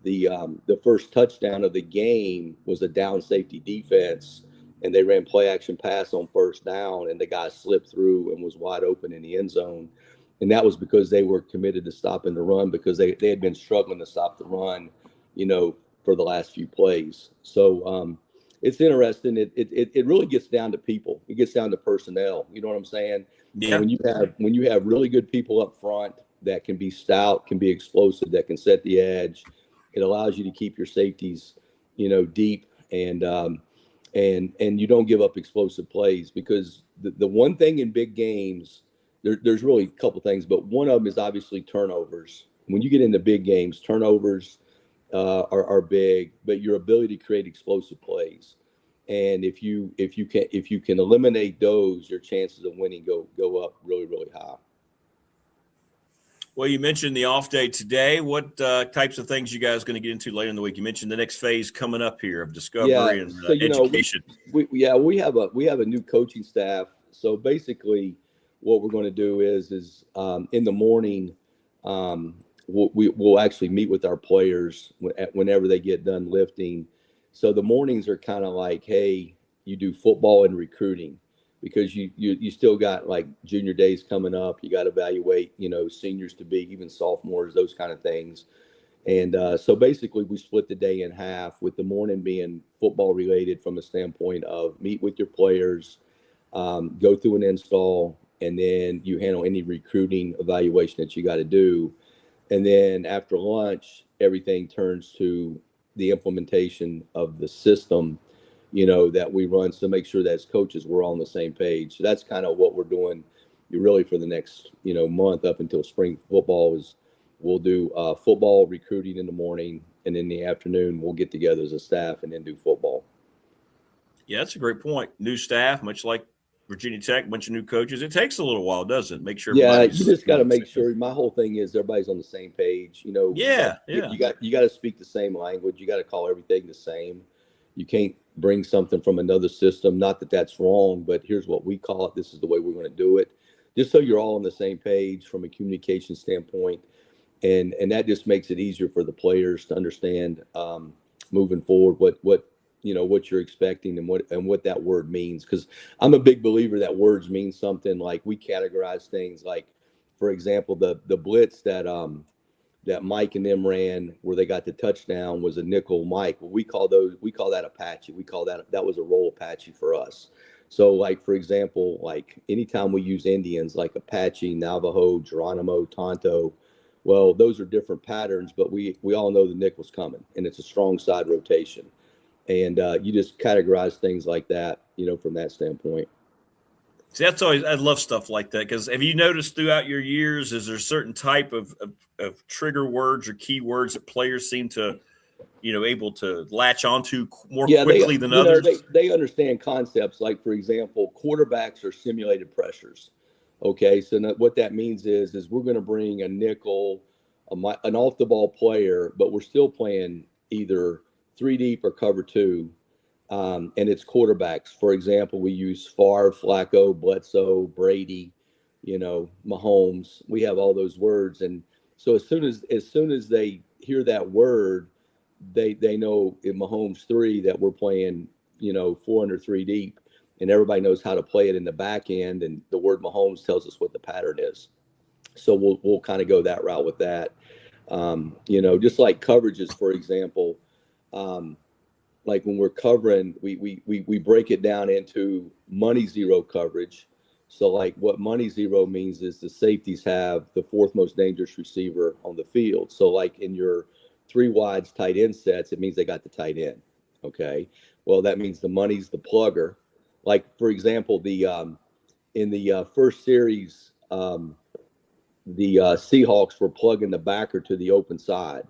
the first touchdown of the game was a down safety defense, and they ran play action pass on first down, and the guy slipped through and was wide open in the end zone. And that was because they were committed to stopping the run, because they had been struggling to stop the run, for the last few plays. So it's interesting. It really gets down to people. It gets down to personnel. You know what I'm saying? Yeah. And when you have really good people up front that can be stout, can be explosive, that can set the edge, it allows you to keep your safeties, deep, and you don't give up explosive plays, because the one thing in big games, there's really a couple things, but one of them is obviously turnovers. When you get into big games, turnovers are big, but your ability to create explosive plays. And if you can eliminate those, your chances of winning go up really, really high. Well, you mentioned the off day today. What types of things you guys going to get into later in the week? You mentioned the next phase coming up here of discovery and education. We have a new coaching staff. So basically, what we're going to do is in the morning, we'll actually meet with our players whenever they get done lifting. So the mornings are kind of like, hey, you do football and recruiting, because you still got like junior days coming up. You got to evaluate, seniors to be, even sophomores, those kind of things. And so basically we split the day in half, with the morning being football related from the standpoint of meet with your players, go through an install, and then you handle any recruiting evaluation that you got to do. And then after lunch, everything turns to the implementation of the system, that we run, to make sure that as coaches, we're all on the same page. So that's kind of what we're doing really for the next, month up until spring football. Is we'll do football recruiting in the morning, and in the afternoon, we'll get together as a staff and then do football. Yeah, that's a great point. New staff, much like Virginia Tech, bunch of new coaches. It takes a little while, doesn't it? Make sure. Yeah, you just got to make sure. My whole thing is everybody's on the same page. Yeah. You got to speak the same language. You got to call everything the same. You can't bring something from another system. Not that that's wrong, but here's what we call it. This is the way we're going to do it. Just so you're all on the same page from a communication standpoint, and that just makes it easier for the players to understand moving forward what you're expecting and what that word means. Because I'm a big believer that words mean something. Like, we categorize things, like, for example, the blitz that Mike and them ran where they got the touchdown was a nickel Mike. Well, we call that Apache. We call that was a roll Apache for us. So, like, for example, like anytime we use Indians, like Apache, Navajo, Geronimo, Tonto, well, those are different patterns, but we all know the nickel's coming, and it's a strong side rotation. And you just categorize things like that, from that standpoint. See, that's always, I love stuff like that, because have you noticed throughout your years, is there a certain type of trigger words or keywords that players seem to, able to latch onto more quickly than others? They understand concepts. Like, for example, quarterbacks are simulated pressures. Okay, so what that means is we're going to bring a nickel, an off the ball player, but we're still playing either 3 deep or cover 2. And it's quarterbacks. For example, we use Favre, Flacco, Bledsoe, Brady, Mahomes. We have all those words. And so as soon as they hear that word, they know in Mahomes 3 that we're playing, 4 under 3 deep, and everybody knows how to play it in the back end. And the word Mahomes tells us what the pattern is. So we'll kind of go that route with that. Just like coverages, for example, like when we're covering, we break it down into money zero coverage. So like what money zero means is the safeties have the 4th most dangerous receiver on the field. So like in your 3 wides tight end sets, it means they got the tight end. Okay. Well, that means the money's the plugger. Like, for example, in the first series, the Seahawks were plugging the backer to the open side.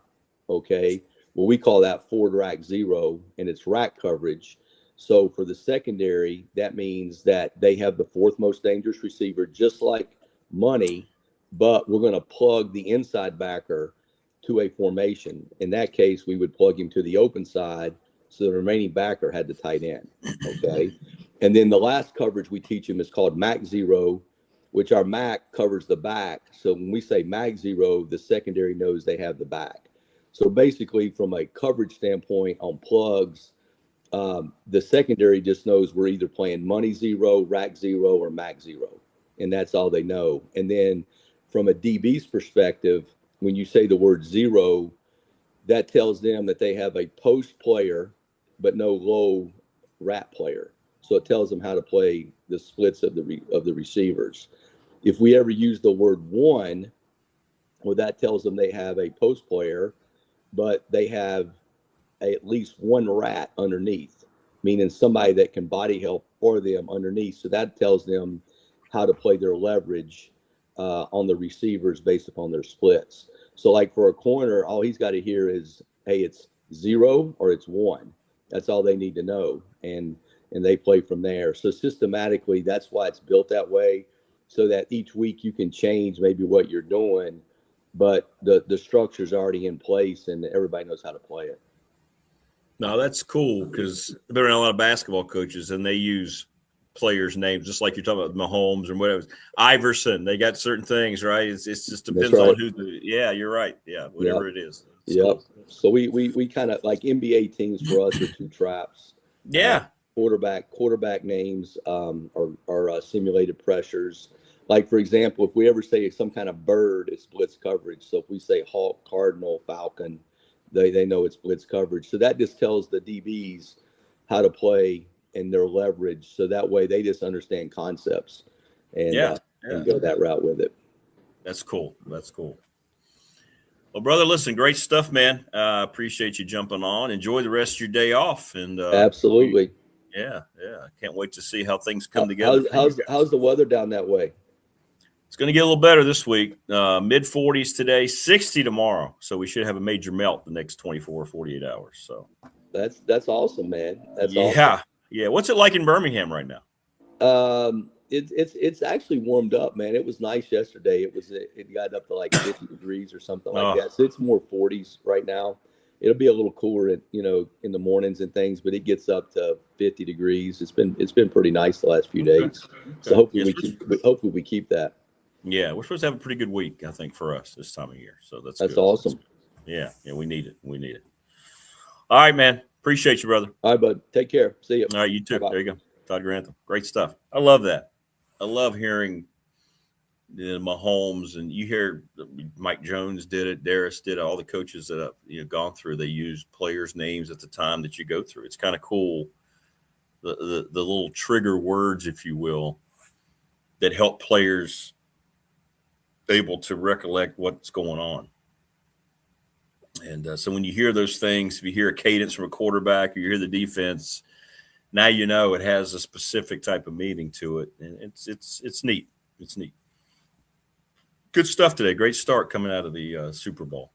Okay. Well, we call that forward rack 0, and it's rack coverage. So for the secondary, that means that they have the 4th most dangerous receiver, just like money, but we're going to plug the inside backer to a formation. In that case, we would plug him to the open side, so the remaining backer had the tight end. Okay. And then the last coverage we teach them is called MAC 0, which our MAC covers the back. So when we say MAC 0, the secondary knows they have the back. So basically, from a coverage standpoint on plugs, the secondary just knows we're either playing money 0, rack 0, or MAC 0. And that's all they know. And then from a DB's perspective, when you say the word 0, that tells them that they have a post player, but no low wrap player. So it tells them how to play the splits of the receivers. If we ever use the word 1, well, that tells them they have a post player, but they have at least one rat underneath, meaning somebody that can body help for them underneath. So that tells them how to play their leverage on the receivers based upon their splits. So like for a corner, all he's got to hear is, hey, it's 0 or it's 1. That's all they need to know. And they play from there. So systematically, that's why it's built that way, so that each week you can change maybe what you're doing, but the structure's already in place and everybody knows how to play it. No, that's cool, because I've been around a lot of basketball coaches and they use players' names, just like you're talking about Mahomes and whatever. Iverson, they got certain things, right? It just depends on who. Yeah, you're right. Yeah, whatever it is. Yep. Cool. So we kind of like NBA teams for us are 2 traps. Yeah. Quarterback names are simulated pressures. Like, for example, if we ever say some kind of bird, it splits coverage. So if we say hawk, cardinal, falcon, they know it's blitz coverage. So that just tells the DBs how to play and their leverage. So that way they just understand concepts and go that route with it. That's cool. That's cool. Well, brother, listen, great stuff, man. Appreciate you jumping on. Enjoy the rest of your day off. And absolutely. Yeah. Can't wait to see how things come together. How's the weather down that way? It's going to get a little better this week. Mid 40s today, 60 tomorrow. So we should have a major melt the next 24 or 48 hours. So that's awesome, man. That's awesome. Yeah. What's it like in Birmingham right now? It's actually warmed up, man. It was nice yesterday. It got up to like 50 degrees or something like that. So it's more 40s right now. It'll be a little cooler in the mornings and things, but it gets up to 50 degrees. It's been pretty nice the last few days. Okay. So hopefully we keep that. Yeah, we're supposed to have a pretty good week, I think, for us this time of year. So that's good. Awesome. Yeah, we need it. All right, man. Appreciate you, brother. All right, bud. Take care. See you. All right, you too. Bye-bye. There you go. Todd Grantham. Great stuff. I love that. I love hearing Mahomes, and you hear Mike Jones did it, Darius did it, all the coaches that have gone through, they use players' names at the time that you go through. It's kind of cool, the little trigger words, if you will, that help players able to recollect what's going on. And so when you hear those things, if you hear a cadence from a quarterback or you hear the defense, now you know it has a specific type of meaning to it. And it's neat. It's neat. Good stuff today. Great start coming out of the Super Bowl.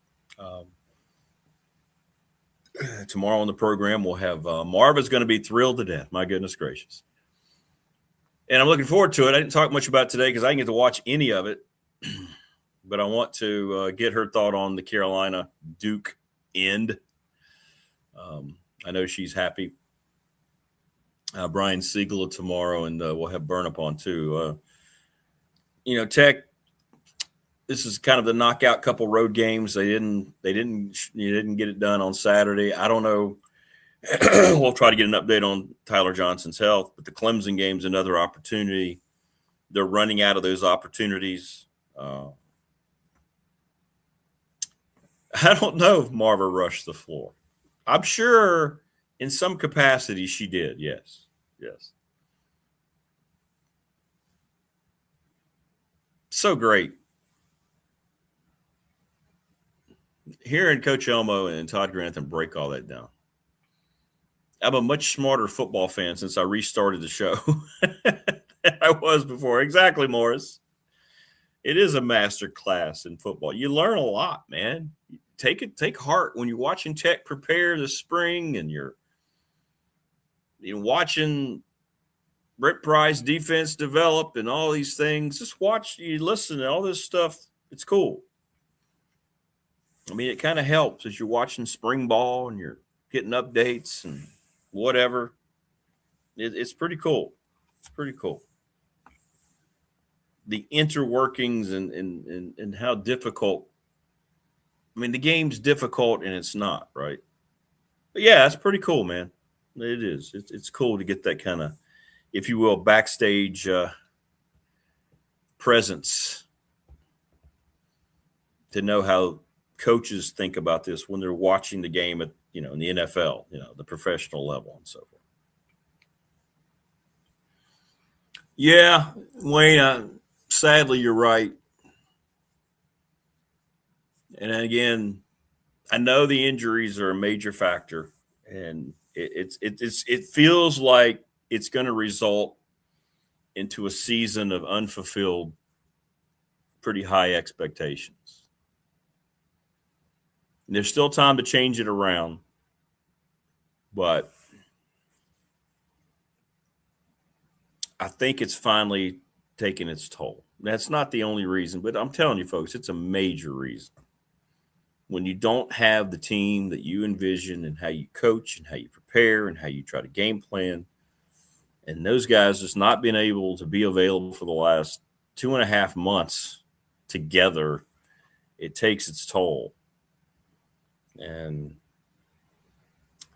Tomorrow on the program, we'll have Marva's going to be thrilled to death. My goodness gracious. And I'm looking forward to it. I didn't talk much about today because I didn't get to watch any of it. But I want to get her thought on the Carolina Duke end. I know she's happy. Brian Siegel tomorrow, and we'll have Burnip on too. Tech. This is kind of the knockout couple road games. They didn't get it done on Saturday. I don't know. We'll try to get an update on Tyler Johnson's health, but the Clemson game's another opportunity. They're running out of those opportunities. I don't know if Marva rushed the floor. I'm sure in some capacity she did. Yes. So great. Hearing Coach Elmo and Todd Grantham break all that down. I'm a much smarter football fan since I restarted the show than I was before. Exactly, Morris. It is a master class in football. You learn a lot, man. Take heart when you're watching Tech prepare this spring and you're watching Brett Price defense develop and all these things. Just watch, you listen to all this stuff. It's cool. I mean, it kind of helps as you're watching spring ball and you're getting updates and whatever. It's pretty cool. It's pretty cool. The interworkings and how difficult. I mean, the game's difficult and it's not, right? But yeah, it's pretty cool, man. It is. It's cool to get that kind of, if you will, backstage presence, to know how coaches think about this when they're watching the game at, in the NFL, the professional level and so forth. Yeah, Wayne, sadly, you're right. And again, I know the injuries are a major factor, and it feels like it's going to result into a season of unfulfilled, pretty high expectations. And there's still time to change it around, but I think it's finally taken its toll. That's not the only reason, but I'm telling you, folks, it's a major reason. When you don't have the team that you envision and how you coach and how you prepare and how you try to game plan, and those guys just not being able to be available for the last 2.5 months together, it takes its toll. And,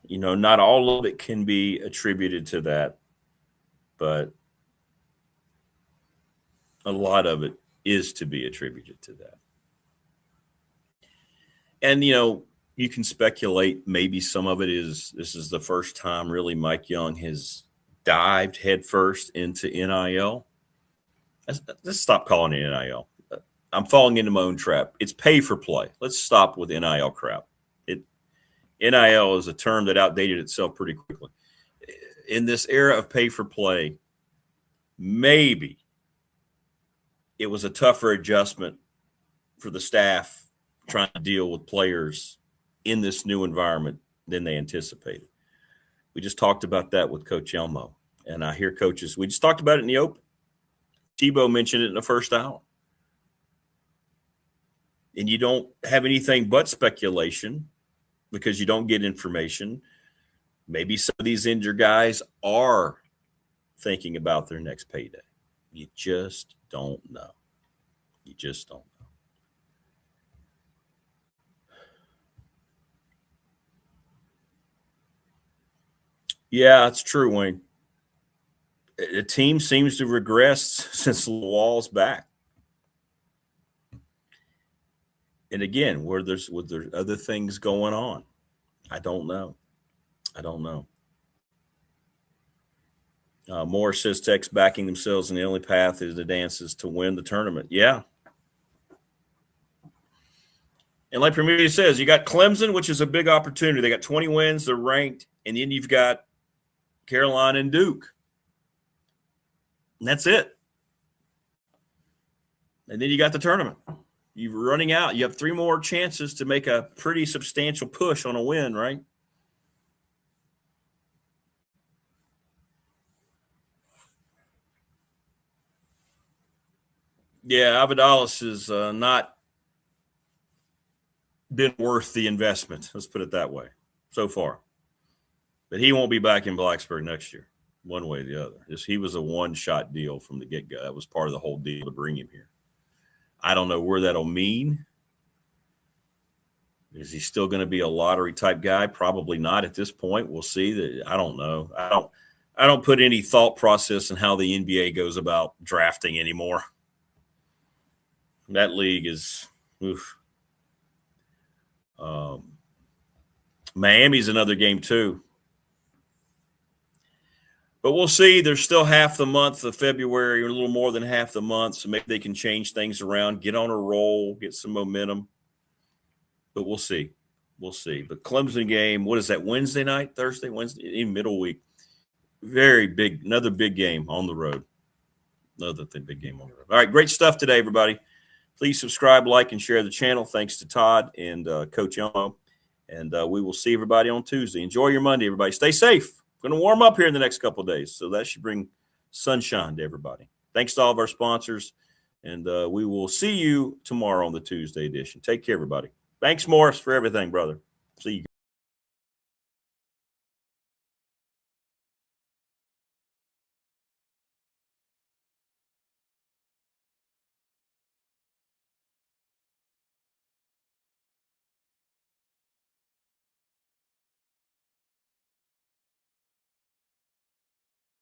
not all of it can be attributed to that, but a lot of it is to be attributed to that. And, you can speculate maybe some of it is this is the first time really Mike Young has dived headfirst into NIL. Let's stop calling it NIL. I'm falling into my own trap. It's pay for play. Let's stop with NIL crap. NIL is a term that outdated itself pretty quickly. In this era of pay for play, maybe it was a tougher adjustment for the staff trying to deal with players in this new environment than they anticipated. We just talked about that with Coach Elmo. And I hear coaches, we just talked about it in the open. Tebow mentioned it in the first hour. And you don't have anything but speculation because you don't get information. Maybe some of these injured guys are thinking about their next payday. You just don't know. You just don't know. Yeah, it's true, Wayne. The team seems to have regressed since Wall's back. And again, were there other things going on? I don't know. Morris says Tech's backing themselves, and the only path is the dances to win the tournament. Yeah. And like Premier says, you got Clemson, which is a big opportunity. They got 20 wins. They're ranked. And then you've got Carolina and Duke. And that's it. And then you got the tournament. You're running out. You have 3 more chances to make a pretty substantial push on a win, right? Yeah, Abadalis has not been worth the investment. Let's put it that way so far. But he won't be back in Blacksburg next year, one way or the other. He was a one-shot deal from the get-go. That was part of the whole deal to bring him here. I don't know where that'll mean. Is he still going to be a lottery-type guy? Probably not at this point. We'll see. I don't know. I don't put any thought process in how the NBA goes about drafting anymore. That league is oof. Miami's another game too. But we'll see. There's still half the month of February, or a little more than half the month, so maybe they can change things around, get on a roll, get some momentum. But we'll see. We'll see. But Clemson game, what is that, Wednesday night, Thursday, Wednesday, in middle week? Very big, another big game on the road. Big game on the road. All right, great stuff today, everybody. Please subscribe, like, and share the channel. Thanks to Todd and Coach Elmo. And we will see everybody on Tuesday. Enjoy your Monday, everybody. Stay safe. Going to warm up here in the next couple of days, so that should bring sunshine to everybody. Thanks to all of our sponsors, and we will see you tomorrow on the Tuesday edition. Take care, everybody. Thanks, Morris, for everything, brother. See you.